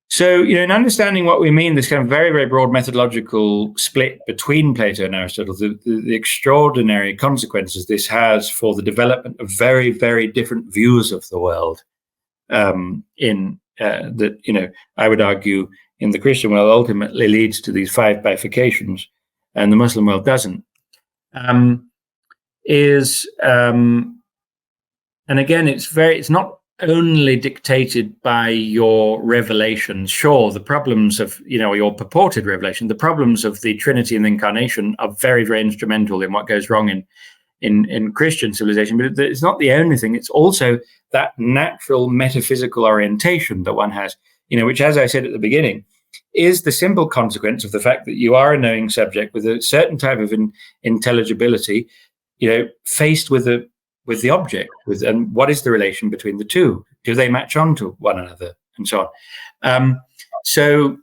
So, in understanding what we mean, this kind of very, very broad methodological split between Plato and Aristotle, the extraordinary consequences this has for the development of very, very different views of the world, I would argue, in the Christian world, ultimately leads to these 5 bifurcations, and the Muslim world doesn't. And again, it's not only dictated by your revelation. Sure, the problems of your purported revelation, the problems of the Trinity and the Incarnation are very, very instrumental in what goes wrong in Christian civilization. But it's not the only thing. It's also that natural metaphysical orientation that one has, which, as I said at the beginning, is the simple consequence of the fact that you are a knowing subject with a certain type of intelligibility, faced with the object, and what is the relation between the two? Do they match on to one another, and so on? So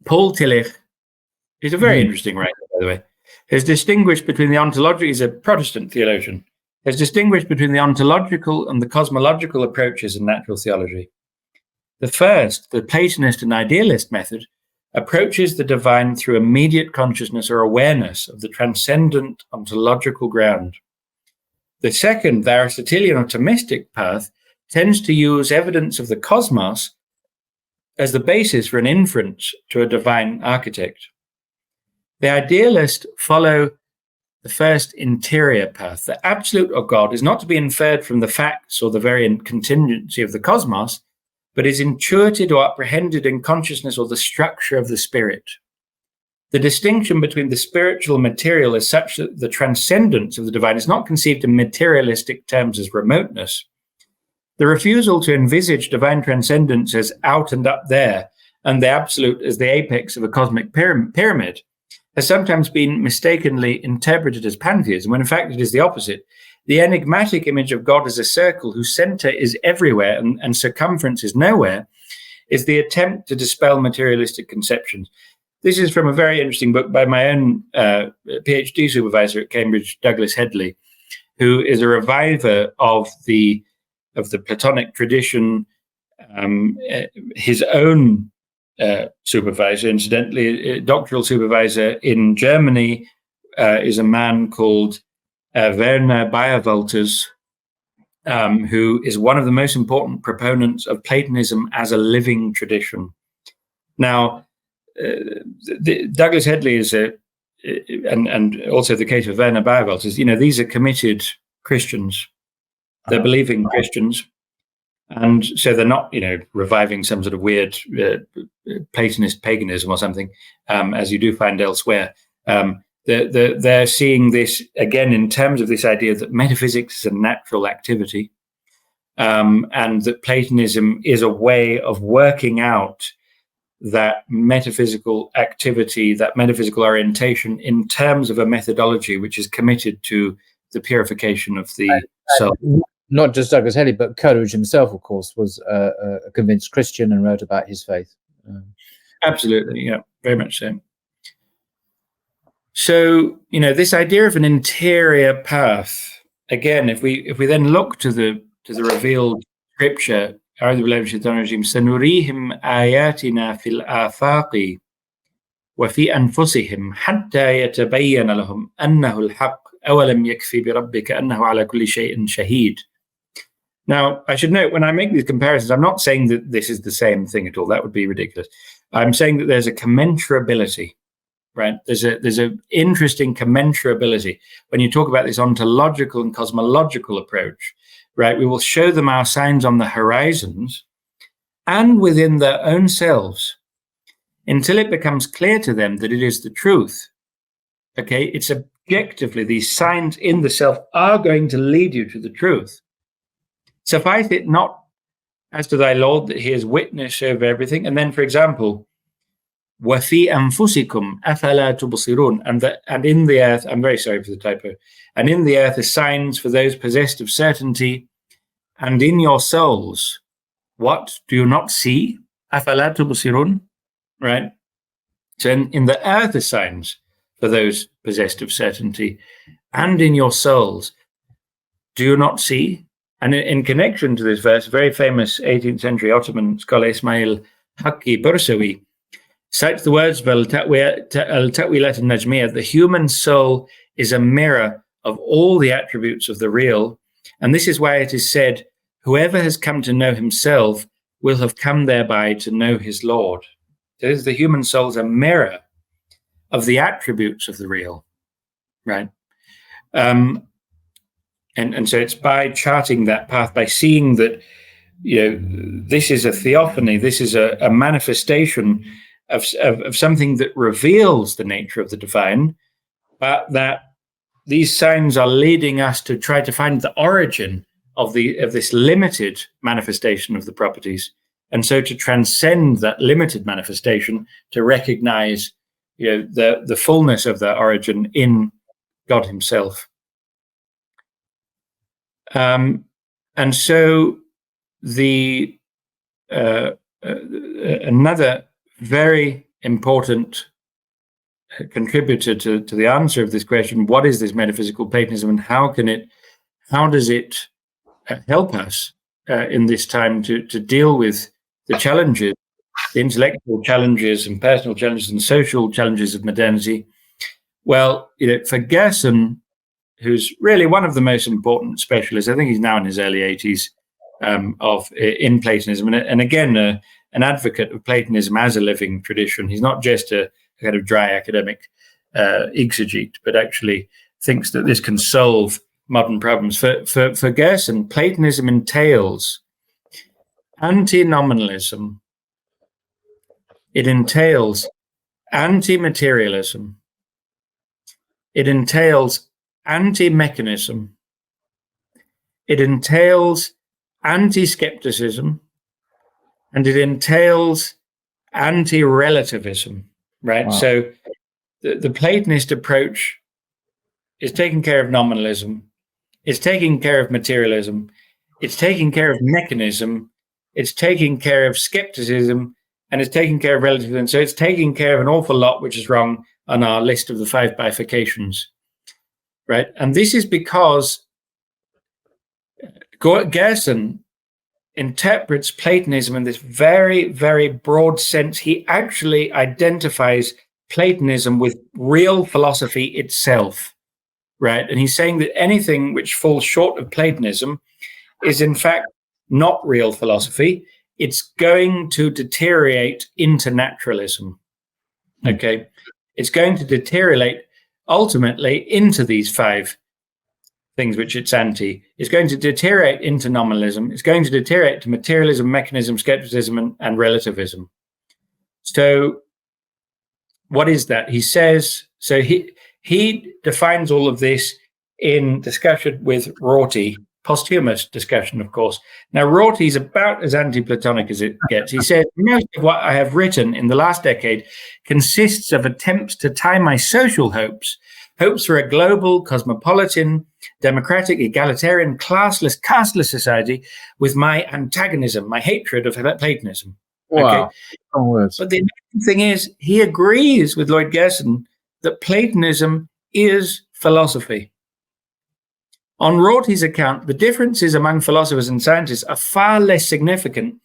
Paul Tillich is a very interesting writer, by the way. Has distinguished between the ontological, he's a Protestant theologian, has distinguished between the ontological and the cosmological approaches in natural theology. The first, the Platonist and idealist method, approaches the divine through immediate consciousness or awareness of the transcendent ontological ground. The second, the Aristotelian or Thomistic path, tends to use evidence of the cosmos as the basis for an inference to a divine architect. The idealists follow the first interior path. The absolute of God is not to be inferred from the facts or the very contingency of the cosmos, but is intuited or apprehended in consciousness or the structure of the spirit. The distinction between the spiritual and material is such that the transcendence of the divine is not conceived in materialistic terms as remoteness. The refusal to envisage divine transcendence as out and up there, and the absolute as the apex of a cosmic pyramid, has sometimes been mistakenly interpreted as pantheism, when in fact it is the opposite. The enigmatic image of God as a circle whose center is everywhere and circumference is nowhere is the attempt to dispel materialistic conceptions. This is from a very interesting book by my own PhD supervisor at Cambridge, Douglas Headley, who is a reviver of the Platonic tradition. His own supervisor, incidentally, doctoral supervisor in Germany, is a man called Werner Bayerwalters, who is one of the most important proponents of Platonism as a living tradition. Now, Douglas Headley is and also the case of Werner Bayerwalters, these are committed Christians. They're believing Christians. And so they're not, reviving some sort of weird Platonist paganism or something, as you do find elsewhere. They're seeing this, again, in terms of this idea that metaphysics is a natural activity, and that Platonism is a way of working out that metaphysical activity, that metaphysical orientation in terms of a methodology which is committed to the purification of the self. Not just Douglas Headley, but Coleridge himself, of course, was a convinced Christian and wrote about his faith. Absolutely, yeah, very much so. So, this idea of an interior path, again, if we then look to the revealed scripture, سنريهم آياتنا في الآفاق وفي أنفسهم حتى يتبين لهم أنه الحق أولم يكفي بربك أنه على كل شيء شهيد. Now, I should note, when I make these comparisons, I'm not saying that this is the same thing at all. That would be ridiculous. I'm saying that there's a commensurability right? There's a interesting commensurability when you talk about this ontological and cosmological approach, right? We will show them our signs on the horizons and within their own selves until it becomes clear to them that it is the truth. Okay, it's objectively, these signs in the self are going to lead you to the truth. Suffice it not as to thy Lord that he is witness over everything. And then, for example, وَفِي أَنفُسِكُمْ أَفَلَا تُبْصِرُونَ, and in the earth, I'm very sorry for the typo, and in the earth are signs for those possessed of certainty, and in your souls, what do you not see? أَفَلَا تُبْصِرُونَ, right? So in the earth are signs for those possessed of certainty, and in your souls, do you not see? And in connection to this verse, very famous 18th century Ottoman scholar Ismail Haqqi Bursawi cites the words of Al-Ta'wilat al-Najmiyah, the human soul is a mirror of all the attributes of the real. And this is why it is said, whoever has come to know himself will have come thereby to know his Lord. So this is the human soul is a mirror of the attributes of the real, right? And so it's by charting that path, by seeing that, this is a theophany, this is a manifestation of something that reveals the nature of the divine, but that these signs are leading us to try to find the origin of this limited manifestation of the properties, and so to transcend that limited manifestation, to recognize the fullness of that origin in God himself. And so the another very important contributor to the answer of this question, what is this metaphysical Platonism, and how does it help us in this time to deal with the challenges, the intellectual challenges and personal challenges and social challenges of modernity? Well, for Gerson, who's really one of the most important specialists, I think he's now in his early 80s, in Platonism, and again an advocate of Platonism as a living tradition. He's not just a kind of dry academic exegete, but actually thinks that this can solve modern problems. For Gerson, Platonism entails anti-nominalism. It entails anti-materialism. It entails anti-mechanism. It entails anti-skepticism, and it entails anti-relativism, right? Wow. So the Platonist approach is taking care of nominalism, it's taking care of materialism, it's taking care of mechanism, it's taking care of skepticism, and it's taking care of relativism. So it's taking care of an awful lot which is wrong on our list of the 5 bifurcations, right? And this is because Gerson interprets Platonism in this very, very broad sense. He actually identifies Platonism with real philosophy itself, right? And he's saying that anything which falls short of Platonism is in fact not real philosophy. It's going to deteriorate into naturalism, okay? It's going to deteriorate ultimately into these 5 things which it's anti. It's going to deteriorate into nominalism. It's going to deteriorate to materialism, mechanism, skepticism, and relativism. So what is that? He says, so he defines all of this in discussion with Rorty, posthumous discussion, of course. Now, Rorty is about as anti-Platonic as it gets. He says, most of what I have written in the last decade consists of attempts to tie my social hopes for a global, cosmopolitan, democratic, egalitarian, classless, casteless society with my antagonism, my hatred of Platonism. Wow. Okay? But the amazing thing is, he agrees with Lloyd Gerson that Platonism is philosophy. On Rorty's account, the differences among philosophers and scientists are far less significant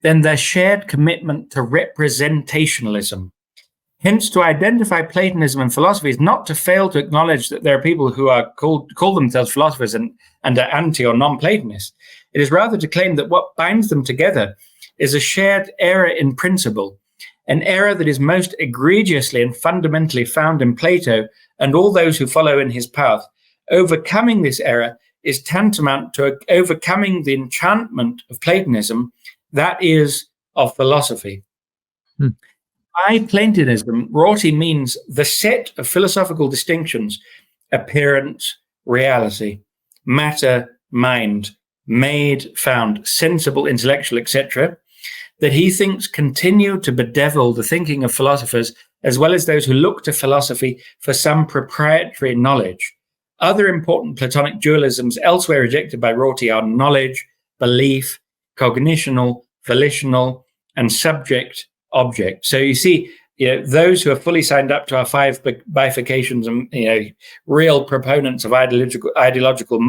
than their shared commitment to representationalism. Hence, to identify Platonism and philosophy is not to fail to acknowledge that there are people who are call themselves philosophers and are anti or non-Platonists. It is rather to claim that what binds them together is a shared error in principle, an error that is most egregiously and fundamentally found in Plato and all those who follow in his path. Overcoming this error is tantamount to overcoming the enchantment of Platonism, that is, of philosophy. By Platonism, Rorty means the set of philosophical distinctions: appearance, reality, matter, mind, made, found, sensible, intellectual, etc., that he thinks continue to bedevil the thinking of philosophers, as well as those who look to philosophy for some proprietary knowledge. Other important Platonic dualisms elsewhere rejected by Rorty are knowledge, belief, cognitional, volitional, and subject-object. So you see, those who are fully signed up to our 5 bifurcations and real proponents of ideological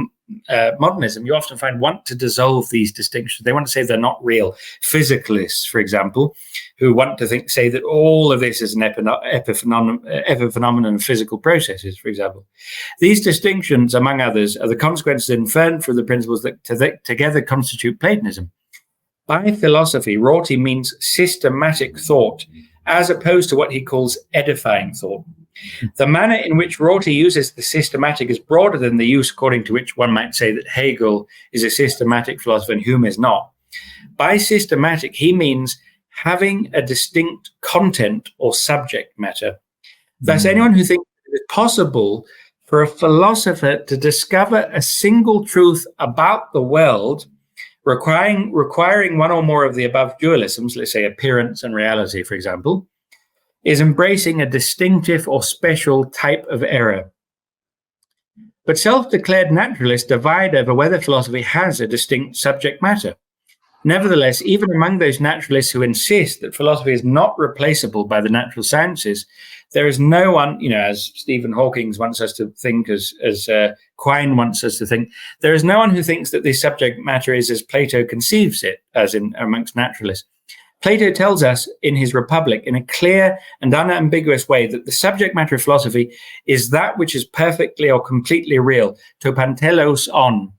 modernism, you often find want to dissolve these distinctions. They want to say they're not real. Physicalists, for example, who want to say that all of this is an epiphenomenon of physical processes, for example. These distinctions, among others, are the consequences inferred from the principles that together constitute Platonism. By philosophy, Rorty means systematic thought, as opposed to what he calls edifying thought. The manner in which Rorty uses the systematic is broader than the use according to which one might say that Hegel is a systematic philosopher and Hume is not. By systematic, he means having a distinct content or subject matter. Thus, anyone who thinks it is possible for a philosopher to discover a single truth about the world, requiring one or more of the above dualisms, let's say appearance and reality, for example, is embracing a distinctive or special type of error. But self-declared naturalists divide over whether philosophy has a distinct subject matter. Nevertheless, even among those naturalists who insist that philosophy is not replaceable by the natural sciences, there is no one, as Stephen Hawking wants us to think, as Quine wants us to think, there is no one who thinks that this subject matter is as Plato conceives it, as in amongst naturalists. Plato tells us in his Republic in a clear and unambiguous way that the subject matter of philosophy is that which is perfectly or completely real, to pantelos on.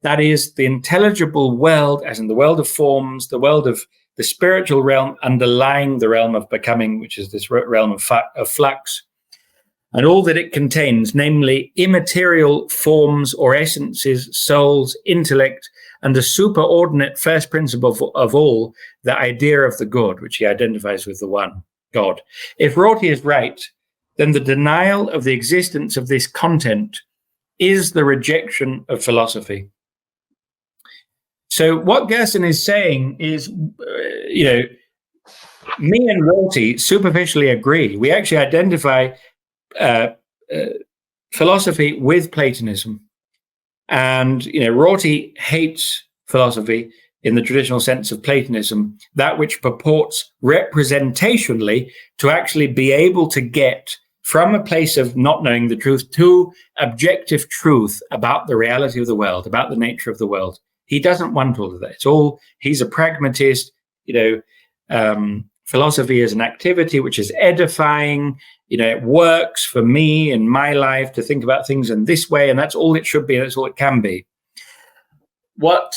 That is, the intelligible world, as in the world of forms, the world of the spiritual realm underlying the realm of becoming, which is this realm of flux, and all that it contains, namely immaterial forms or essences, souls, intellect, and the superordinate first principle of all, the idea of the good, which he identifies with the one, God. If Rorty is right, then the denial of the existence of this content is the rejection of philosophy. So what Gerson is saying is, me and Rorty superficially agree. We actually identify philosophy with Platonism. And, Rorty hates philosophy in the traditional sense of Platonism, that which purports representationally to actually be able to get from a place of not knowing the truth to objective truth about the reality of the world, about the nature of the world. He doesn't want all of that. He's a pragmatist. Philosophy is an activity which is edifying. It works for me in my life to think about things in this way, and that's all it should be, and that's all it can be. What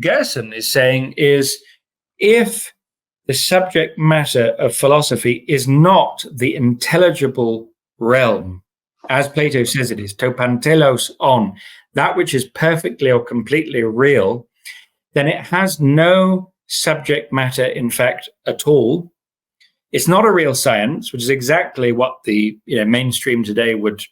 Gerson is saying is, if the subject matter of philosophy is not the intelligible realm, as Plato says it is, to pantelos on, that which is perfectly or completely real, then it has no subject matter, in fact, at all. It's not a real science, which is exactly what the mainstream today would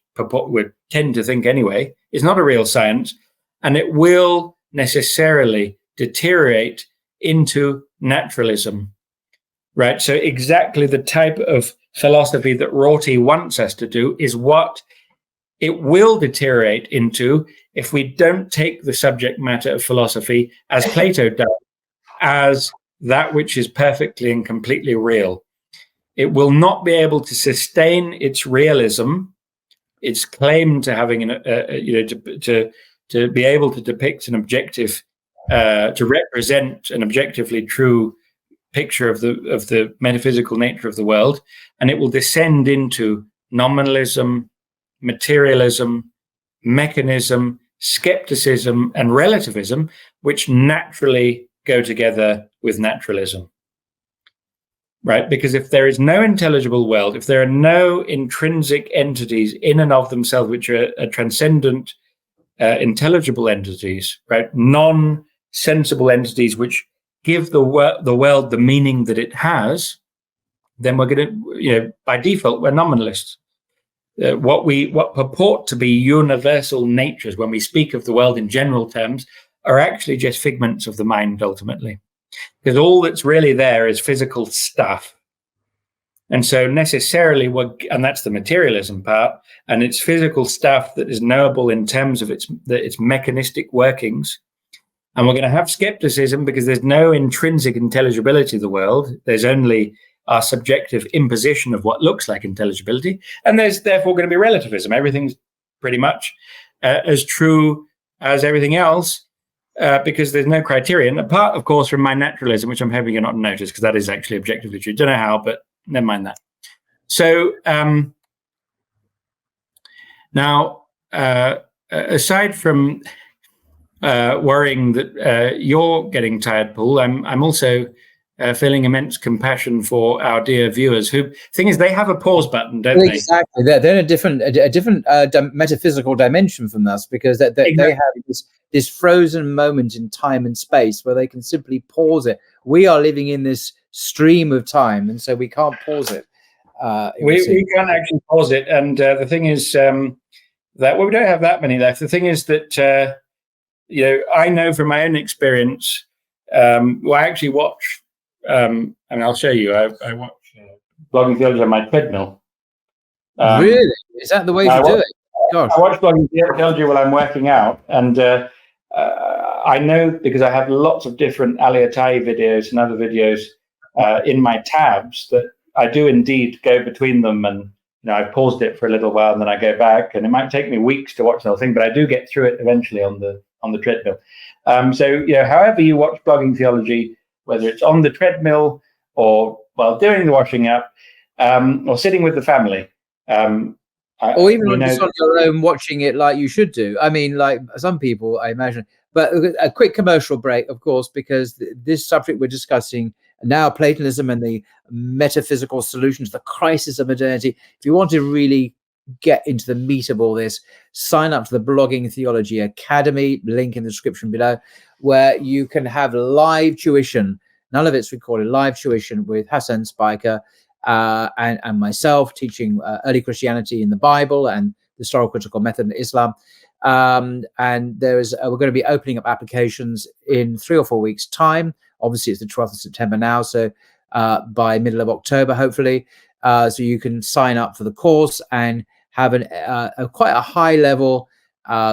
tend to think anyway. It's not a real science, and it will necessarily deteriorate into naturalism, right? So exactly the type of philosophy that Rorty wants us to do is what it will deteriorate into if we don't take the subject matter of philosophy, as Plato does, as that which is perfectly and completely real. It will not be able to sustain its realism, its claim to having to be able to depict an objective, to represent an objectively true picture of the metaphysical nature of the world, and it will descend into nominalism, materialism, mechanism, skepticism, and relativism, which naturally go together with naturalism. right? Because if there is no intelligible world, if there are no intrinsic entities in and of themselves, which are transcendent, intelligible entities, right? Non-sensible entities which give the world the meaning that it has, then we're going to, by default, we're nominalists. What purport to be universal natures when we speak of the world in general terms are actually just figments of the mind ultimately, because all that's really there is physical stuff. And so necessarily, and that's the materialism part, and it's physical stuff that is knowable in terms of its mechanistic workings. And we're going to have skepticism because there's no intrinsic intelligibility of the world. There's only our subjective imposition of what looks like intelligibility. And there's therefore going to be relativism. Everything's pretty much as true as everything else because there's no criterion, apart, of course, from my naturalism, which I'm hoping you're not noticed because that is actually objectively true. Don't know how, but never mind that. So now, aside from worrying that you're getting tired, Paul, I'm also feeling immense compassion for our dear viewers. Who, thing is, they have a pause button, don't they? Exactly. They're in a different metaphysical dimension from us because they have this frozen moment in time and space where they can simply pause it. We are living in this stream of time, and so we can't pause it. We can't actually pause it. And the thing is that we don't have that many left. The thing is that I know from my own experience. I actually watch. And I'll show you. I watch Blogging Theology on my treadmill. Really? Is that the way to do it? Gosh. I watch Blogging Theology while I'm working out, and I know because I have lots of different Aliatai videos and other videos in my tabs that I do indeed go between them, and I've paused it for a little while and then I go back, and it might take me weeks to watch the whole thing, but I do get through it eventually on the treadmill. So however you watch Blogging Theology, whether it's on the treadmill or while doing the washing up, or sitting with the family, or even just on your own watching it like you should do. I mean, like some people, I imagine. But a quick commercial break, of course, because this subject we're discussing now, Platonism and the metaphysical solutions, the crisis of modernity. If you want to really get into the meat of all this, sign up to the Blogging Theology Academy, link in the description below, where you can have live tuition. None of it's recorded, live tuition with Hasan Spiker and myself teaching early Christianity in the Bible and the historical critical method in Islam. And we're going to be opening up applications in 3 or 4 weeks' time. Obviously, it's the 12th of September now, so by middle of October, hopefully. So you can sign up for the course and have quite a high level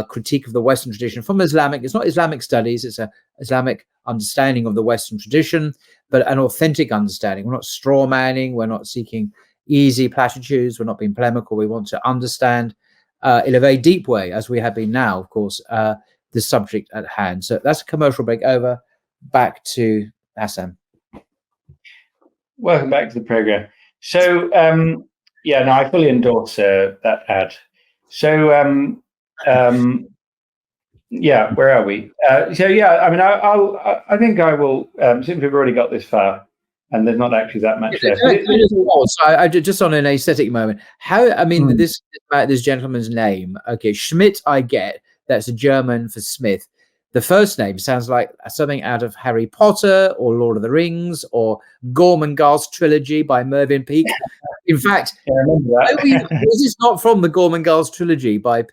critique of the Western tradition from Islamic. It's not Islamic studies, it's an Islamic understanding of the Western tradition, but an authentic understanding. We're not straw manning, we're not seeking easy platitudes, we're not being polemical. We want to understand in a very deep way, as we have been now, of course, the subject at hand. So that's a commercial break over. Back to Hasan. Welcome back to the program. So, I fully endorse that ad. So, where are we? I think I will, since we've already got this far, and there's not actually that much left. I just on an aesthetic moment. This gentleman's name. Okay, Schmidt. I get that's a German for Smith. The first name sounds like something out of Harry Potter or Lord of the Rings or Gormenghast trilogy by Mervyn Peake. In fact, is this not from the Gormenghast trilogy by?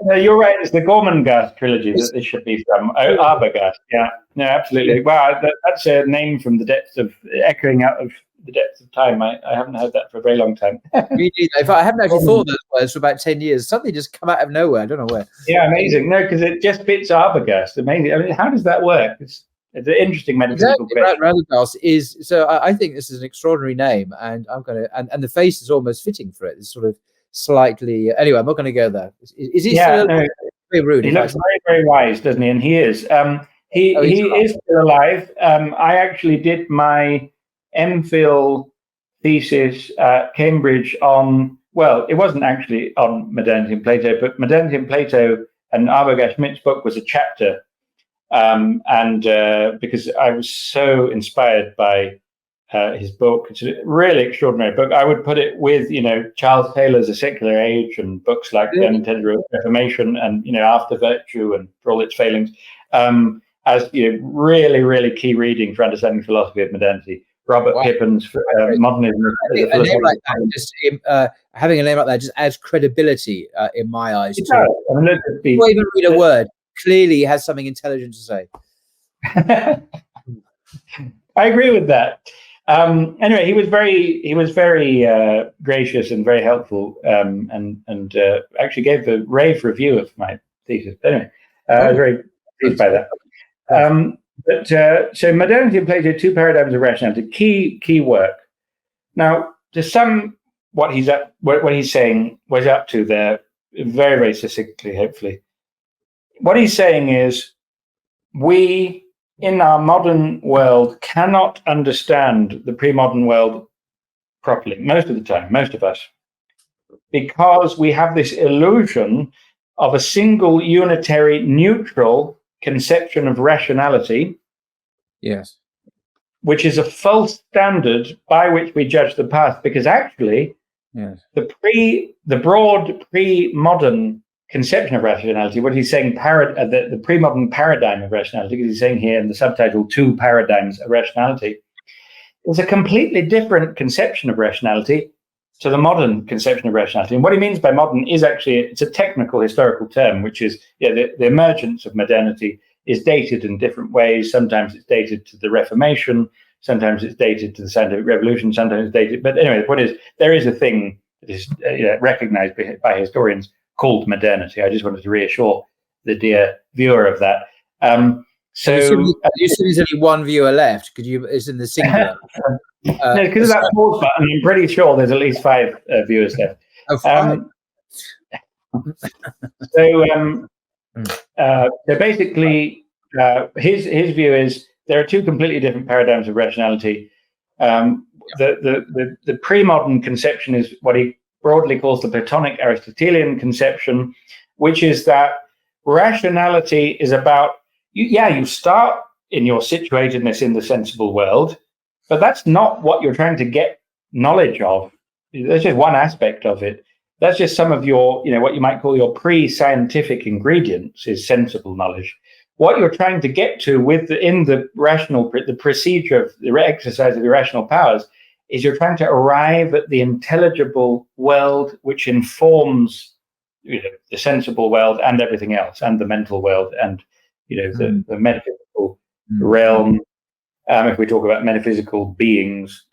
No, you're right. It's the Gormenghast trilogy that this should be from. Arbogast. Yeah, no, absolutely. Wow, that's a name from the depths of echoing out of the depths of time. I haven't heard that for a very long time. Me neither. In fact, I haven't actually thought those words for about 10 years. Something just come out of nowhere. I don't know where. Yeah, amazing. No, because it just fits Arbogast. Amazing. I mean, how does that work? It's an interesting metaphysical question. Arbogast is so. I think this is an extraordinary name, and I'm going to. And the face is almost fitting for it. It's sort of slightly. Anyway, I'm not going to go there. Is he still very rude? He looks very, very wise, doesn't he? And he is. He is still alive. I actually did my MPhil thesis at Cambridge on, well, it wasn't actually on Modernity and Plato, but Modernity and Plato and Arbogast Schmidt's book was a chapter. Because I was so inspired by his book. It's a really extraordinary book. I would put it with, Charles Taylor's A Secular Age and books like The Unintended Reformation and, After Virtue and For All Its Failings, as really, really key reading for understanding philosophy of modernity. Robert Pippin's Modernism. Having a name like that just adds credibility in my eyes. It does. I mean, before even read a word, clearly he has something intelligent to say. I agree with that. Anyway, he was very gracious and very helpful, and actually gave a rave review of my thesis. Anyway, I was very pleased by that. So modernity and Plato, two paradigms of rationality, key work. Now, to sum what he's saying, what he's up to there, very, very succinctly, hopefully, what he's saying is we, in our modern world, cannot understand the pre-modern world properly, most of the time, most of us, because we have this illusion of a single, unitary, neutral conception of rationality, yes, which is a false standard by which we judge the past, because actually, yes, the broad pre-modern conception of rationality, what he's saying, the pre-modern paradigm of rationality, because he's saying here in the subtitle, two paradigms of rationality, is a completely different conception of rationality to the modern conception of rationality. And what he means by modern is actually, it's a technical historical term, which is the emergence of modernity is dated in different ways. Sometimes it's dated to the Reformation, sometimes it's dated to the scientific revolution, sometimes it's dated, but anyway, the point is, there is a thing that is recognized by historians called modernity. I just wanted to reassure the dear viewer of that. So you said there's only one viewer left. It's in the singular. No, because of that pause button, I'm pretty sure there's at least 5 viewers left. Oh, 5. So basically, his view is there are two completely different paradigms of rationality. The pre-modern conception is what he broadly calls the Platonic Aristotelian conception, which is that rationality is about you start in your situatedness in the sensible world, but that's not what you're trying to get knowledge of. That's just one aspect of it. That's just some of your, what you might call your pre-scientific ingredients is sensible knowledge. What you're trying to get to in the procedure of the exercise of the rational powers is you're trying to arrive at the intelligible world which informs the sensible world and everything else, and the mental world, and the metaphysical realm. If we talk about metaphysical beings,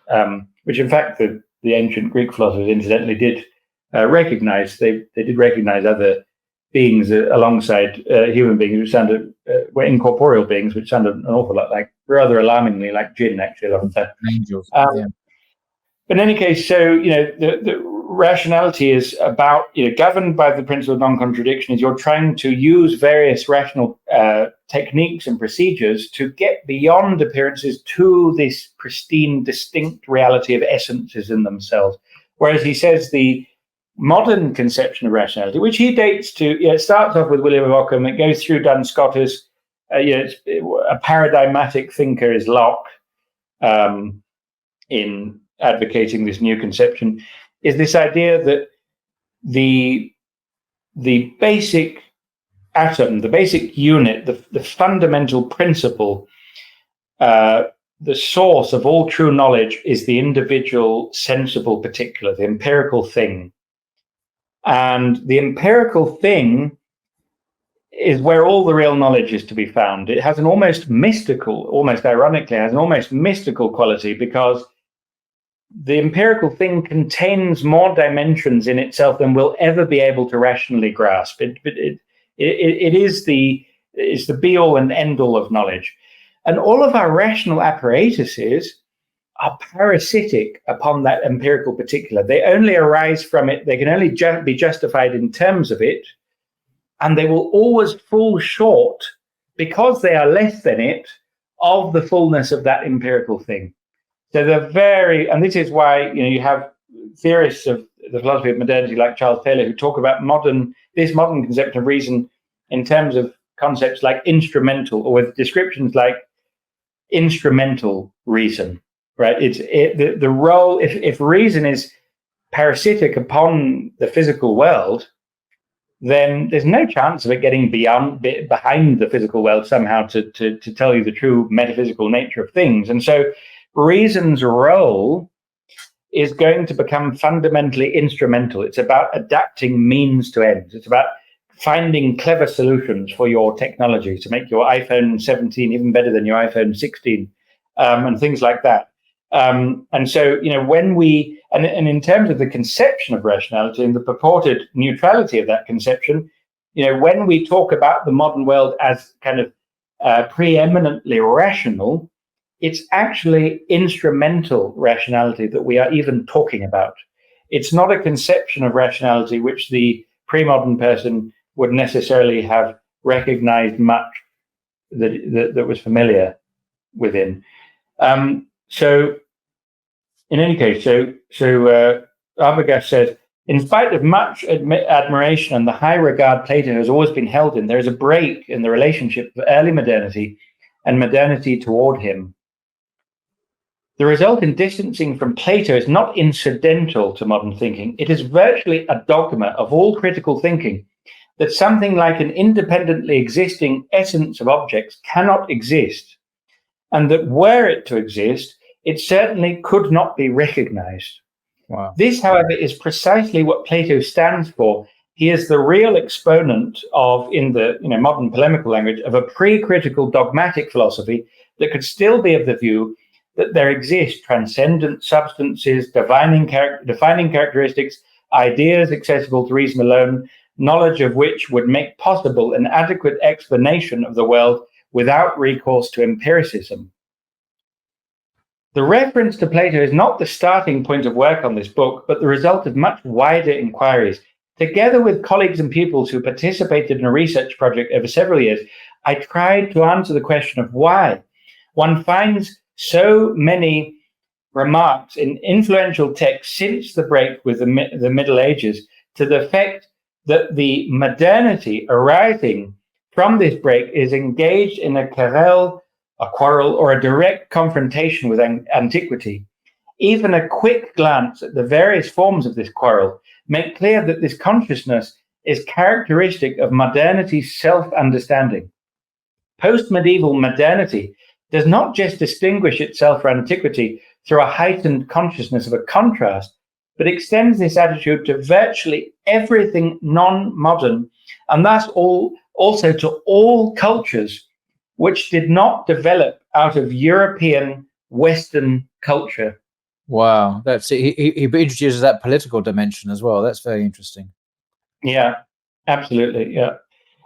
which in fact the ancient Greek philosophers incidentally did recognize. They did recognize other beings alongside human beings, which were incorporeal beings, which sounded an awful lot rather alarmingly like jinn, actually, a lot of the time. Angels. But in any case, so the rationality is about governed by the principle of non-contradiction. Is you're trying to use various rational techniques and procedures to get beyond appearances to this pristine, distinct reality of essences in themselves. Whereas he says the modern conception of rationality, which he dates to, it starts off with William of Ockham, it goes through Duns Scotus. A paradigmatic thinker is Locke in advocating this new conception, is this idea that the basic atom, the basic unit, the fundamental principle, the source of all true knowledge is the individual sensible particular, the empirical thing. And the empirical thing is where all the real knowledge is to be found. It has an almost mystical, almost ironically, has an almost mystical quality, because the empirical thing contains more dimensions in itself than we'll ever be able to rationally grasp. It is the be-all and end-all of knowledge. And all of our rational apparatuses are parasitic upon that empirical particular. They only arise from it. They can only be justified in terms of it. And they will always fall short, because they are less than it, of the fullness of that empirical thing. So they're and this is why you have theorists of the philosophy of modernity like Charles Taylor who talk about this modern conception of reason in terms of concepts like instrumental, or with descriptions like instrumental reason. right? The role, if reason is parasitic upon the physical world, then there's no chance of it getting behind the physical world somehow to tell you the true metaphysical nature of things. And so reason's role is going to become fundamentally instrumental. It's about adapting means to ends. It's about finding clever solutions for your technology to make your iPhone 17 even better than your iPhone 16, and things like that. And so, when we, and in terms of the conception of rationality and the purported neutrality of that conception, when we talk about the modern world as kind of preeminently rational, it's actually instrumental rationality that we are even talking about. It's not a conception of rationality which the pre-modern person would necessarily have recognized much that was familiar within. So, in any case, Arbogast says, in spite of much admiration and the high regard Plato has always been held in, there is a break in the relationship of early modernity and modernity toward him. The result in distancing from Plato is not incidental to modern thinking. It is virtually a dogma of all critical thinking that something like an independently existing essence of objects cannot exist, and that were it to exist, it certainly could not be recognized. Wow. This, however, is precisely what Plato stands for. He is the real exponent of, in the modern polemical language, of a pre-critical dogmatic philosophy that could still be of the view that there exist transcendent substances, defining characteristics, ideas accessible to reason alone, knowledge of which would make possible an adequate explanation of the world without recourse to empiricism. The reference to Plato is not the starting point of work on this book, but the result of much wider inquiries. Together with colleagues and pupils who participated in a research project over several years, I tried to answer the question of why one finds so many remarks in influential texts since the break with the Middle Ages to the effect that the modernity arising from this break is engaged in a quarrel, or a direct confrontation with antiquity. Even a quick glance at the various forms of this quarrel make clear that this consciousness is characteristic of modernity's self-understanding. Post-medieval modernity does not just distinguish itself from antiquity through a heightened consciousness of a contrast, but extends this attitude to virtually everything non-modern, and thus also to all cultures which did not develop out of European Western culture. Wow, that's it. He introduces that political dimension as well. That's very interesting. Yeah, absolutely. Yeah,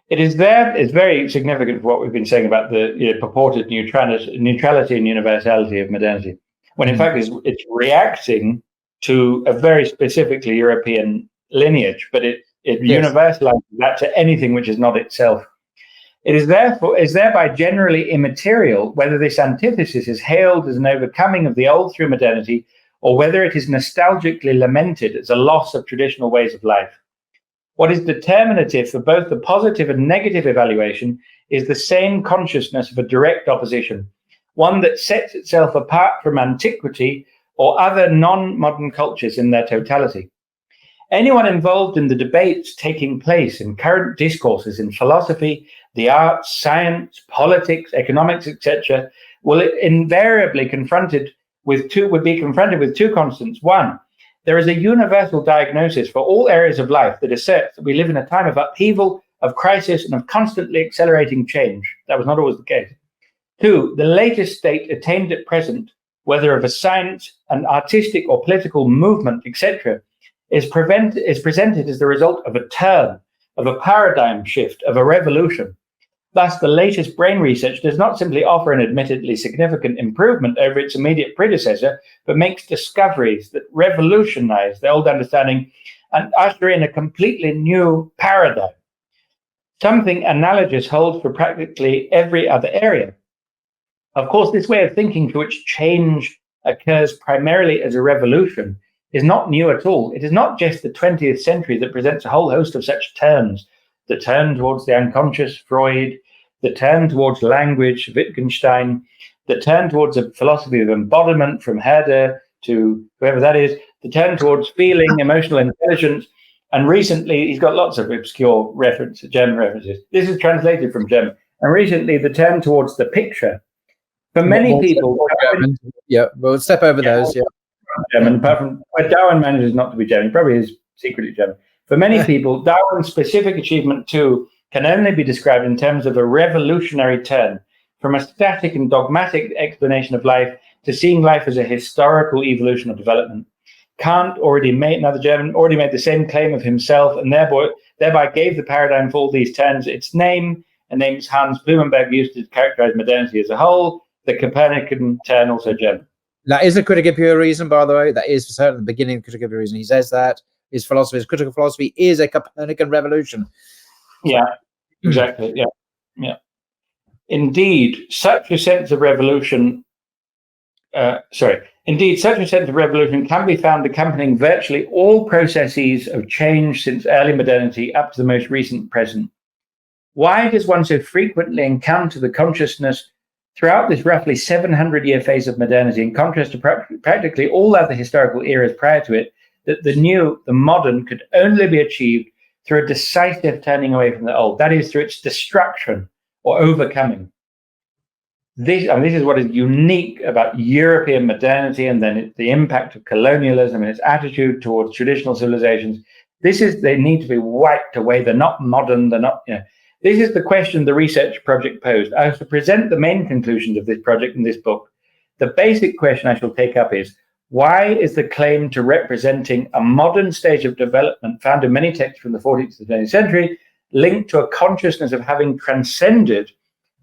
it's very significant for what we've been saying about the purported neutrality and universality of modernity, when in fact it's reacting to a very specifically European lineage, but it universalizes that to anything which is not itself. It is thereby generally immaterial whether this antithesis is hailed as an overcoming of the old through modernity, or whether it is nostalgically lamented as a loss of traditional ways of life. What is determinative for both the positive and negative evaluation is the same consciousness of a direct opposition, one that sets itself apart from antiquity or other non-modern cultures in their totality. Anyone involved in the debates taking place in current discourses in philosophy, the arts, science, politics, economics, etc., will invariably be confronted with two constants. One, there is a universal diagnosis for all areas of life that asserts that we live in a time of upheaval, of crisis, and of constantly accelerating change. That was not always the case. Two, the latest state attained at present, whether of a science, an artistic or political movement, etc., is presented as the result of a turn, of a paradigm shift, of a revolution. Thus, the latest brain research does not simply offer an admittedly significant improvement over its immediate predecessor, but makes discoveries that revolutionize the old understanding and usher in a completely new paradigm. Something analogous holds for practically every other area. Of course, this way of thinking, for which change occurs primarily as a revolution, is not new at all. It is not just the 20th century that presents a whole host of such turns: the turn towards the unconscious, Freud; the turn towards language, Wittgenstein; the turn towards a philosophy of embodiment from Herder to whoever that is, the turn towards feeling, emotional intelligence. And recently, he's got lots of obscure German references. This is translated from German. And recently, the turn towards the picture. For many people, German. Yeah, we'll step over those. Yeah, German. Apart from Darwin manages not to be German, he probably is secretly German. For many people, Darwin's specific achievement too can only be described in terms of a revolutionary turn from a static and dogmatic explanation of life to seeing life as a historical evolution or development. Kant another German, already made the same claim of himself, and thereby gave the paradigm for all these turns its name, and names Hans Blumenberg used to characterize modernity as a whole. The Copernican turn, also German. That is a critic of pure reason, by the way. That is for certain the beginning of critic of pure reason. He says that his critical philosophy is a Copernican revolution. Yeah, exactly. Yeah. Indeed, such a sense of revolution. Such a sense of revolution can be found accompanying virtually all processes of change since early modernity up to the most recent present. Why does one so frequently encounter the consciousness throughout this roughly 700-year phase of modernity, in contrast to practically all other historical eras prior to it, that the modern, could only be achieved through a decisive turning away from the old, that is, through its destruction or overcoming? This is what is unique about European modernity, and then the impact of colonialism and its attitude towards traditional civilizations. They need to be wiped away. They're not modern. They're not, This is the question the research project posed. I shall present the main conclusions of this project in this book. The basic question I shall take up is, why is the claim to representing a modern stage of development found in many texts from the 14th to the 20th century linked to a consciousness of having transcended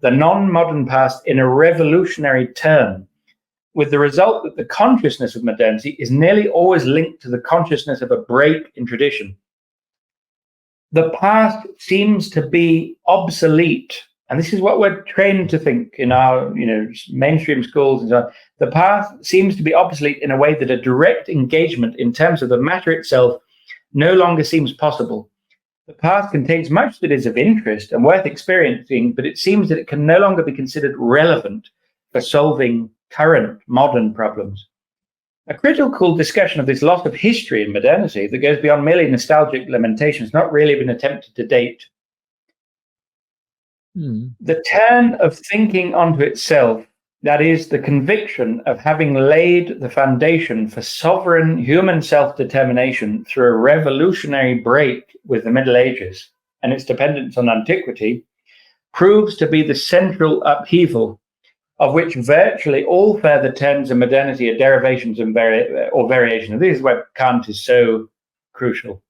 the non-modern past in a revolutionary turn, with the result that the consciousness of modernity is nearly always linked to the consciousness of a break in tradition? The past seems to be obsolete, and this is what we're trained to think in our mainstream schools and so on. The past seems to be obsolete in a way that a direct engagement in terms of the matter itself no longer seems possible. The past contains much that is of interest and worth experiencing, but it seems that it can no longer be considered relevant for solving current modern problems. A critical discussion of this loss of history in modernity that goes beyond merely nostalgic lamentation has not really been attempted to date. The turn of thinking onto itself, that is, the conviction of having laid the foundation for sovereign human self-determination through a revolutionary break with the Middle Ages and its dependence on antiquity, proves to be the central upheaval of which virtually all further turns in modernity are derivations and variations. This is where Kant is so crucial.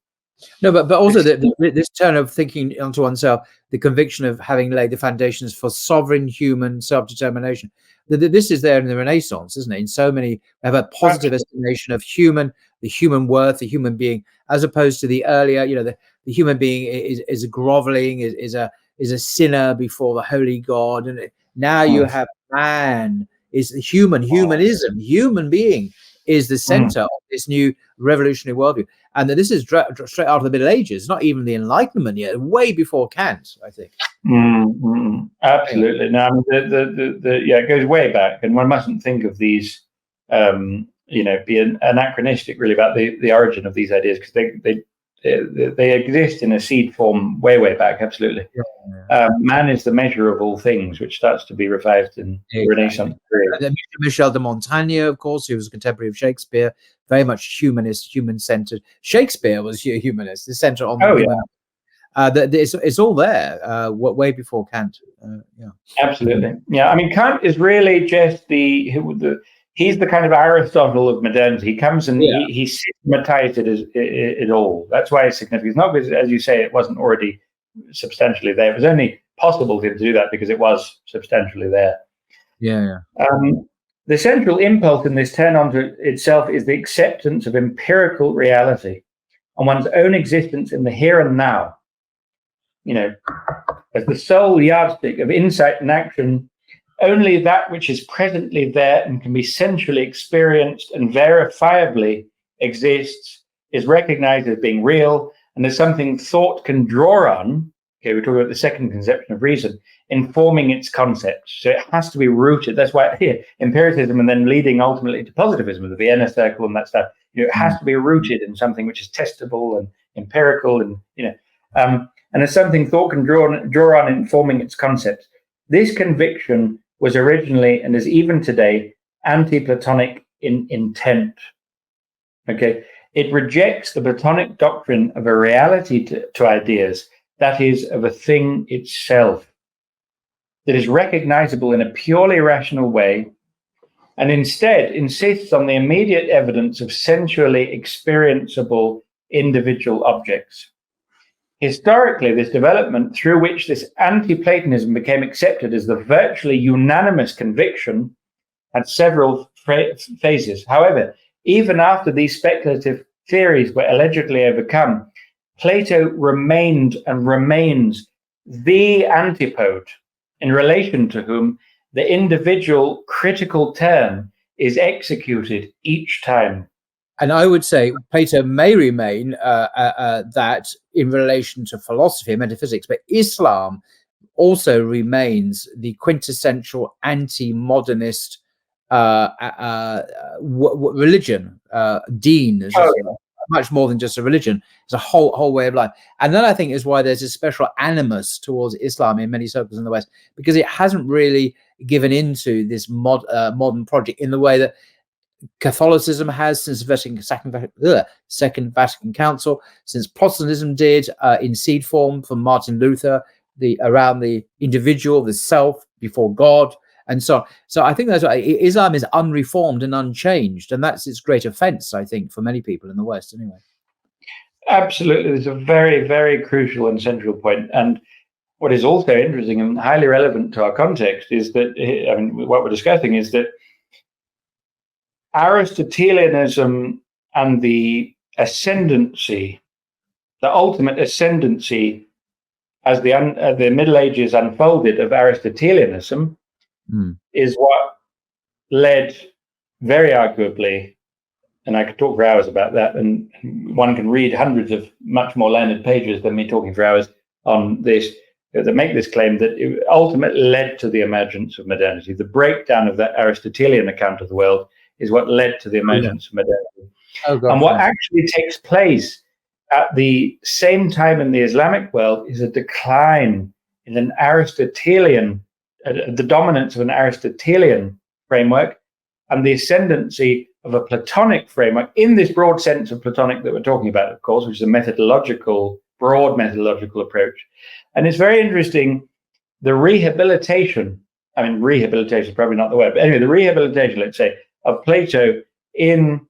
No, but also this turn of thinking onto oneself, the conviction of having laid the foundations for sovereign human self-determination. This is there in the Renaissance, isn't it? In so many, we have a positive estimation of the human worth, the human being, as opposed to the earlier, the human being is a groveling, is a sinner before the holy God. And now you have man is the humanism, human being is the center of this new revolutionary worldview. And that this is straight out of the Middle Ages, not even the Enlightenment yet, way before Kant, I think. Absolutely. No, it goes way back, and one mustn't think of these, be anachronistic really about the origin of these ideas, because they exist in a seed form way back. Absolutely. Man is the measure of all things, which starts to be revived in Renaissance period. Michel de Montaigne, of course, who was a contemporary of Shakespeare, very much humanist, human-centered. Shakespeare was a humanist, the center on the human. It's all there way before Kant. Absolutely. Yeah, I mean, Kant is really just he's the kind of Aristotle of modernity. He comes and he systematized it all. That's why it's significant. It's not because, as you say, it wasn't already substantially there. It was only possible for him to do that because it was substantially there. The central impulse in this turn onto itself is the acceptance of empirical reality and one's own existence in the here and now. As the sole yardstick of insight and action, only that which is presently there and can be centrally experienced and verifiably exists is recognized as being real, and as something thought can draw on Okay, we're talking about the second conception of reason, informing its concepts. So it has to be rooted. That's why here, empiricism and then leading ultimately to positivism, the Vienna Circle and that stuff, it has to be rooted in something which is testable and empirical, and and it's something thought can draw on informing its concepts. This conviction was originally, and is even today, anti-Platonic in intent. Okay, it rejects the Platonic doctrine of a reality to ideas, that is, of a thing itself, that is recognizable in a purely rational way, and instead insists on the immediate evidence of sensually experienceable individual objects. Historically, this development through which this anti-Platonism became accepted as the virtually unanimous conviction had several phases. However, even after these speculative theories were allegedly overcome, Plato remained and remains the antipode in relation to whom the individual critical turn is executed each time. And I would say Plato may remain that in relation to philosophy and metaphysics, but Islam also remains the quintessential anti-modernist religion, deen, much more than just a religion. It's a whole way of life. And then I think is why there's a special animus towards Islam in many circles in the West, because it hasn't really given into this modern project in the way that Catholicism has since the Second Vatican Council, since Protestantism did in seed form from Martin Luther, around the individual, the self before God, and so on. So I think that's why Islam is unreformed and unchanged, and that's its great offense, I think, for many people in the West anyway. Absolutely. It's a very, very crucial and central point. And what is also interesting and highly relevant to our context is that, I mean, what we're discussing is that Aristotelianism and the ascendancy, the ultimate ascendancy as the Middle Ages unfolded of Aristotelianism is what led very arguably, and I could talk for hours about that, and one can read hundreds of much more learned pages than me talking for hours on this, that make this claim that it ultimately led to the emergence of modernity. The breakdown of that Aristotelian account of the world is what led to the emergence of modernity. And what actually takes place at the same time in the Islamic world is a decline in an Aristotelian, the dominance of an Aristotelian framework, and the ascendancy of a Platonic framework, in this broad sense of Platonic that we're talking about, of course, which is a broad methodological approach. And it's very interesting, the rehabilitation is probably not the word, but anyway, the rehabilitation, let's say, of Plato in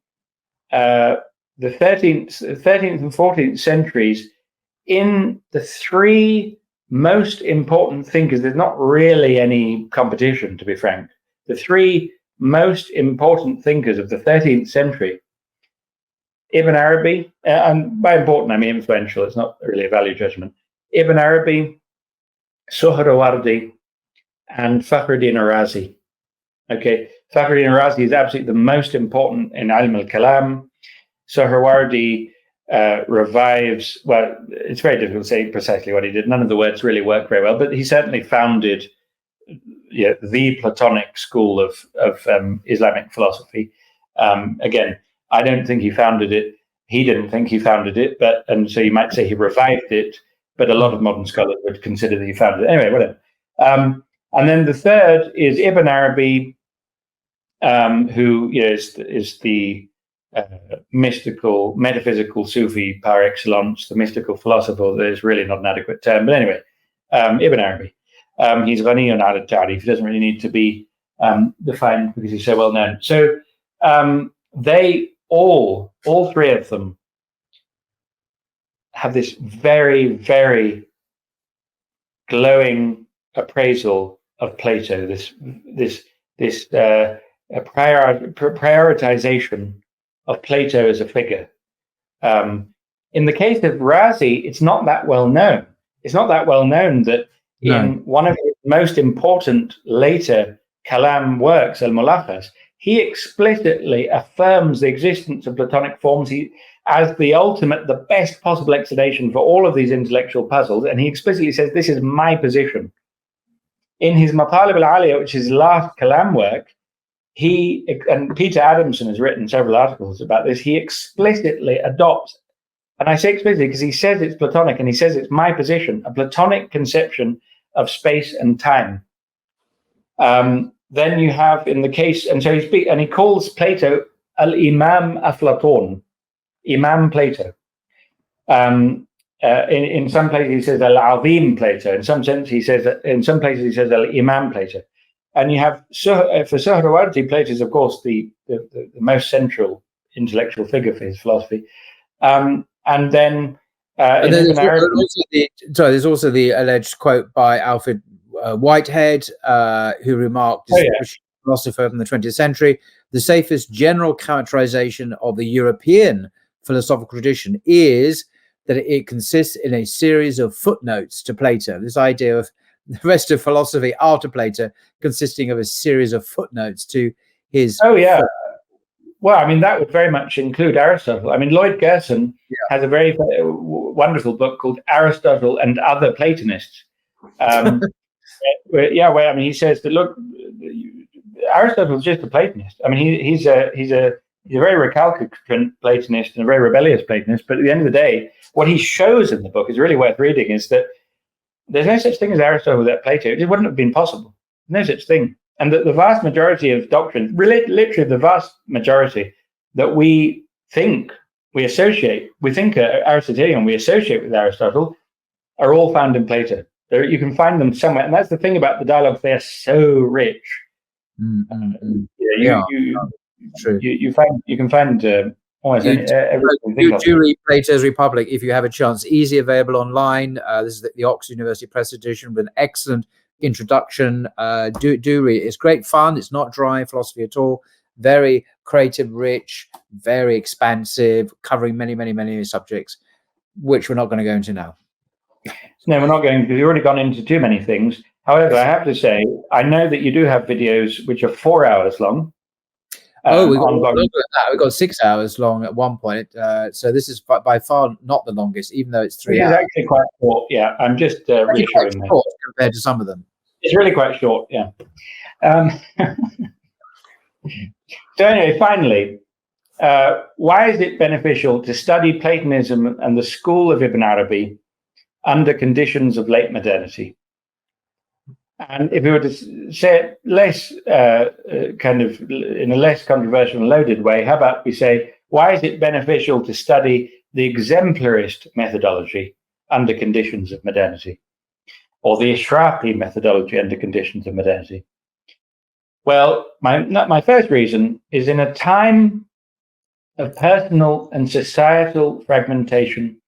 the 13th and 14th centuries, in the three most important thinkers. There's not really any competition, to be frank. The three most important thinkers of the 13th century, Ibn Arabi, and by important I mean influential, it's not really a value judgment, Ibn Arabi, Suhrawardi, and Fakhruddin Arazi. Okay, Fakhruddin Arazi is absolutely the most important in Ilm al-Kalam. Suhrawardi revives, well, it's very difficult to say precisely what he did. None of the words really work very well, but he certainly founded the Platonic school of Islamic philosophy. Again, I don't think he founded it. He didn't think he founded it, and so you might say he revived it, but a lot of modern scholars would consider that he founded it. Anyway, whatever. And then the third is Ibn Arabi, who is the mystical, metaphysical Sufi par excellence, the mystical philosopher. That is really not an adequate term, but anyway, Ibn Arabi. He's Ghaniyun ala Ta'rif. He doesn't really need to be defined because he's so well known. So they all three of them have this very, very glowing appraisal of Plato. This prioritization of Plato as a figure. In the case of Razi, it's not that well known. It's not that well known that in one of his most important later Kalam works, Al-Mulakhas, he explicitly affirms the existence of Platonic forms as the ultimate, the best possible explanation for all of these intellectual puzzles. And he explicitly says, this is my position. In his Matalib al-Aliyah, which is his last Kalam work, and Peter Adamson has written several articles about this, he explicitly adopts, and I say explicitly because he says it's Platonic, and he says it's my position, a Platonic conception of space and time. Then you have in the case, and so he calls Plato al-Imam Aflatun, Imam Plato. In some places he says al-Azim Plato. In some places he says al-Imam Plato. And you have, for Suhrawardi, Plato is, of course, the most central intellectual figure for his philosophy. And then there's also the alleged quote by Alfred Whitehead, who remarked, as philosopher from the 20th century, the safest general characterization of the European philosophical tradition is that it consists in a series of footnotes to Plato. This idea of the rest of philosophy after Plato consisting of a series of footnotes to his... Well, I mean, that would very much include Aristotle. I mean, Lloyd Gerson has a very wonderful book called Aristotle and Other Platonists. Where I mean, he says that, look, Aristotle's just a Platonist. I mean, he's a very recalcitrant Platonist and a very rebellious Platonist. But at the end of the day, what he shows in the book is really worth reading, is that there's no such thing as Aristotle without Plato. It wouldn't have been possible. No such thing. And the vast majority of doctrines, literally the vast majority that we think we associate, we think Aristotelian, we associate with Aristotle, are all found in Plato. You can find them somewhere. And that's the thing about the dialogues. They are so rich. You can find almost everything. Do read Plato's Republic if you have a chance. Easily available online. This is the Oxford University Press edition with an excellent introduction. Do read. It's great fun. It's not dry philosophy at all. Very creative, rich, very expansive, covering many subjects, which we're not going to go into now. No, we're not going, because we've already gone into too many things. However, I have to say, I know that you do have videos which are 4 hours long. We've got 6 hours long at one point. So this is by far not the longest, even though it's 3 hours. It's actually quite short. Yeah, I'm just reassuring short compared to some of them. It's really quite short. Yeah. So anyway, finally, why is it beneficial to study Platonism and the school of Ibn Arabi under conditions of late modernity? And if we were to say it less in a less controversial and loaded way, how about we say, why is it beneficial to study the exemplarist methodology under conditions of modernity, or the Ishraqi methodology under conditions of modernity? Well, my first reason is, in a time of personal and societal fragmentation,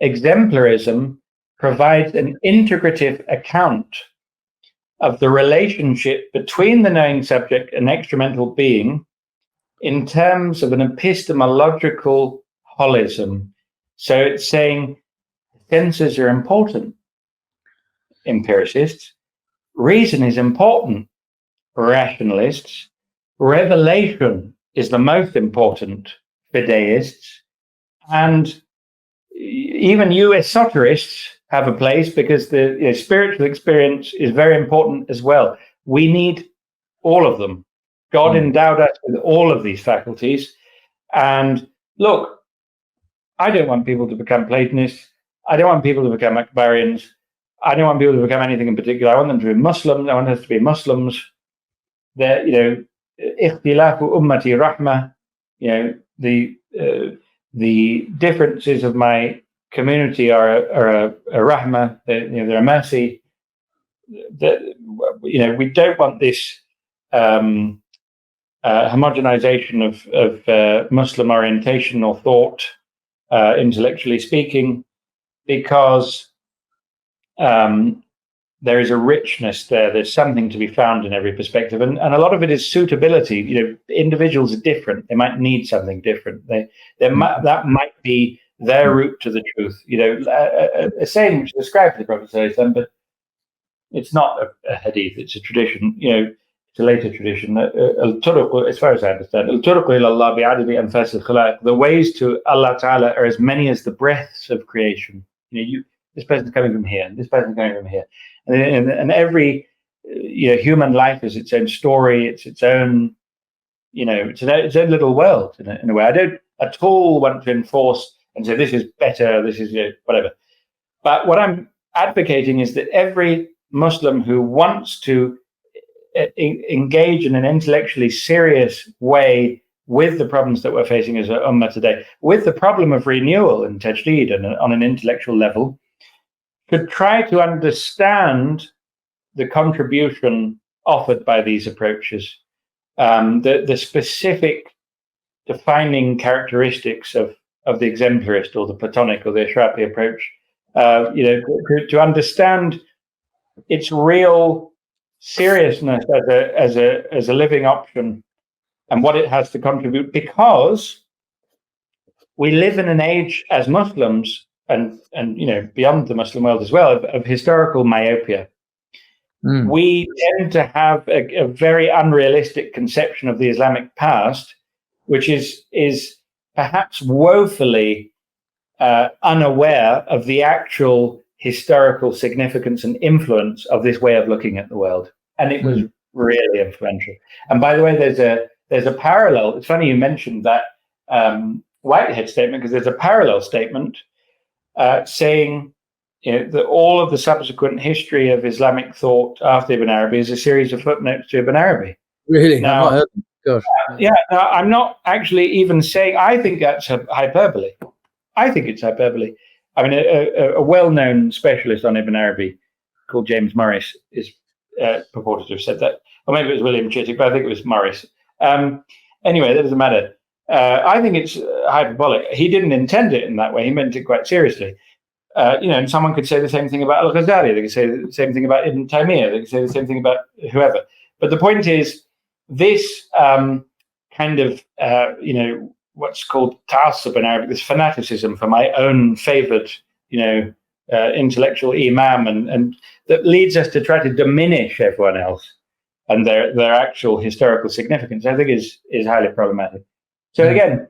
exemplarism provides an integrative account of the relationship between the knowing subject and extramental being in terms of an epistemological holism. So it's saying senses are important, empiricists. Reason is important, rationalists. Revelation is the most important, fideists. And even you esoterists have a place, because the spiritual experience is very important as well. We need all of them. God endowed us with all of these faculties. And look, I don't want people to become Platonists. I don't want people to become Akbarians. I don't want people to become anything in particular. I want them to be Muslims. I want us to be Muslims. That, ikhtilafu ummati rahmah. The differences of my community are a rahmah. They're a mercy. We don't want this homogenization of Muslim orientation or thought, intellectually speaking, because there is a richness there. There's something to be found in every perspective, and a lot of it is suitability. Individuals are different; they might need something different. That might be their route to the truth. A saying which describes the Prophet ﷺ, but it's not a hadith; it's a tradition. it's a later tradition. As far as I understand, the ways to Allah Ta'ala are as many as the breaths of creation. This person's coming from here, and this person's coming from here, and every human life is its own story. It's its own, its own little world in a way. I don't at all want to enforce and say this is better, this is whatever. But what I'm advocating is that every Muslim who wants to engage in an intellectually serious way with the problems that we're facing as an ummah today, with the problem of renewal and tajdeed and on an intellectual level, could try to understand the contribution offered by these approaches, the specific defining characteristics of the exemplarist or the Platonic or the Ashrafi approach, to understand its real seriousness as a living option and what it has to contribute, because we live in an age as Muslims and beyond the Muslim world as well of historical myopia. We tend to have a very unrealistic conception of the Islamic past, which is perhaps woefully unaware of the actual historical significance and influence of this way of looking at the world. And it was really influential. And by the way, there's a parallel. It's funny you mentioned that Whitehead statement, because there's a parallel statement saying that all of the subsequent history of Islamic thought after Ibn Arabi is a series of footnotes to Ibn Arabi. Really? Now, I've not heard them. Gosh. Yeah, now, I'm not actually even saying, I think that's hyperbole. I think it's hyperbole. I mean, a well-known specialist on Ibn Arabi called James Morris is purported to have said that. Or maybe it was William Chittick, but I think it was Morris. Anyway, that doesn't matter. I think it's hyperbolic. He didn't intend it in that way. He meant it quite seriously. And someone could say the same thing about Al-Ghazali. They could say the same thing about Ibn Taymiyyah. They could say the same thing about whoever. But the point is, this kind of, what's called ta'assub in Arabic, this fanaticism for my own favored, intellectual imam, and that leads us to try to diminish everyone else and their actual historical significance, I think is highly problematic. So again,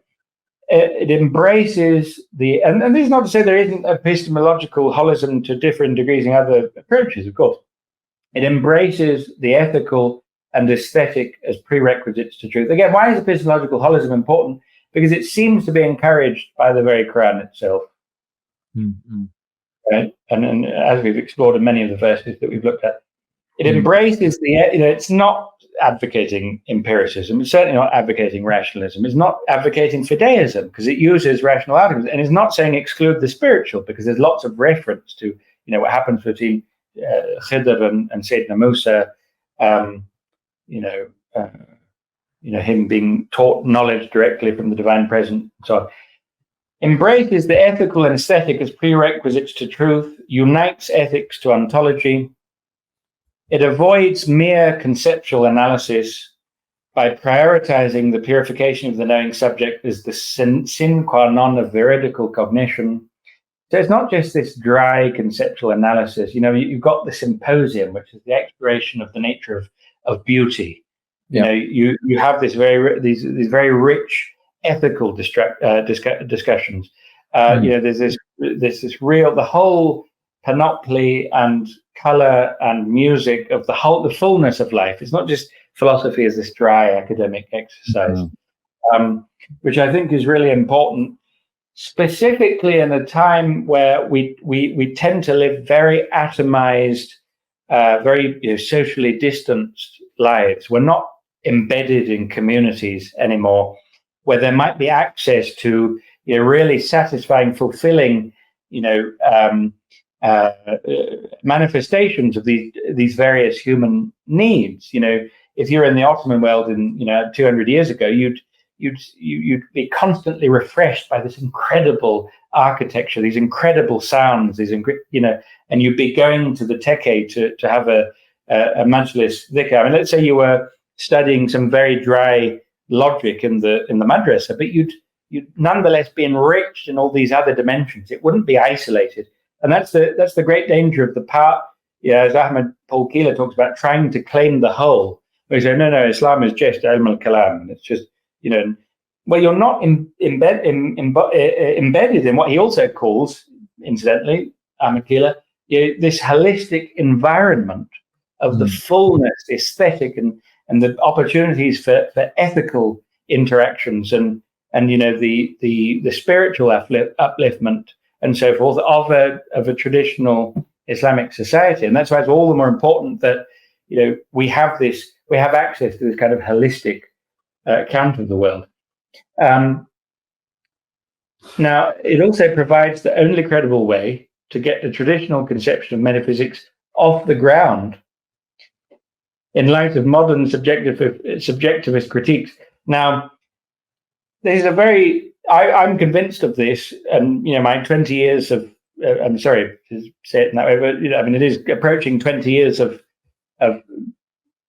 it embraces and this is not to say there isn't epistemological holism to different degrees in other approaches, of course. It embraces the ethical and aesthetic as prerequisites to truth. Again, why is epistemological holism important? Because it seems to be encouraged by the very Quran itself. Right? And as we've explored in many of the verses that we've looked at, it embraces it's not advocating empiricism. It's certainly not advocating rationalism. It's not advocating fideism, because it uses rational arguments, and it's not saying exclude the spiritual, because there's lots of reference to what happens between Khidr and Sayyidina Musa. Him being taught knowledge directly from the divine presence, and so on. Embraces the ethical and aesthetic as prerequisites to truth, unites ethics to ontology. It avoids mere conceptual analysis by prioritizing the purification of the knowing subject as the sine qua non of veridical cognition. So it's not just this dry conceptual analysis. You've got the symposium, which is the exploration of the nature of beauty. You have these very rich ethical discussions. There's this real, the whole panoply and color and music of the fullness of life. It's not just philosophy as this dry academic exercise, which I think is really important, specifically in a time where we tend to live very atomized, very socially distanced lives. We're not embedded in communities anymore, where there might be access to really satisfying, fulfilling, manifestations of these various human needs. If you're in the Ottoman world in 200 years ago, you'd be constantly refreshed by this incredible architecture, these incredible sounds, and you'd be going to the tekke to have a majlis dhikr. I mean, let's say you were studying some very dry logic in the madrasa, but you'd nonetheless be enriched in all these other dimensions. It wouldn't be isolated, and that's the great danger of the part. As Ahmed Paul Keeler talks about, trying to claim the whole. We say, no, Islam is just ilm al-kalam. It's just, well, you're not embedded in what he also calls, incidentally, Amakila, this holistic environment of the fullness, aesthetic, and the opportunities for ethical interactions and the spiritual upliftment and so forth of a traditional Islamic society. And that's why it's all the more important that we have access to this kind of holistic account of the world. Now, it also provides the only credible way to get the traditional conception of metaphysics off the ground in light of modern subjectivist critiques. Now, there's I'm convinced of this, and my 20 years of I'm sorry to say it in that way, but it is approaching 20 years of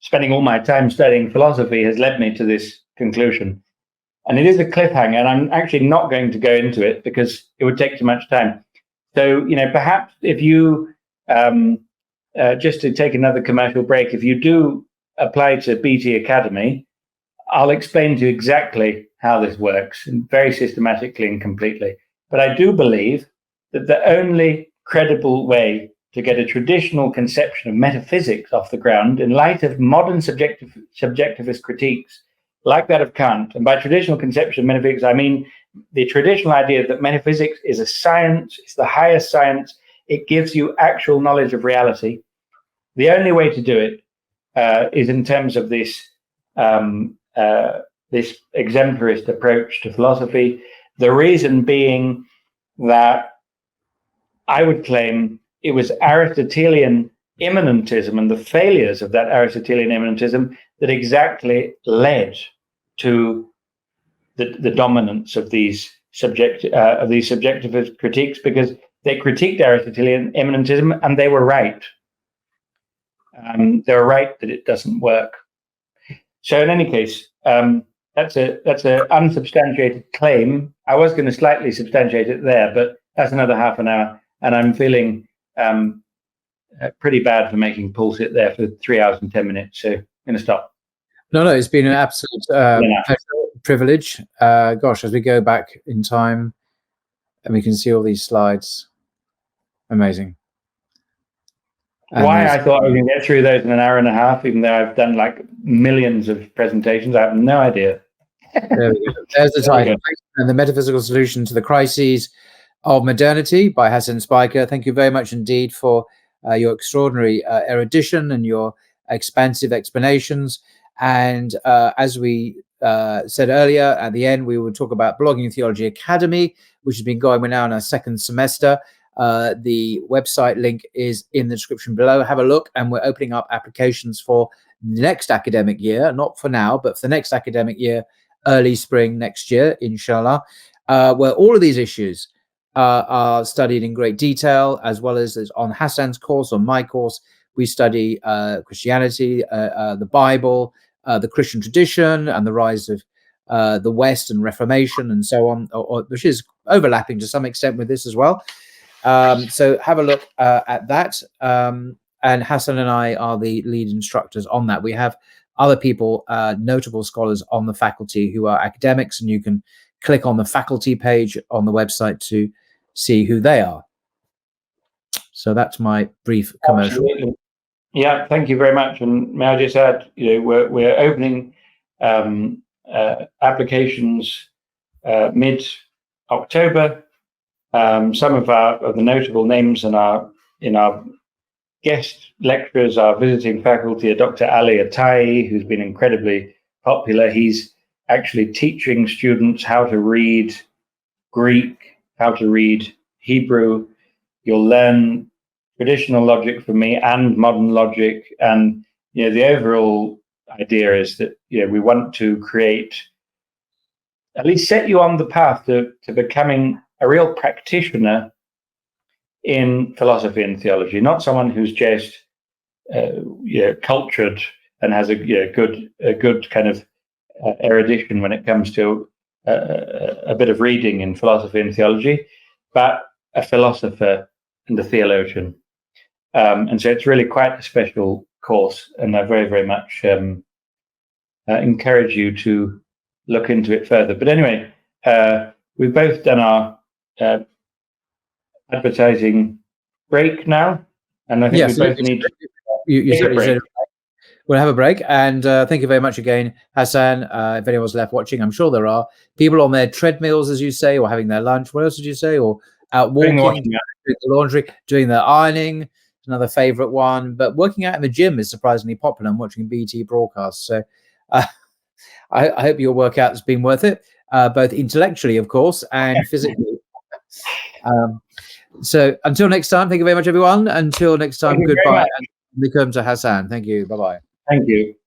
spending all my time studying philosophy has led me to this conclusion. And it is a cliffhanger, and I'm actually not going to go into it because it would take too much time. So, perhaps if you, just to take another commercial break, if you do apply to BT Academy, I'll explain to you exactly how this works, very systematically and completely. But I do believe that the only credible way to get a traditional conception of metaphysics off the ground in light of modern subjectivist critiques like that of Kant, and by traditional conception of metaphysics, I mean the traditional idea that metaphysics is a science, it's the highest science, it gives you actual knowledge of reality. The only way to do it is in terms of this this exemplarist approach to philosophy. The reason being that I would claim it was Aristotelian immanentism and the failures of that Aristotelian immanentism that exactly led to the dominance of these subjectivist critiques, because they critiqued Aristotelian immanentism and they were right. They were right that it doesn't work. So in any case, that's an unsubstantiated claim. I was going to slightly substantiate it there, but that's another half an hour, and I'm feeling pretty bad for making Paul sit there for 3 hours and 10 minutes. So I'm going to stop. No, it's been an absolute privilege. Gosh, as we go back in time, and we can see all these slides, amazing. And why I thought I was going to get through those in an hour and a half, even though I've done like millions of presentations, I have no idea. There we go. There's the title. And the Metaphysical Solution to the Crises of Modernity by Hasan Spiker. Thank you very much indeed for your extraordinary erudition and your expansive explanations. And as we said earlier, at the end, we will talk about Blogging Theology Academy, which has been going. We're now in our second semester. The website link is in the description below. Have a look, and we're opening up applications for next academic year, not for now, but for the next academic year, early spring next year, inshallah, where all of these issues are studied in great detail, as well as on Hasan's course, on my course. We study Christianity, the Bible, the Christian tradition, and the rise of the West and Reformation, and so on, which is overlapping to some extent with this as well. So have a look at that. And Hasan and I are the lead instructors on that. We have other people, notable scholars on the faculty who are academics, and you can click on the faculty page on the website to see who they are. So that's my brief commercial. Absolutely. Yeah, thank you very much. And may I just add, we're opening applications mid-October. Some of the notable names in our guest lecturers are visiting faculty, Dr. Ali Atai, who's been incredibly popular. He's actually teaching students how to read Greek, how to read Hebrew. You'll learn traditional logic from me and modern logic. And the overall idea is that we want to create, at least set you on the path to becoming a real practitioner in philosophy and theology, not someone who's just cultured and has a good kind of erudition when it comes to a bit of reading in philosophy and theology, but a philosopher and a theologian. And so it's really quite a special course, and I very, very much encourage you to look into it further. But anyway, we've both done our advertising break now, and I think we both need to take a break. We'll have a break, and thank you very much again, Hasan. If anyone's left watching, I'm sure there are people on their treadmills, as you say, or having their lunch. What else did you say? Or out walking, doing the laundry, doing their ironing. Another favourite one. But working out in the gym is surprisingly popular. I'm watching BT broadcasts, so I hope your workout has been worth it, both intellectually, of course, and physically. So until next time, thank you very much, everyone. Until next time, goodbye. And welcome to Hasan. Thank you. Bye-bye. Thank you.